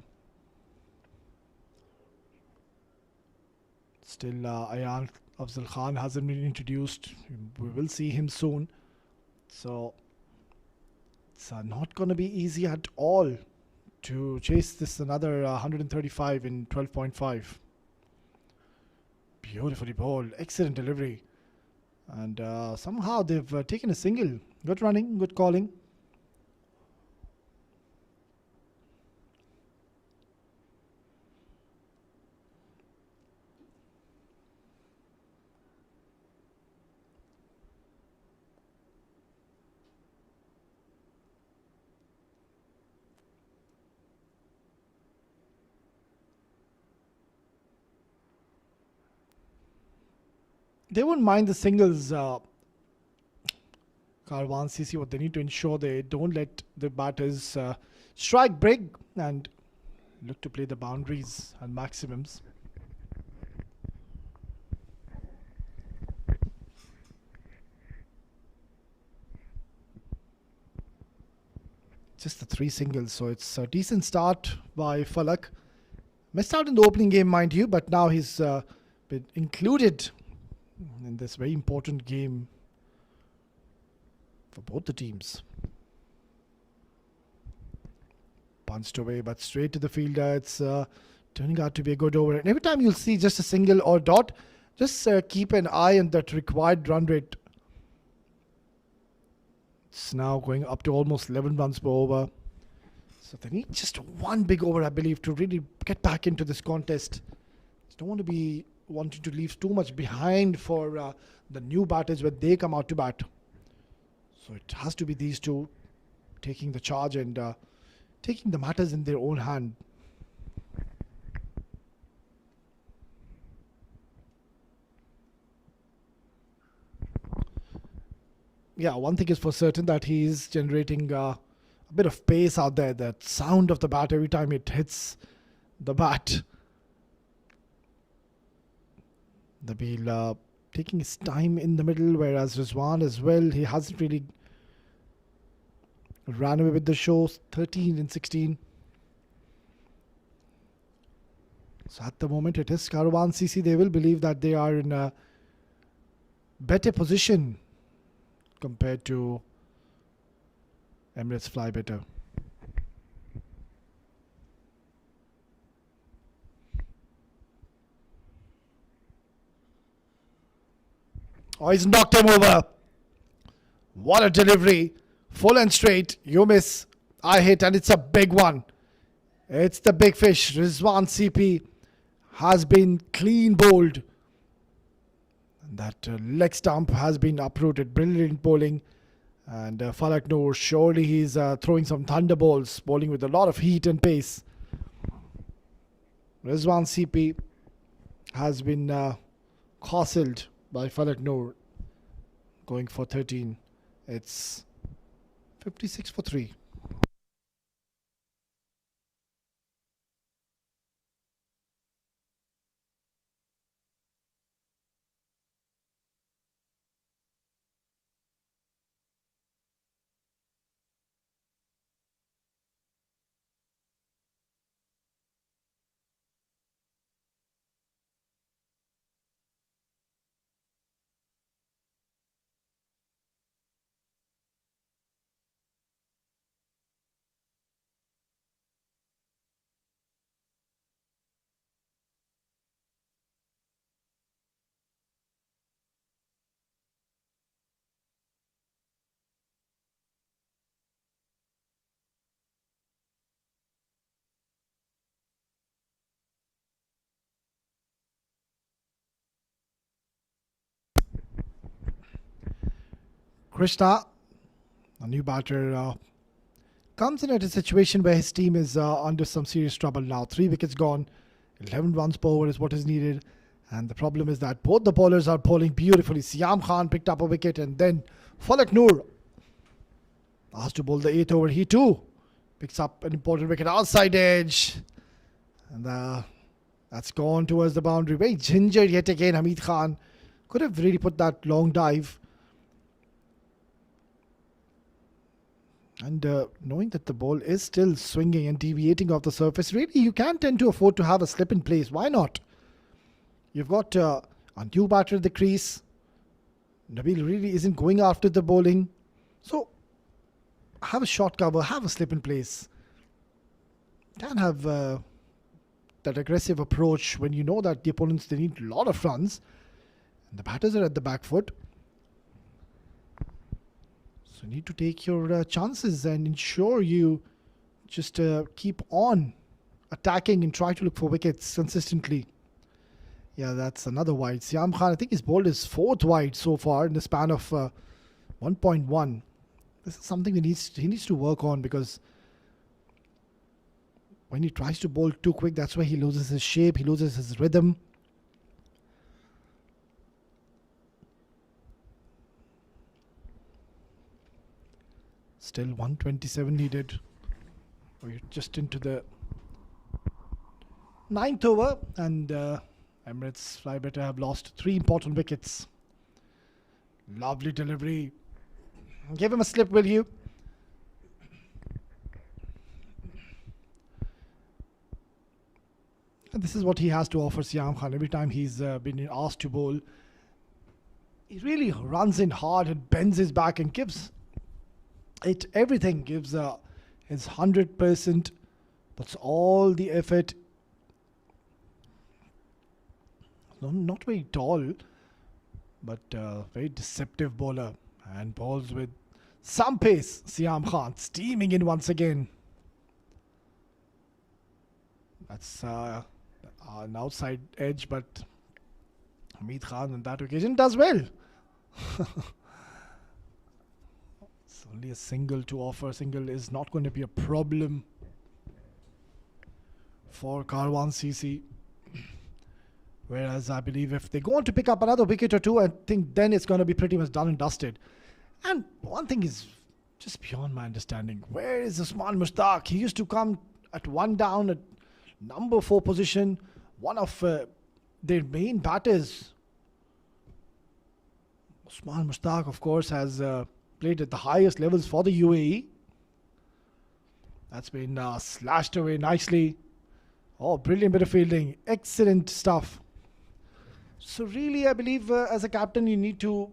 Still, Ayan Afzal Khan hasn't been introduced. We will see him soon. So, it's not going to be easy at all to chase this another 135 in 12.5. Beautifully bowled. Excellent delivery. And somehow they've taken a single. Good running, good calling. They won't mind the singles. Karwan CC, what they need to ensure they don't let the batters strike big and look to play the boundaries and maximums. Just the 3 singles, so it's a decent start by Falak. Missed out in the opening game, mind you, but now he's been included in this very important game for both the teams. Punched away, but straight to the fielder. It's turning out to be a good over. And every time you'll see just a single or dot, just keep an eye on that required run rate. It's now going up to almost 11 runs per over. So they need just one big over, I believe, to really get back into this contest. Just don't want to be wanting to leave too much behind for the new batters when they come out to bat. So it has to be these two taking the charge and taking the matters in their own hand. Yeah, one thing is for certain that he's generating a bit of pace out there. That sound of the bat every time it hits the bat. Nabil taking his time in the middle, whereas Rizwan as well, he hasn't really ran away with the show. 13 and 16. So at the moment it is Karwan CC. They will believe that they are in a better position compared to Emirates Fly Better. Oh, he's knocked him over. What a delivery. Full and straight. You miss. I hit, and it's a big one. It's the big fish. Rizwan CP has been clean bowled. And that leg stump has been uprooted. Brilliant bowling. And Falak Noor, surely he's throwing some thunderbolts, bowling with a lot of heat and pace. Rizwan CP has been castled by Falak Noor, going for 13. It's 56 for 3. Krishna, a new batter, comes in at a situation where his team is under some serious trouble now. 3 wickets gone, 11 runs per over is what is needed. And the problem is that both the bowlers are bowling beautifully. Siam Khan picked up a wicket, and then Falak Noor asked to bowl the 8th over. He too picks up an important wicket outside edge. And that's gone towards the boundary. Very gingered yet again. Hamid Khan could have really put that long dive. And knowing that the ball is still swinging and deviating off the surface, really you can tend to afford to have a slip in place. Why not? You've got a new batter at the crease. Nabil really isn't going after the bowling. So have a short cover, have a slip in place. Can have that aggressive approach when you know that the opponents, they need a lot of runs. And the batters are at the back foot. So you need to take your chances and ensure you just keep on attacking and try to look for wickets consistently. Yeah, that's another wide. Siam Khan, I think he's bowled his 4th wide so far in the span of 1.1. This is something he needs to work on, because when he tries to bowl too quick, that's where he loses his shape, he loses his rhythm. Still 127 needed. We're just into the 9th over, and Emirates Fly Better have lost 3 important wickets. Lovely delivery. Give him a slip, will you? And this is what he has to offer, Siam Khan. Every time he's been asked to bowl, he really runs in hard and bends his back and gives it everything. Gives his 100%. Puts all the effort. Not very tall, but very deceptive bowler, and bowls with some pace. Siam Khan steaming in once again. That's an outside edge, but Hamid Khan on that occasion does well. It's only a single to offer. Single is not going to be a problem for Karwan CC. Whereas I believe if they go on to pick up another wicket or two, I think then it's going to be pretty much done and dusted. And one thing is just beyond my understanding. Where is Usman Mushtaq? He used to come at 1 down at number 4 position. One of their main batters. Usman Mushtaq, of course, has played at the highest levels for the UAE. That's been slashed away nicely. Oh, brilliant bit of fielding. Excellent stuff. So really, I believe as a captain, you need to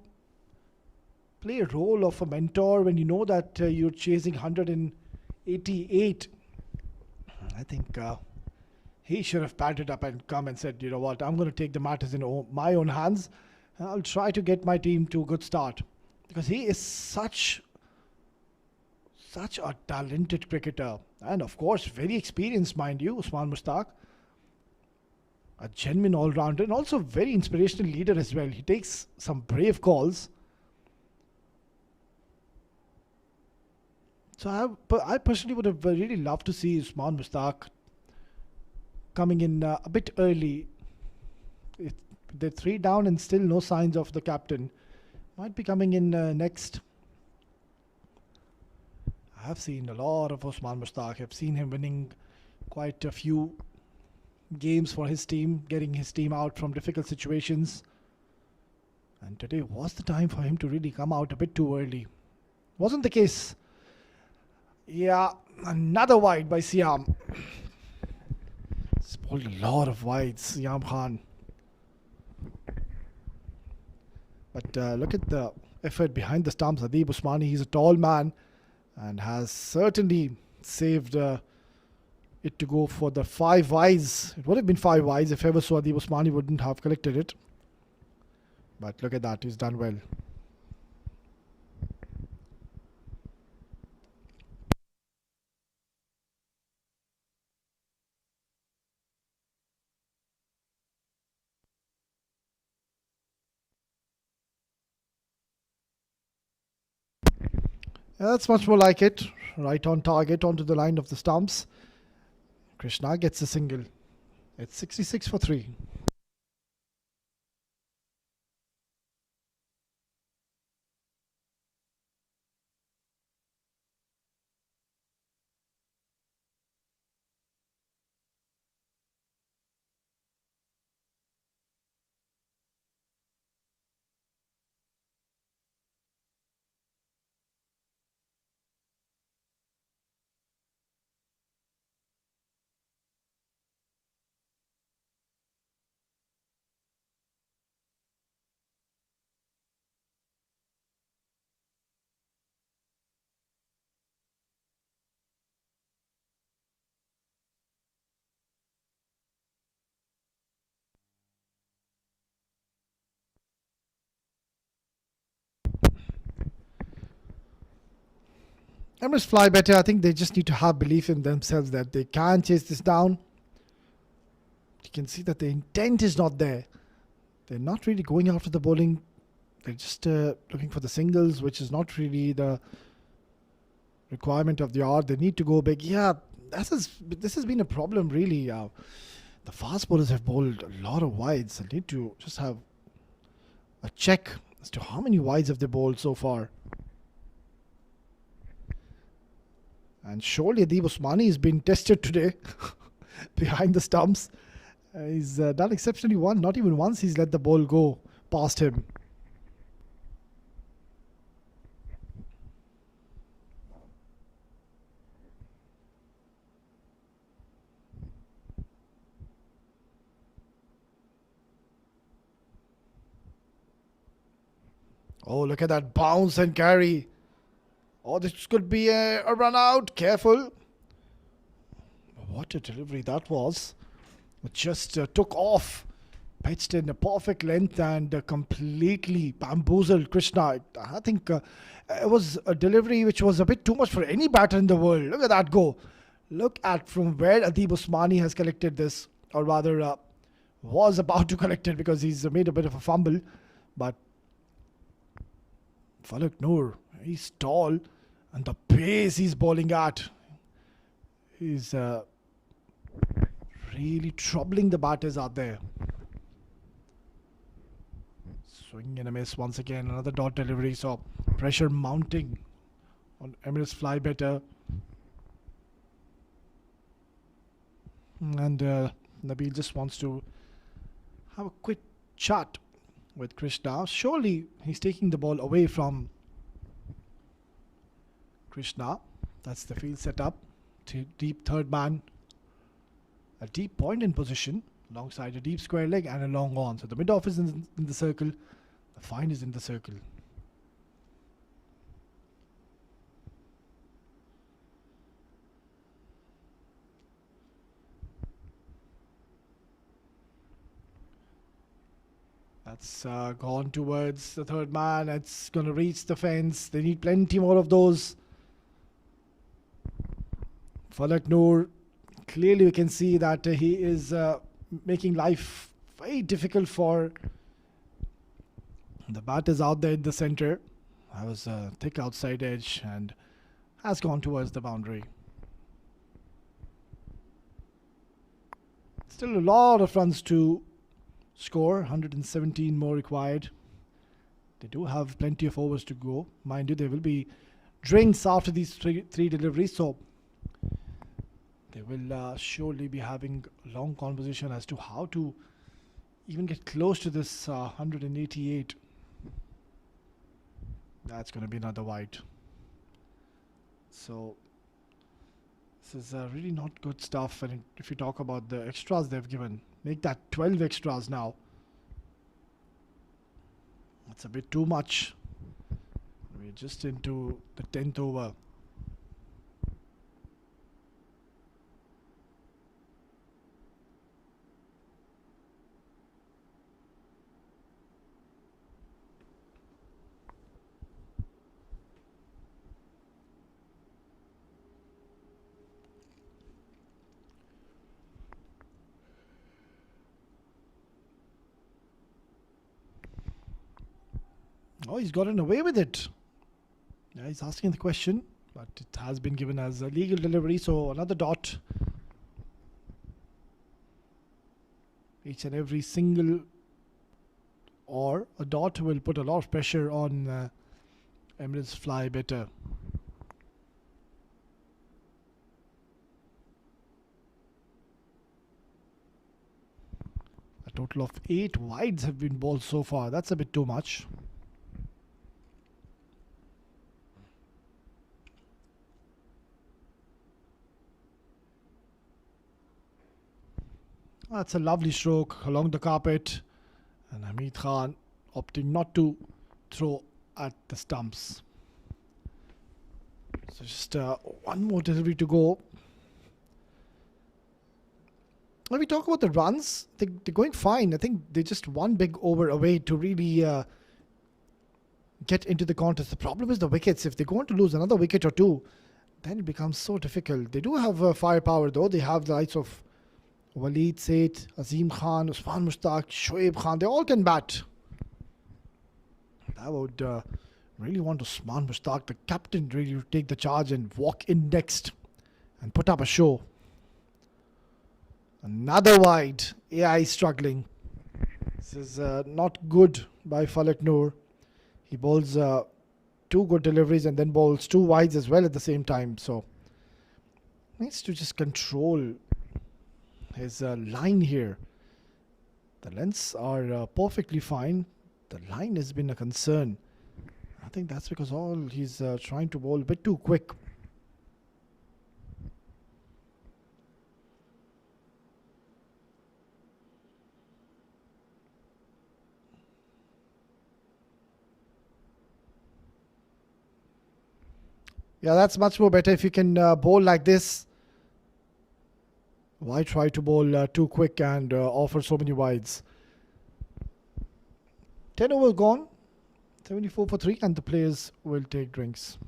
play a role of a mentor when you know that you're chasing 188. I think he should have padded up and come and said, you know what, I'm going to take the matters in my own hands. And I'll try to get my team to a good start. Because he is such a talented cricketer. And of course, very experienced, mind you, Usman Mushtaq. A genuine all-rounder and also very inspirational leader as well. He takes some brave calls. So I personally would have really loved to see Usman Mushtaq coming in a bit early. They're 3 down and still no signs of the captain. Might be coming in next. I have seen a lot of Usman Mushtaq. I've seen him winning quite a few games for his team, getting his team out from difficult situations. And today was the time for him to really come out a bit too early. Wasn't the case. Yeah, another wide by Siam. He's bowled a lot of wides, Siam Khan. But look at the effort behind the stumps. Adib Usmani, he's a tall man and has certainly saved it to go for the 5 wides. It would have been 5 wides if ever so. Adib Usmani wouldn't have collected it. But look at that, he's done well. That's much more like it. Right on target, onto the line of the stumps. Krishna gets a single. It's 66 for 3. Emirates Fly Better. I think they just need to have belief in themselves that they can chase this down. You can see that the intent is not there. They're not really going after the bowling. They're just looking for the singles, which is not really the requirement of the hour. They need to go big. Yeah, this has been a problem really. The fast bowlers have bowled a lot of wides. They need to just have a check as to how many wides have they bowled so far. And surely Adib Usmani has been tested today behind the stumps. He's done exceptionally well. Not even once he's let the ball go past him. Oh, look at that bounce and carry. Oh, this could be a run out. Careful. What a delivery that was. It just took off. Pitched in a perfect length and completely bamboozled Krishna. I think it was a delivery which was a bit too much for any batter in the world. Look at that go. Look at from where Adib Usmani has collected this. Or rather, was about to collect it because he's made a bit of a fumble. But Falak Noor, he's tall, and the pace he's bowling at is really troubling the batters out there. Swing and a miss once again, another dot delivery, so pressure mounting on Emirates Fly Better. And Nabil just wants to have a quick chat with Krishna. Surely he's taking the ball away from Krishna. That's the field setup. Deep third man. A deep point in position alongside a deep square leg and a long on. So the mid off is in the circle. The fine is in the circle. That's gone towards the third man. It's going to reach the fence. They need plenty more of those. Falak Noor, clearly we can see that he is making life very difficult for the batters out there in the center. That was a thick outside edge and has gone towards the boundary. Still a lot of runs to score, 117 more required. They do have plenty of overs to go. Mind you, there will be drinks after these three deliveries, so they will surely be having a long conversation as to how to even get close to this 188. That's going to be another wide. So this is really not good stuff. And if you talk about the extras they've given, make that 12 extras now. That's a bit too much. We're just into the 10th over. Oh, he's gotten away with it. He's asking the question, but it has been given as a legal delivery, so another dot. Each and every single or a dot will put a lot of pressure on Emirates Fly Better. A total of 8 wides have been bowled so far. That's a bit too much. That's a lovely stroke along the carpet, and Hamid Khan opting not to throw at the stumps. So just one more delivery to go. When we talk about the runs, they're going fine. I think they just one big over away to really get into the contest. The problem is the wickets. If they're going to lose another wicket or two, then it becomes so difficult. They do have firepower though. They have the likes of Waleed Seth, Azim Khan, Usman Mushtaq, Shoaib Khan. They all can bat. I would really want Usman Mushtaq, the captain, really to take the charge and walk in next and put up a show. Another wide. AI struggling. This is not good by Falak Noor. He bowls 2 good deliveries and then bowls 2 wides as well at the same time. So needs to just control his line here. The lengths are perfectly fine. The line has been a concern. I think that's because he's trying to bowl a bit too quick. Yeah, that's much more better if you can bowl like this. Why try to bowl too quick and offer so many wides? 10 overs gone, 74 for 3, and the players will take drinks.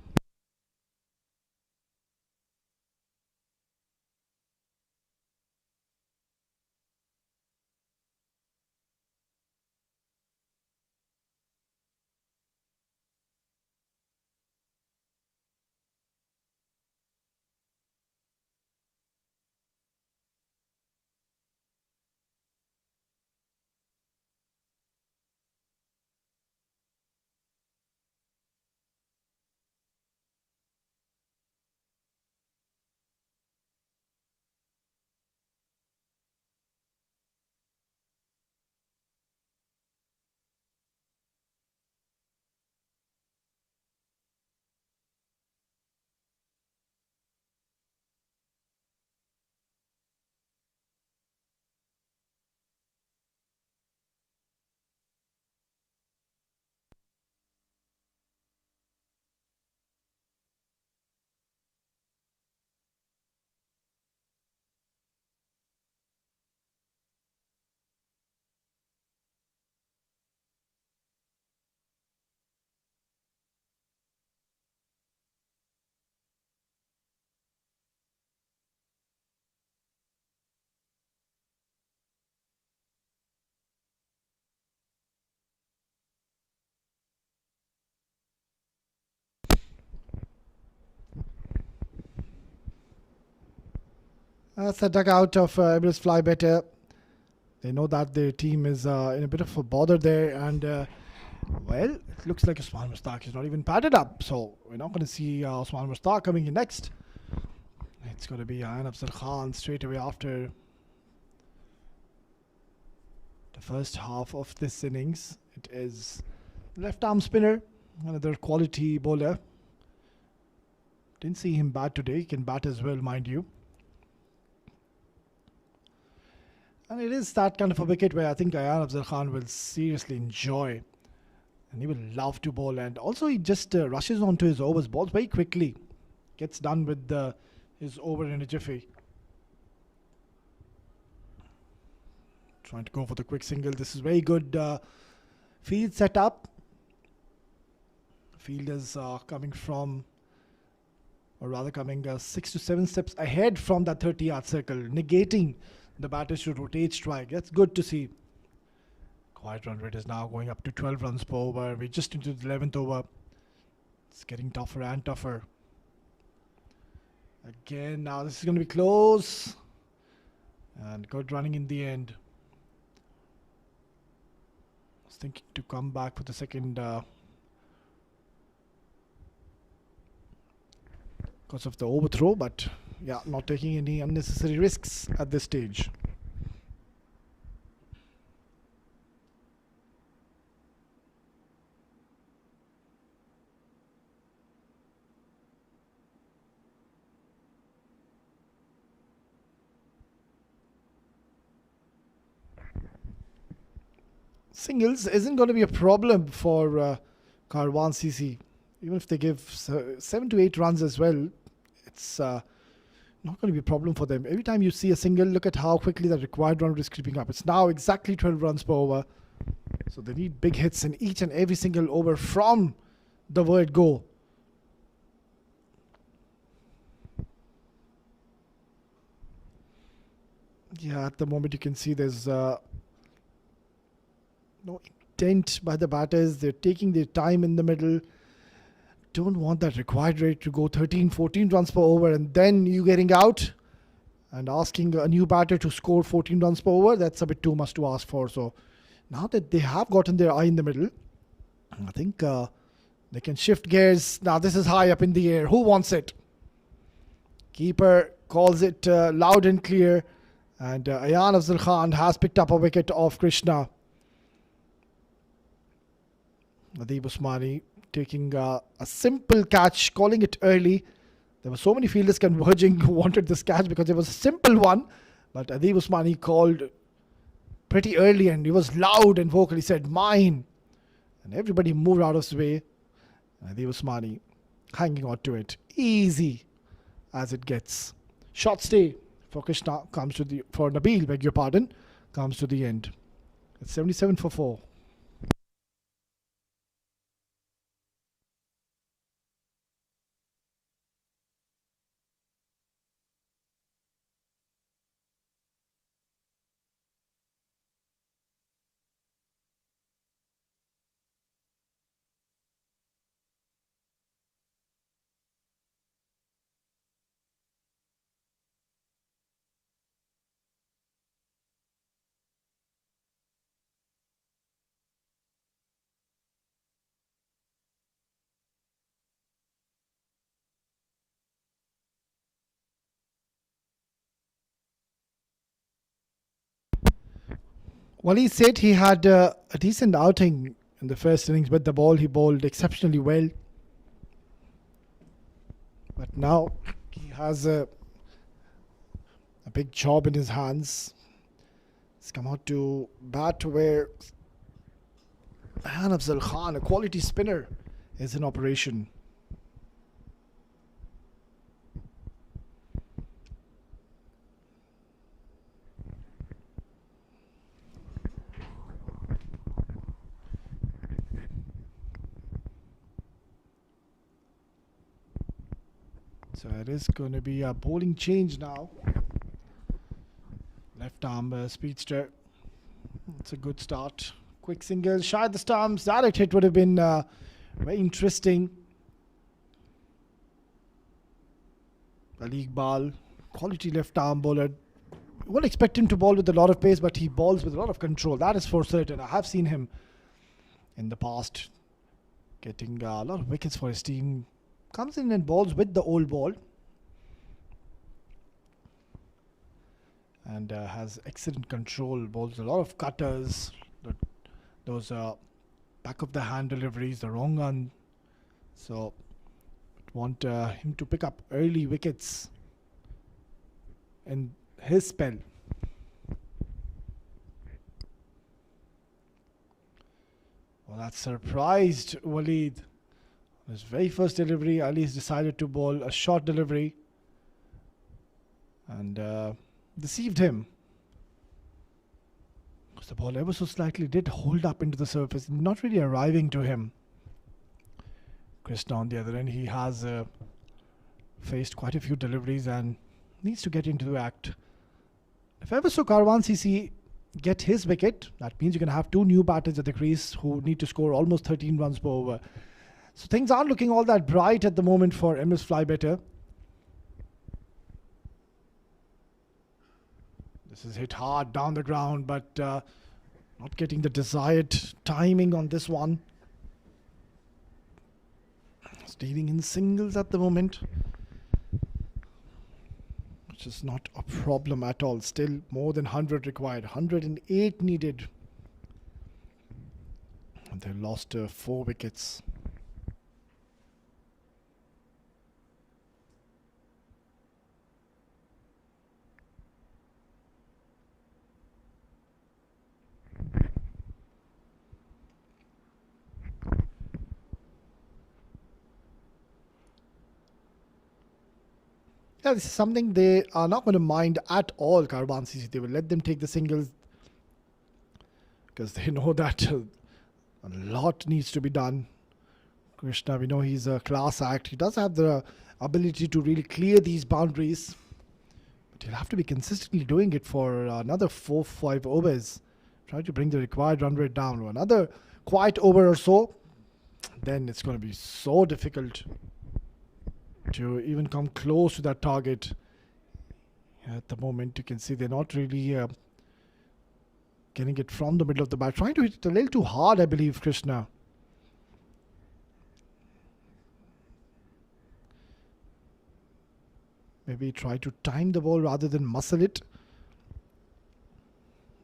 That's the dugout of Emirates Fly Better. They know that their team is in a bit of a bother there, and well, it looks like Usman Mushtaq is not even padded up, so we're not going to see Usman Mushtaq coming in next. It's going to be Ayan Afzal Khan straight away after the first half of this innings. It is left arm spinner, another quality bowler. Didn't see him bat today. He can bat as well, mind you. And it is that kind of a wicket where I think Ayan Afzal Khan will seriously enjoy. And he will love to bowl. And also he just rushes onto his overs, bowls very quickly. Gets done with his over in a jiffy. Trying to go for the quick single. This is very good field setup. Field is coming from, or rather coming 6 to 7 steps ahead from that 30-yard circle, negating the batters should rotate strike. That's good to see. Quiet run rate is now going up to 12 runs per over. We're just into the 11th over. It's getting tougher and tougher. Again, now this is going to be close. And good running in the end. Was thinking to come back for the second because of the overthrow, but yeah, not taking any unnecessary risks at this stage. Singles isn't going to be a problem for Karwan CC. Even if they give 7 to 8 runs as well, it's not going to be a problem for them. Every time you see a single, look at how quickly the required run rate is creeping up. It's now exactly 12 runs per over. So they need big hits in each and every single over from the word go. Yeah, at the moment you can see there's no intent by the batters. They're taking their time in the middle. Don't want that required rate to go 13, 14 runs per over and then you getting out and asking a new batter to score 14 runs per over. That's a bit too much to ask for. So now that they have gotten their eye in the middle, I think they can shift gears. Now this is high up in the air. Who wants it? Keeper calls it loud and clear. And Ayan Afzal Khan has picked up a wicket off Krishna. Adeeb Usmani taking a simple catch, calling it early. There were so many fielders converging who wanted this catch because it was a simple one. But Adeeb Usmani called pretty early and he was loud and vocal. He said, mine. And everybody moved out of his way. Adeeb Usmani hanging on to it. Easy as it gets. Short stay for Krishna comes to the, for Nabil, beg your pardon, comes to the end. It's 77 for 4. Well, he said he had a decent outing in the first innings with the ball. He bowled exceptionally well. But now he has a big job in his hands. He's come out to bat where Ayan Afzal Khan, a quality spinner, is in operation. So it is going to be a bowling change now. Left arm speedster. It's a good start. Quick single, shy the stumps. Direct hit would have been very interesting. Ali Iqbal, quality left arm bowler. You won't expect him to bowl with a lot of pace, but he bowls with a lot of control. That is for certain. I have seen him in the past getting a lot of wickets for his team. Comes in and bowls with the old ball. And has excellent control. Bowls a lot of cutters. Those back of the hand deliveries, the wrong one. So want him to pick up early wickets in his spell. Well, that surprised Waleed. His very first delivery, Ali's decided to bowl a short delivery and deceived him. Because the ball ever so slightly did hold up into the surface, not really arriving to him. Krishna on the other end, he has faced quite a few deliveries and needs to get into the act. If ever so Karwan CC get his wicket, that means you can have two new batters at the crease who need to score almost 13 runs per over. So things aren't looking all that bright at the moment for Emirates Fly Better. This is hit hard down the ground, but not getting the desired timing on this one. Dealing in singles at the moment, which is not a problem at all. Still more than 100 required, 108 needed. And they lost 4 wickets. Yeah, this is something they are not going to mind at all, Karwan CC. They will let them take the singles because they know that a lot needs to be done. Krishna, we know he's a class act. He does have the ability to really clear these boundaries, but he'll have to be consistently doing it for another 4-5 overs. Try to bring the required run rate down. Another quiet over or so, then it's going to be so difficult to even come close to that target. At the moment, you can see they're not really getting it from the middle of the bat. Trying to hit it a little too hard, I believe, Krishna. Maybe try to time the ball rather than muscle it.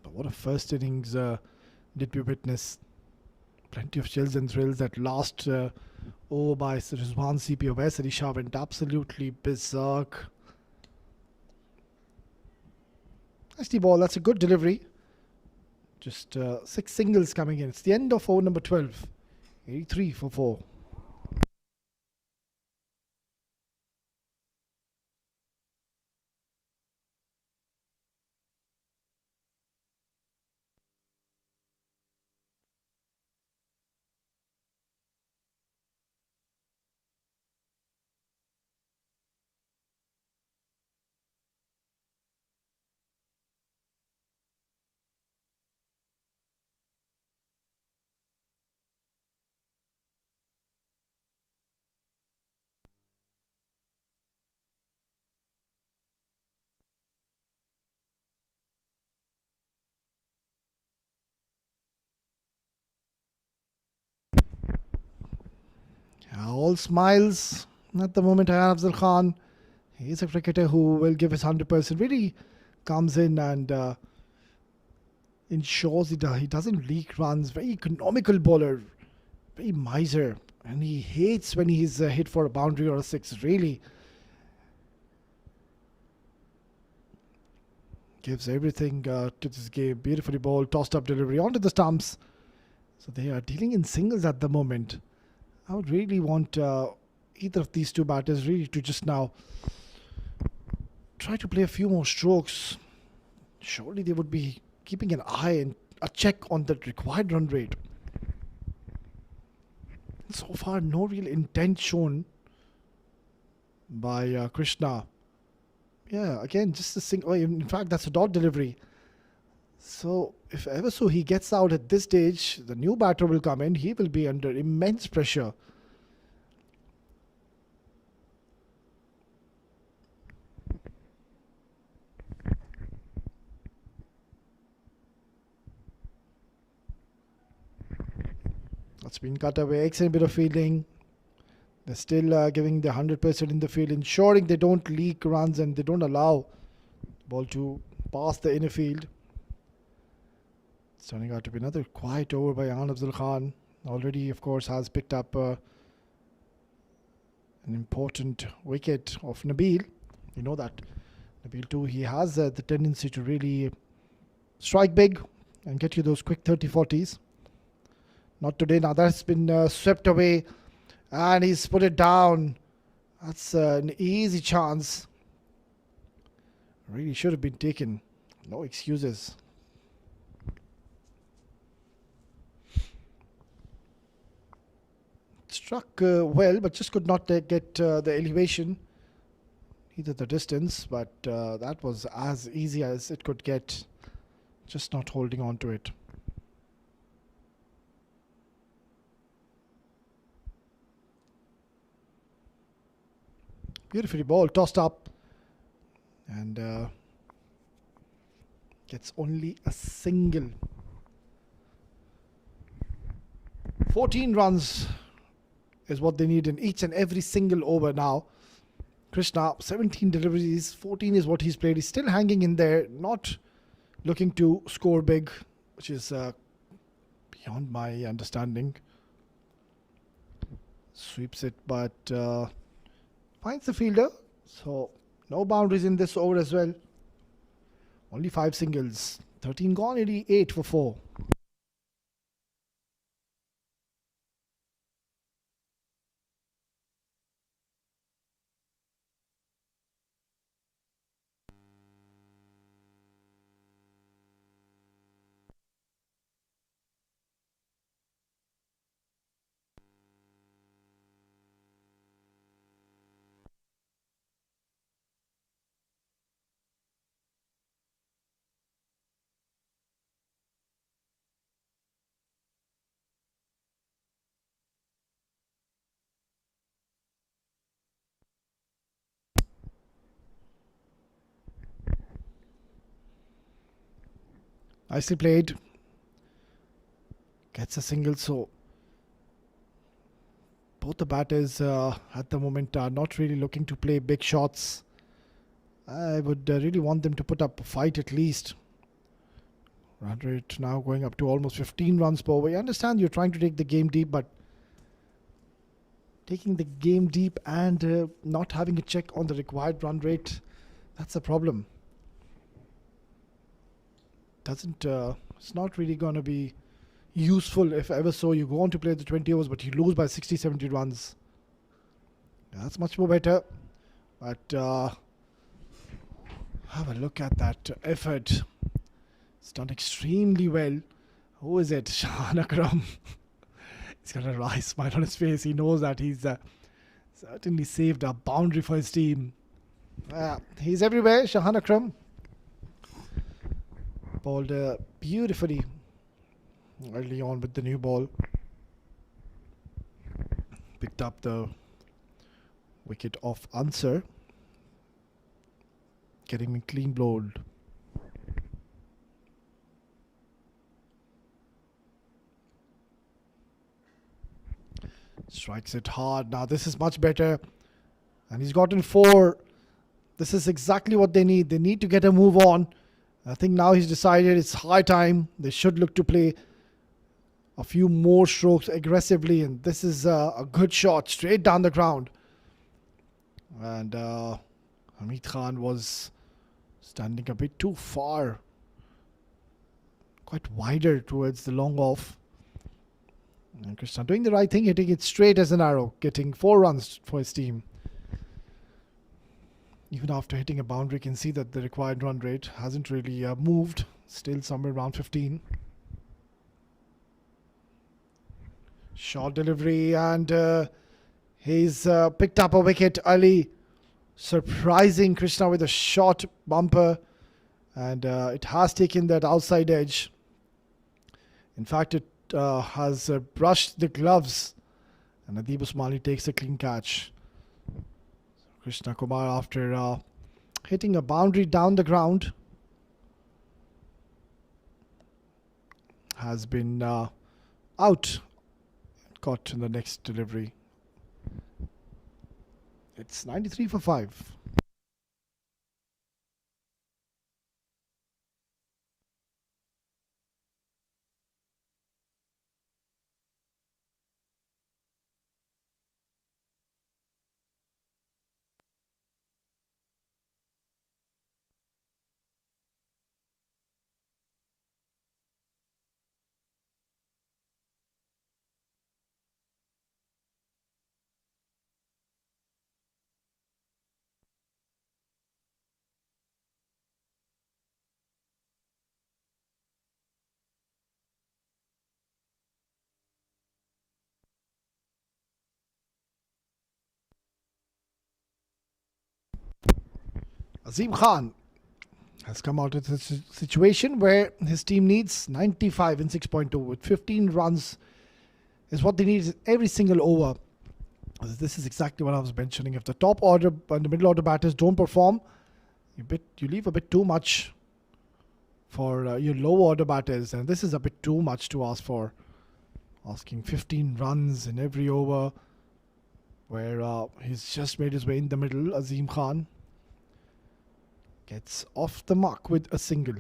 But what a first innings did we witness. Plenty of chills and thrills. That last over by Sharjah CBFS, Alisha went absolutely berserk. Nasty ball, that's a good delivery. Just 6 singles coming in. It's the end of over number 12. 83 for 4. All smiles at the moment. Afzal Khan, he's a cricketer who will give his 100%. Really comes in and ensures he doesn't leak runs. Very economical bowler, very miser, and he hates when he's hit for a boundary or a 6. Really gives everything to this game. Beautifully bowled, tossed up delivery onto the stumps. So they are dealing in singles at the moment. I would really want either of these two batters really to just now try to play a few more strokes. Surely they would be keeping an eye and a check on the required run rate. So far, no real intent shown by Krishna. Yeah, again, just a single. In fact, that's a dot delivery. So, if ever so he gets out at this stage, the new batter will come in. He will be under immense pressure. That's been cut away. Excellent bit of fielding. They're still giving the 100% in the field, ensuring they don't leak runs and they don't allow the ball to pass the inner field. It's turning out to be another quiet over by Afzal Khan. Already, of course, has picked up an important wicket of Nabil. You know that Nabil too, he has the tendency to really strike big and get you those quick 30-40s. Not today. Now that's been swept away and he's put it down. That's an easy chance. Really should have been taken. No excuses. Struck well, but just could not get the elevation, either the distance, but that was as easy as it could get. Just not holding on to it. Beautifully ball, tossed up. And gets only a single. 14 runs is what they need in each and every single over now. Krishna, 17 deliveries, 14 is what he's played. He's still hanging in there, not looking to score big, which is beyond my understanding. Sweeps it, but finds the fielder. So no boundaries in this over as well. Only 5 singles. 13 gone, 88 for 4. Nicely played. Gets a single, so both the batters at the moment are not really looking to play big shots. I would really want them to put up a fight at least. Run rate now going up to almost 15 runs per over. I understand you're trying to take the game deep, but taking the game deep and not having a check on the required run rate, that's a problem. It's not really going to be useful if ever so. You go on to play the 20 overs, but you lose by 60-70 runs. That's much more better. But have a look at that effort. It's done extremely well. Who is it? Shahan Akram. He's got a wry smile on his face. He knows that he's certainly saved a boundary for his team. He's everywhere, Shahan Akram. Bowled beautifully early on with the new ball. Picked up the wicket of Answer. Getting him clean bowled. Strikes it hard. Now this is much better. And he's gotten 4. This is exactly what they need. They need to get a move on. I think now he's decided it's high time. They should look to play a few more strokes aggressively. And this is a good shot straight down the ground. And Hamid Khan was standing a bit too far. Quite wider towards the long off. And Krishna doing the right thing, hitting it straight as an arrow. Getting 4 runs for his team. Even after hitting a boundary, you can see that the required run rate hasn't really moved. Still somewhere around 15. Short delivery, and he's picked up a wicket early. Surprising Krishna with a short bumper. And it has taken that outside edge. In fact, it has brushed the gloves. And Nadeeb Usmani takes a clean catch. Krishna Kumar, after hitting a boundary down the ground, has been out. Caught in the next delivery. It's 93 for 5. Azim Khan has come out of this situation where his team needs 95 in 6.2 with 15 runs is what they need every single over. This is exactly what I was mentioning. If the top order and the middle order batters don't perform, you leave a bit too much for your low order batters, and this is a bit too much to ask for. Asking 15 runs in every over, where he's just made his way in the middle. Azim Khan gets off the mark with a single.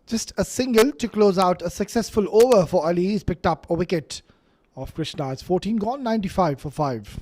Just a single to close out a successful over for Ali. He's picked up a wicket of Krishna. It's 14 gone, 95 for 5.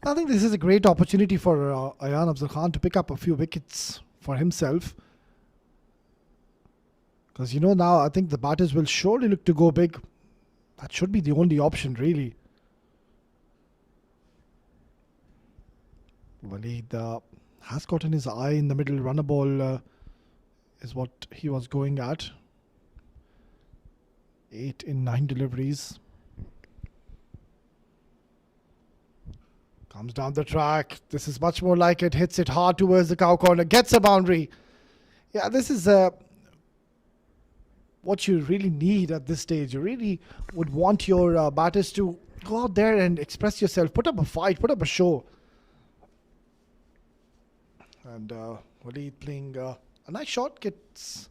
I think this is a great opportunity for Ayan Afzal Khan to pick up a few wickets for himself. Because now I think the batters will surely look to go big. That should be the only option, really. Waleed has gotten his eye in the middle. Runner ball is what he was going at. 8 in 9 deliveries. Comes down the track. This is much more like it. Hits it hard towards the cow corner. Gets a boundary. Yeah, this is what you really need at this stage. You really would want your batters to go out there and express yourself. Put up a fight. Put up a show. And Waleed playing a nice shot. Gets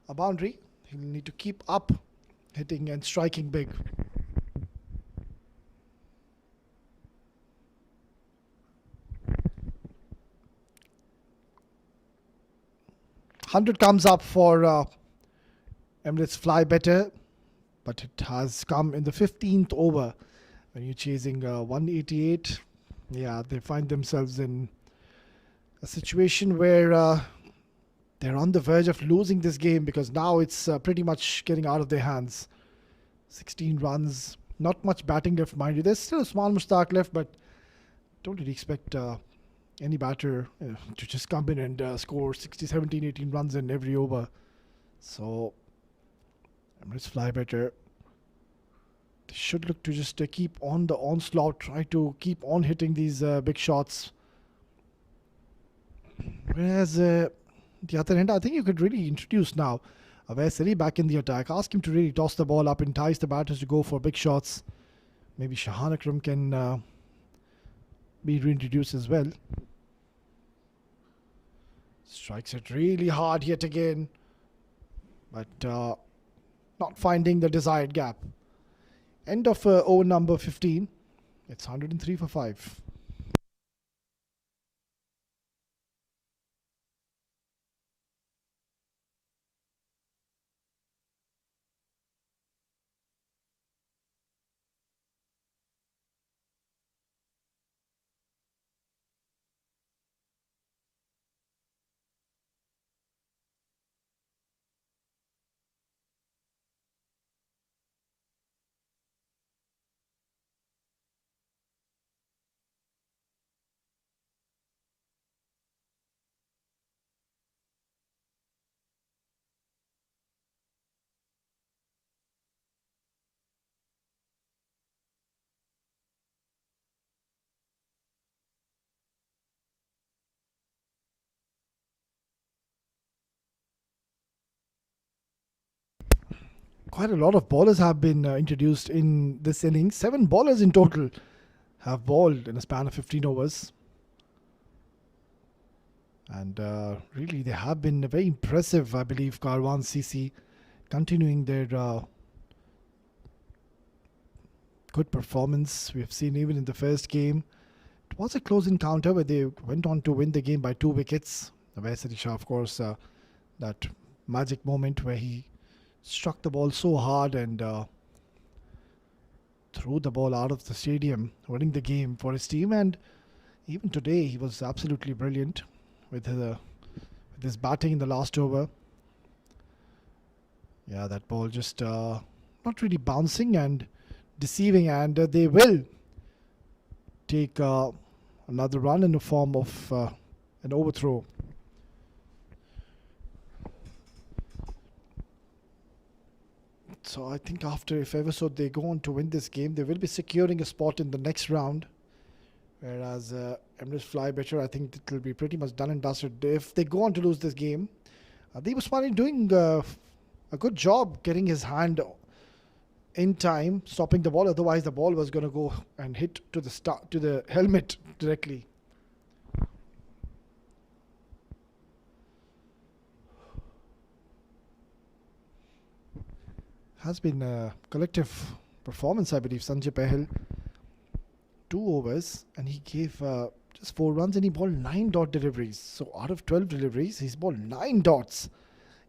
a boundary. He'll need to keep up hitting and striking big. $100 comes up for Emirates Fly Better, but it has come in the 15th over. When you're chasing 188, yeah, they find themselves in a situation where they're on the verge of losing this game, because now it's pretty much getting out of their hands. 16 runs, not much batting left, mind you. There's still Usman Mushtaq left, but don't really expect any batter to just come in and score 60, 17, 18 runs in every over. So Emirates Fly Better. They should look to just keep on the onslaught, try to keep on hitting these big shots. Whereas the other end, I think you could really introduce now Awais Ali back in the attack. Ask him to really toss the ball up, entice the batters to go for big shots. Maybe Shahan Akram can be reintroduced as well. Strikes it really hard yet again, but not finding the desired gap. End of over number 15. It's 103 for 5. Quite a lot of bowlers have been introduced in this innings. 7 bowlers in total have bowled in a span of 15 overs. And really, they have been very impressive, I believe. Karwan CC continuing their good performance. We have seen even in the first game, It was a close encounter where they went on to win the game by 2 wickets. Vaisali Shah, of course, that magic moment where he struck the ball so hard and threw the ball out of the stadium, winning the game for his team. And even today, he was absolutely brilliant with his batting in the last over. Yeah, that ball just not really bouncing and deceiving, and they will take another run in the form of an overthrow. So I think after, if ever so they go on to win this game, they will be securing a spot in the next round. Whereas Emirates Fly Better, I think it will be pretty much done and dusted. If they go on to lose this game, Deep Usmani doing a good job getting his hand in time, stopping the ball. Otherwise, the ball was going to go and hit to the helmet directly. Has been a collective performance, I believe. Sanjay Pahal, 2 overs, and he gave just 4 runs, and he bowled 9 dot deliveries. So out of 12 deliveries, he's bowled 9 dots.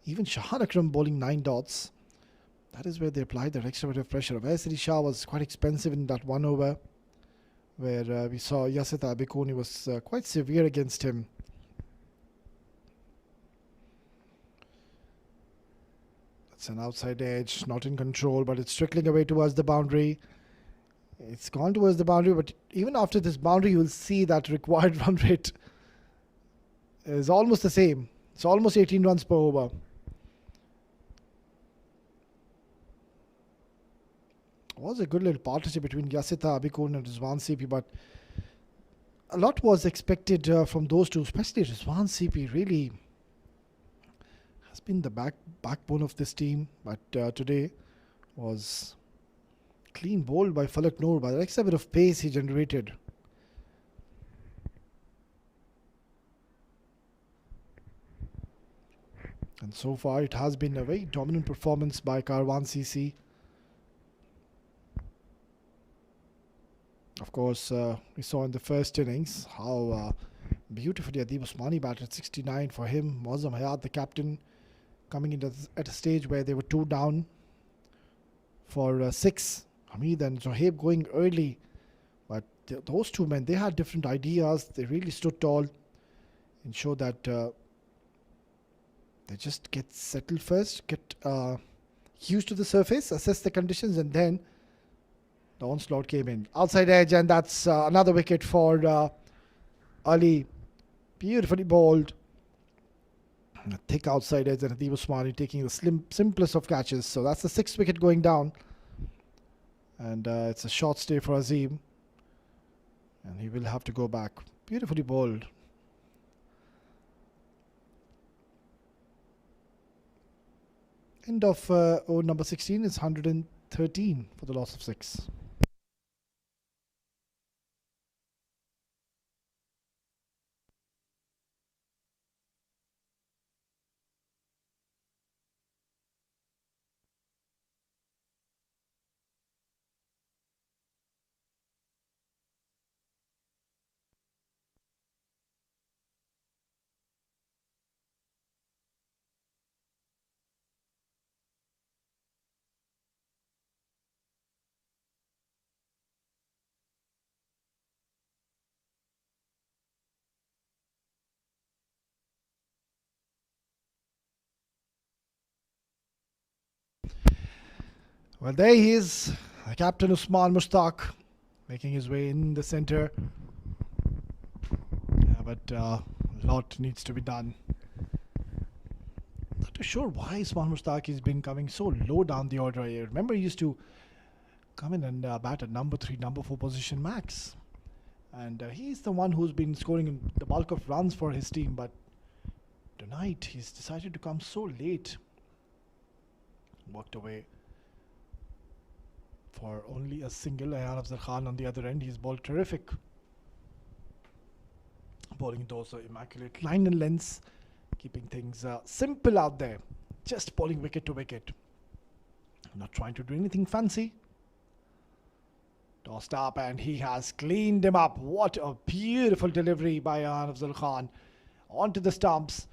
Even Shahan Akram bowling 9 dots. That is where they applied their extra bit of pressure. Vaisali Shah was quite expensive in that 1 over, where we saw Yasita Abikoni was quite severe against him. It's an outside edge, not in control, but it's trickling away towards the boundary. It's gone towards the boundary, but even after this boundary, you will see that required run rate is almost the same. It's almost 18 runs per over. It was a good little partnership between Yasita Abikun and Rizwan CP, but a lot was expected from those two, especially Rizwan CP. Really has been the backbone of this team, but today was clean bowled by Falak Noor. By the extra bit of pace he generated. And so far it has been a very dominant performance by Karwan CC. Of course, we saw in the first innings how beautifully Deep Usmani batted. 69 for him. Muazzam Hayat, the captain, coming into at a stage where they were 2 down for 6. Hamid and Zohaib going early, but those two men, they had different ideas. They really stood tall and showed that they just get settled first, get used to the surface, assess the conditions, and then the onslaught came in. Outside edge, and that's another wicket for Ali. Beautifully bowled. A thick outside edge, and Deep Usmani taking the simplest of catches. So that's the 6th wicket going down. And it's a short stay for Azim. And he will have to go back. Beautifully bowled. End of over number 16 is 113 for the loss of 6. Well, there he is, the captain Usman Mushtaq, making his way in the centre. Yeah, but a lot needs to be done. Not too sure why Usman Mushtaq has been coming so low down the order here. Remember, he used to come in and bat at number 3, number 4 position max. And he's the one who's been scoring the bulk of runs for his team. But tonight, he's decided to come so late. Walked away for only a single. Ayaan Afzal Khan on the other end, he's bowled terrific. Bowling those immaculate line and lengths, keeping things simple out there. Just bowling wicket to wicket. Not trying to do anything fancy. Tossed up and he has cleaned him up. What a beautiful delivery by Afzal Khan onto the stumps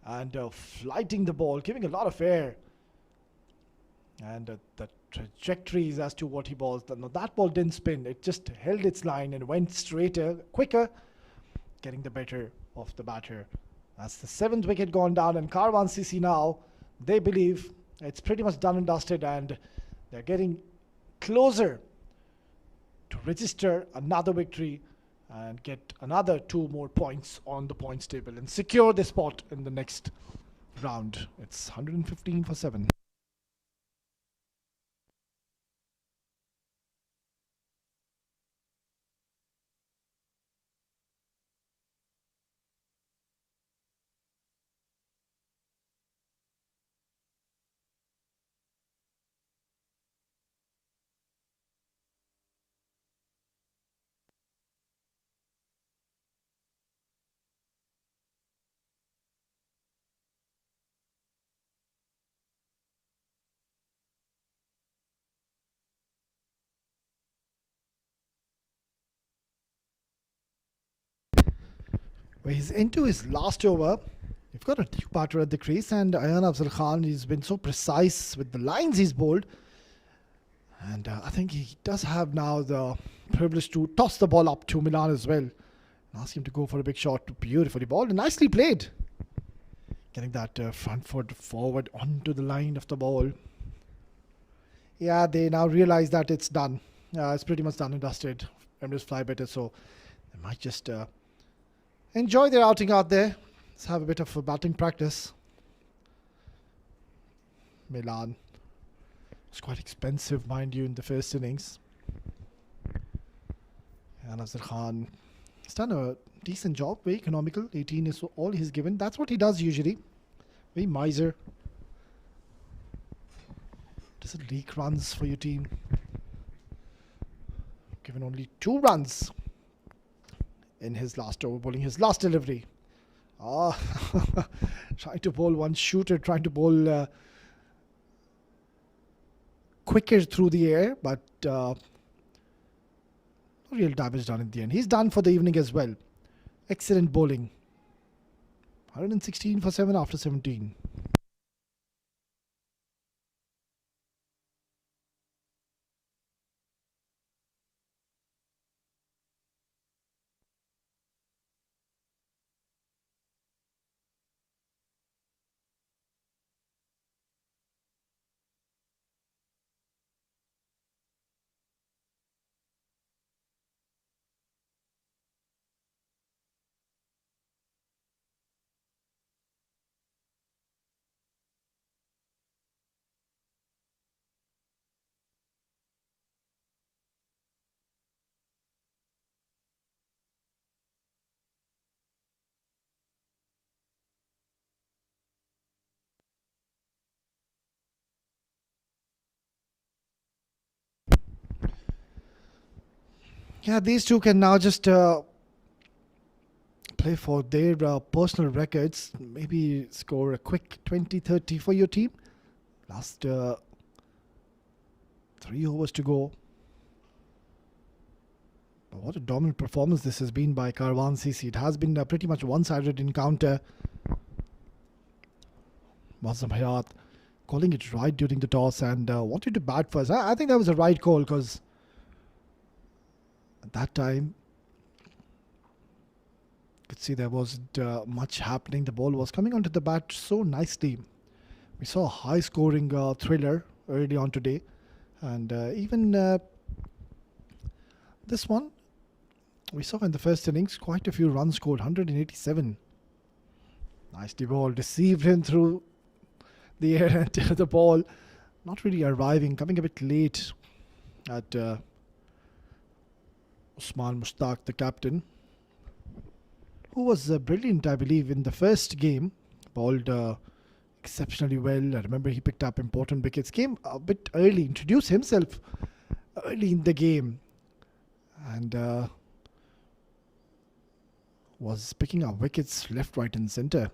and flighting the ball, giving a lot of air. And the trajectories as to what he balls. No, that ball didn't spin. It just held its line and went straighter, quicker, getting the better of the batter. That's the 7th wicket gone down, and Karwan CC now, they believe it's pretty much done and dusted, and they're getting closer to register another victory and get another 2 more points on the points table and secure the spot in the next round. It's 115 for 7. Well, he's into his last over. You've got a two-parter at the crease, and Ayan Afzal Khan, he's been so precise with the lines he's bowled. And I think he does have now the privilege to toss the ball up to Milan as well. And ask him to go for a big shot. Beautifully bowled and nicely played. Getting that front foot forward onto the line of the ball. Yeah, they now realize that it's done. It's pretty much done and dusted. Emirates Fly Better, so they might just enjoy their outing out there. Let's have a bit of batting practice. Milan. It's quite expensive, mind you, in the first innings. And Afzal Khan has done a decent job, very economical. 18 is all he's given. That's what he does usually. Very miser. Doesn't leak runs for your team. Given only 2 runs in his last over, bowling his last delivery. Trying to bowl one shooter, trying to bowl quicker through the air, but no real damage done in the end. He's done for the evening as well. Excellent bowling. 116 for 7 after 17. Yeah, these two can now just play for their personal records. Maybe score a quick 20-30 for your team. Last 3 overs to go. But what a dominant performance this has been by Karwan CC. It has been a pretty much one-sided encounter. Mazam Hayat calling it right during the toss and wanted to bat first. I think that was a right call because at that time you could see there wasn't much happening. The ball was coming onto the bat so nicely. We saw a high scoring thriller early on today, and even this one we saw in the first innings quite a few runs scored. 187. Nicely ball deceived him through the air and the ball not really arriving, coming a bit late at Usman Mushtaq, the captain, who was brilliant, I believe, in the first game. Bowled exceptionally well. I remember he picked up important wickets. Came a bit early, introduced himself early in the game, and was picking up wickets left, right, and centre.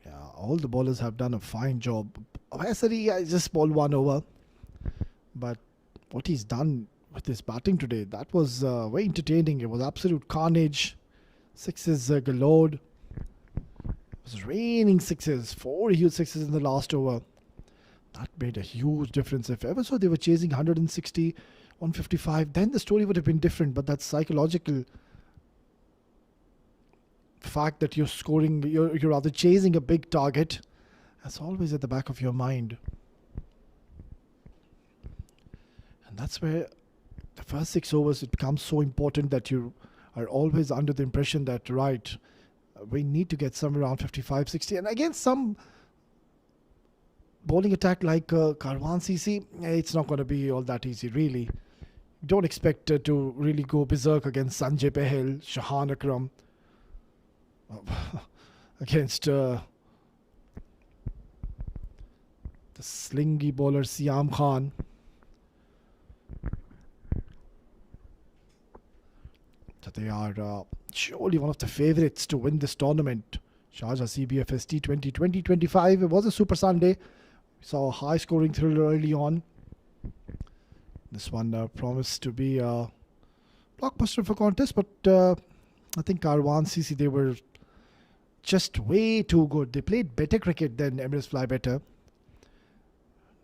Yeah, all the bowlers have done a fine job. Obviously, I just bowled 1 over, but what he's done with his batting today, that was very entertaining. It was absolute carnage. Sixes galore. It was raining sixes, 4 huge sixes in the last over. That made a huge difference. If ever so they were chasing 160, 155, then the story would have been different. But that psychological fact that you're scoring, you're rather chasing a big target, that's always at the back of your mind. And that's where the first 6 overs, it becomes so important that you are always under the impression that, right, we need to get somewhere around 55, 60. And against some bowling attack like Karwan CC, it's not going to be all that easy, really. Don't expect to really go berserk against Sanjay Pahel, Shahan Akram, against the slingy bowler Siam Khan. So they are surely one of the favourites to win this tournament. Sharjah CBFS T20 2025. It was a Super Sunday. We saw a high scoring thriller early on. This one promised to be a blockbuster for contest, but I think Karwan CC, they were just way too good. They played better cricket than Emirates Fly Better.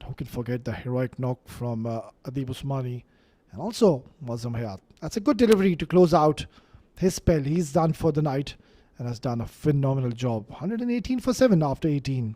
Who can forget the heroic knock from Adib Usmani and also Mazam Hayat. That's a good delivery to close out his spell. He's done for the night and has done a phenomenal job. 118 for 7 after 18.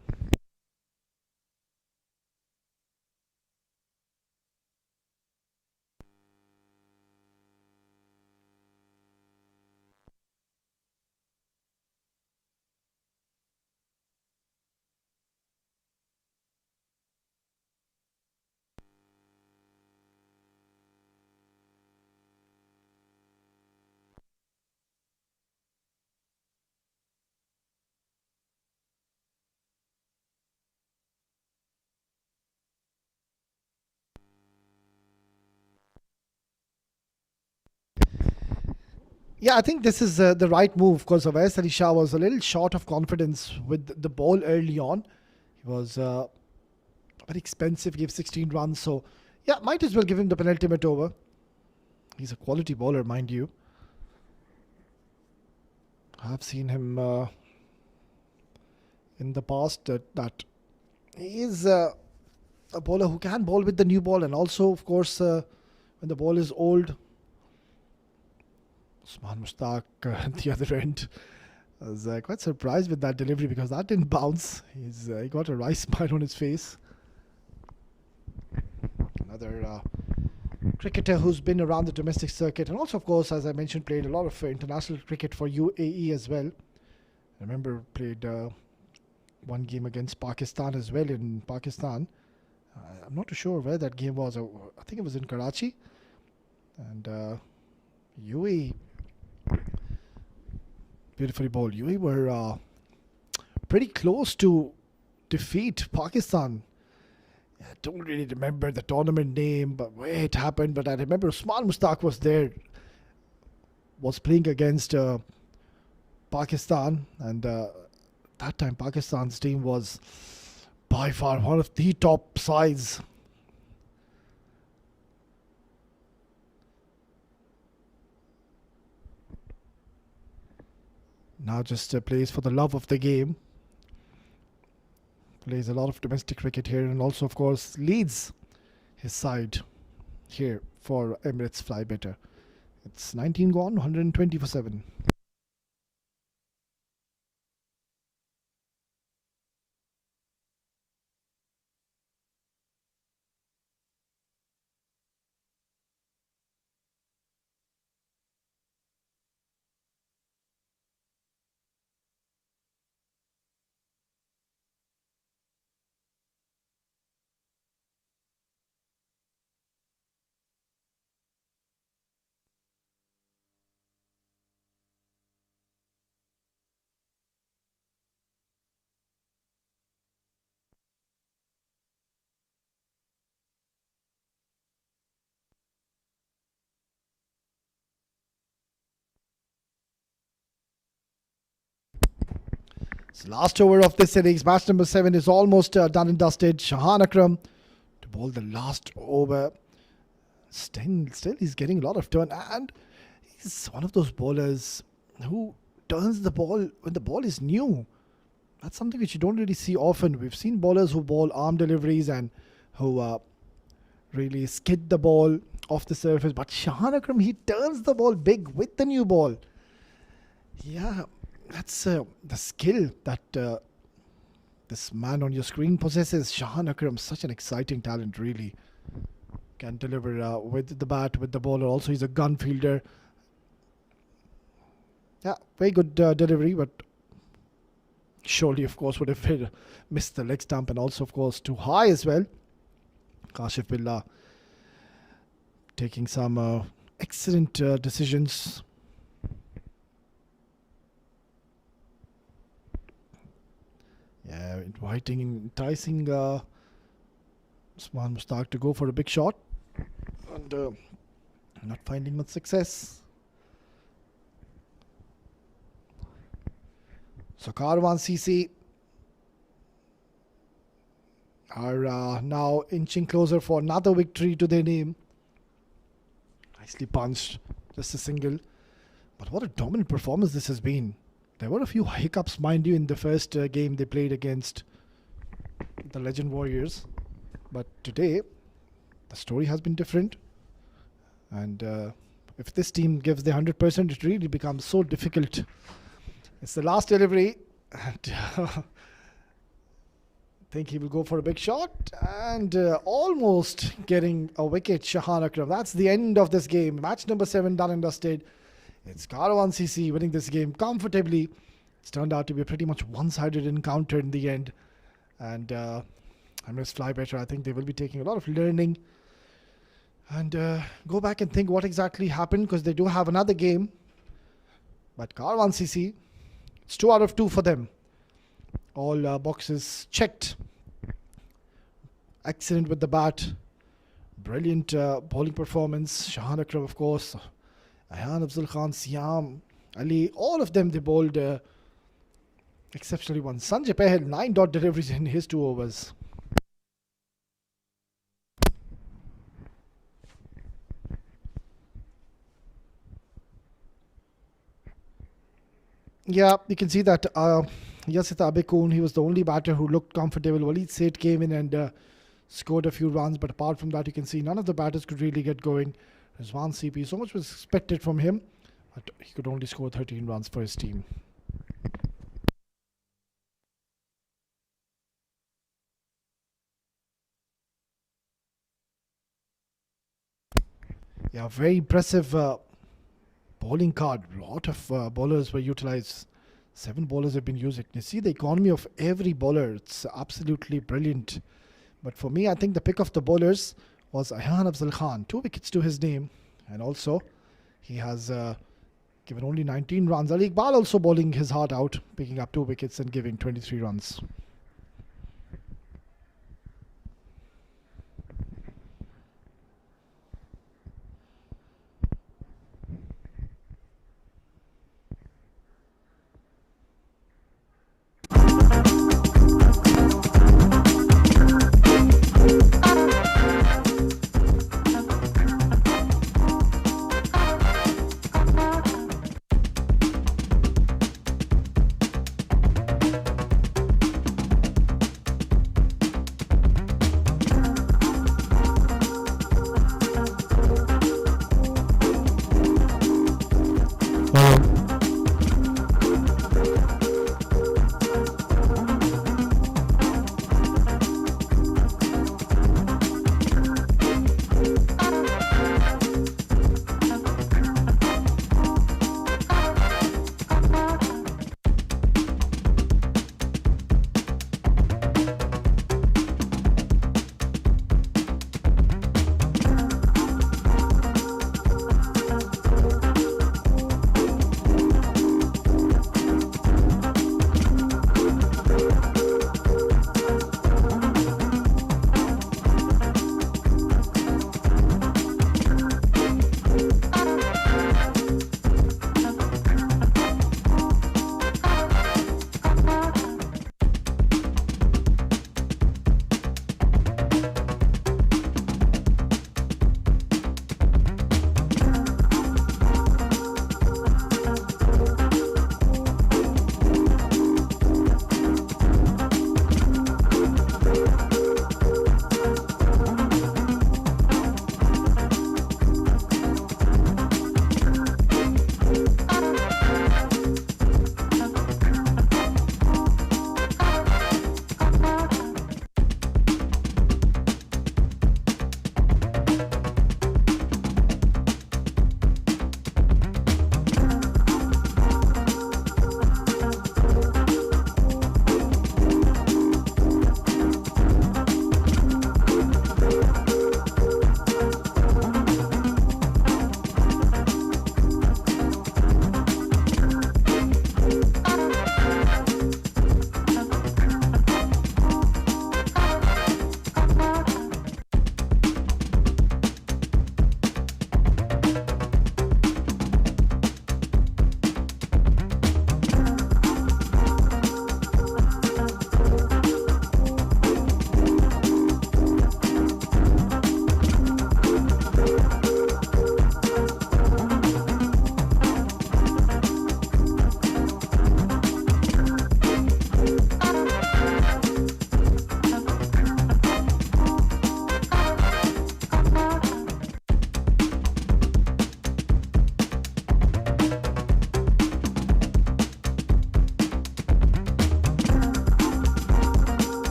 Yeah, I think this is the right move because Awais Ali Shah was a little short of confidence with the ball early on. He was very expensive, gave 16 runs. So, yeah, might as well give him the penultimate over. He's a quality bowler, mind you. I've seen him in the past that he is a bowler who can bowl with the new ball, and also, of course, when the ball is old. Usman Mushtaq at the other end. I was quite surprised with that delivery because that didn't bounce. He got a wry smile on his face. Another cricketer who's been around the domestic circuit and also, of course, as I mentioned, played a lot of international cricket for UAE as well. I remember played one game against Pakistan as well in Pakistan. I'm not too sure where that game was. I think it was in Karachi. And UAE, beautifully bowled. UAE were pretty close to defeat Pakistan. I don't really remember the tournament name, but where it happened. But I remember Usman Mushtaq was there, was playing against Pakistan, and that time Pakistan's team was by far one of the top sides. Now just plays for the love of the game. Plays a lot of domestic cricket here and also, of course, leads his side here for Emirates Fly Better. It's 19 gone, 120 for 7. It's the last over of this innings. Match number 7 is almost done and dusted. Shahan Akram to bowl the last over. Still he's getting a lot of turn, and he's one of those bowlers who turns the ball when the ball is new. That's something which you don't really see often. We've seen bowlers who bowl arm deliveries and who really skid the ball off the surface. But Shahan Akram, he turns the ball big with the new ball. Yeah, that's the skill that this man on your screen possesses. Shahan Akram, such an exciting talent, really. Can deliver with the bat, with the bowler. Also, he's a gun fielder. Yeah, very good delivery, but surely, of course, would have missed the leg stump, and also, of course, too high as well. Kashif Billah taking some excellent decisions. Yeah, enticing Usman Mushtaq to go for a big shot, and not finding much success. So Karwan CC are now inching closer for another victory to their name. Nicely punched, just a single. But what a dominant performance this has been. There were a few hiccups, mind you, in the first game they played against the Legend Warriors. But today, the story has been different. And if this team gives the 100%, it really becomes so difficult. It's the last delivery. And I think he will go for a big shot. And almost getting a wicket, Shahan Akram. That's the end of this game. Match number 7 done and dusted. It's Karwan CC winning this game comfortably. It's turned out to be a pretty much one-sided encounter in the end. And Emirates Fly Better, I think they will be taking a lot of learning. And go back and think what exactly happened, because they do have another game. But Karwan CC, it's 2 out of 2 for them. All boxes checked. Excellent with the bat. Brilliant bowling performance. Shahan Akram, of course. Ayhan Afzal Khan, Siam, Ali, all of them they bowled exceptionally well. Sanjay Pahel, 9 dot deliveries in his 2 overs. Yeah, you can see that Yasita Abekun, he was the only batter who looked comfortable. Waleed Seth came in and scored a few runs, but apart from that, you can see none of the batters could really get going. Rizwan CP, so much was expected from him, but he could only score 13 runs for his team. Yeah, very impressive bowling card. A lot of bowlers were utilized. 7 bowlers have been used. You see the economy of every bowler. It's absolutely brilliant. But for me, I think the pick of the bowlers was Ayhan Afzal Khan. 2 wickets to his name. And also, he has given only 19 runs. Ali Iqbal also bowling his heart out, picking up 2 wickets and giving 23 runs.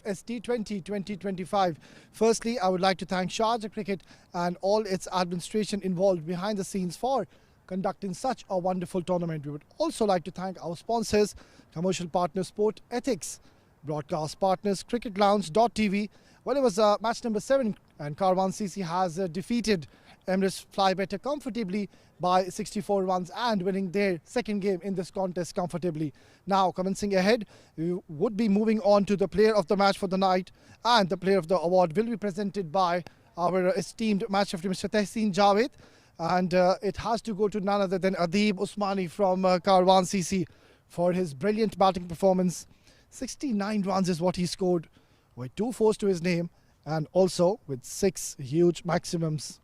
CBFS T20 2025. Firstly, I would like to thank Sharjah Cricket and all its administration involved behind the scenes for conducting such a wonderful tournament. We would also like to thank our sponsors, commercial partner Sport Ethics, broadcast partners cricketlounge.tv. Well, it was match number 7 and Karwan CC has defeated Emirates Fly Better comfortably by 64 runs and winning their second game in this contest comfortably. Now, commencing ahead, we would be moving on to the player of the match for the night, and the player of the award will be presented by our esteemed match referee Mr. Tehseen Javed, and it has to go to none other than Adib Usmani from Karwan CC for his brilliant batting performance. 69 runs is what he scored with 2 fours to his name and also with 6 huge maximums.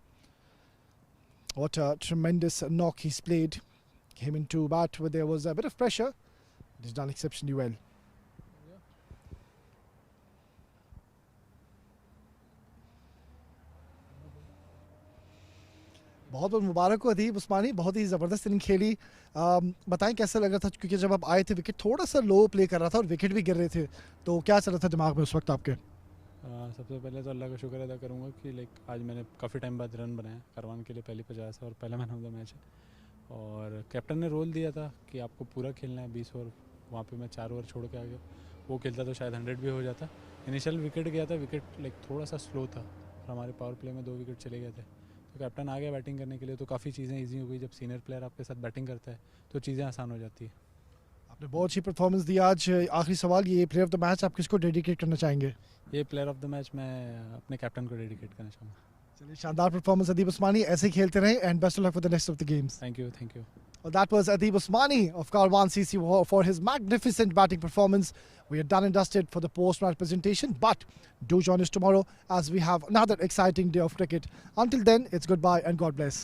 What a tremendous knock he's played. Came into bat where there was a bit of pressure. He's done exceptionally well. बहुत बहुत मुबारक हो अदीब उस्मानी, बहुत ही ज़बरदस्त inning खेली. बताएं कैसा लग रहा था, क्योंकि जब आप आए थे विकेट थोड़ा सा लो प्ले कर रहा था और विकेट भी गिर रहे थे, तो क्या चल रहा था दिमाग में उस वक्त आपके? सबसे पहले तो अल्लाह का शुक्र अदा करूँगा कि आज मैंने काफ़ी टाइम बाद रन बनाया. करवान के लिए पहली 50 और पहला मैन ऑफ द मैच है, और कैप्टन ने रोल दिया था कि आपको पूरा खेलना है 20 ओवर. वहाँ पे मैं 4 ओवर छोड़ के आ गया. वो खेलता तो शायद 100 भी हो जाता. इनिशियल विकेट गया था, विकेट थोड़ा सा स्लो था और हमारे पावर प्ले में 2 विकेट चले गए थे. तो कैप्टन आ गया बैटिंग करने के लिए, तो काफ़ी चीज़ें ईजी हो गई. जब सीनियर प्लेयर आपके साथ बैटिंग करता है तो चीज़ें आसान हो जाती है. आपने बहुत अच्छी परफॉर्मेंस दी आज. आखिरी सवाल, ये प्लेयर ऑफ द मैच आप किसको डेडिकेट करना चाहेंगे? ये प्लेयर ऑफ द मैच मैं अपने कैप्टन को डेडिकेट करना चाहूँगा. चलिए, शानदार परफॉर्मेंस अदीब उस्मानी, ऐसे ही खेलते रहें and best of luck for the next of the games. Thank you, thank you. Well, that was Adib Usmani of Karwan CC for his magnificent batting performance. We are done and dusted for the post-match presentation, but do join us tomorrow as we have another exciting day of cricket. Until then, it's goodbye and God bless.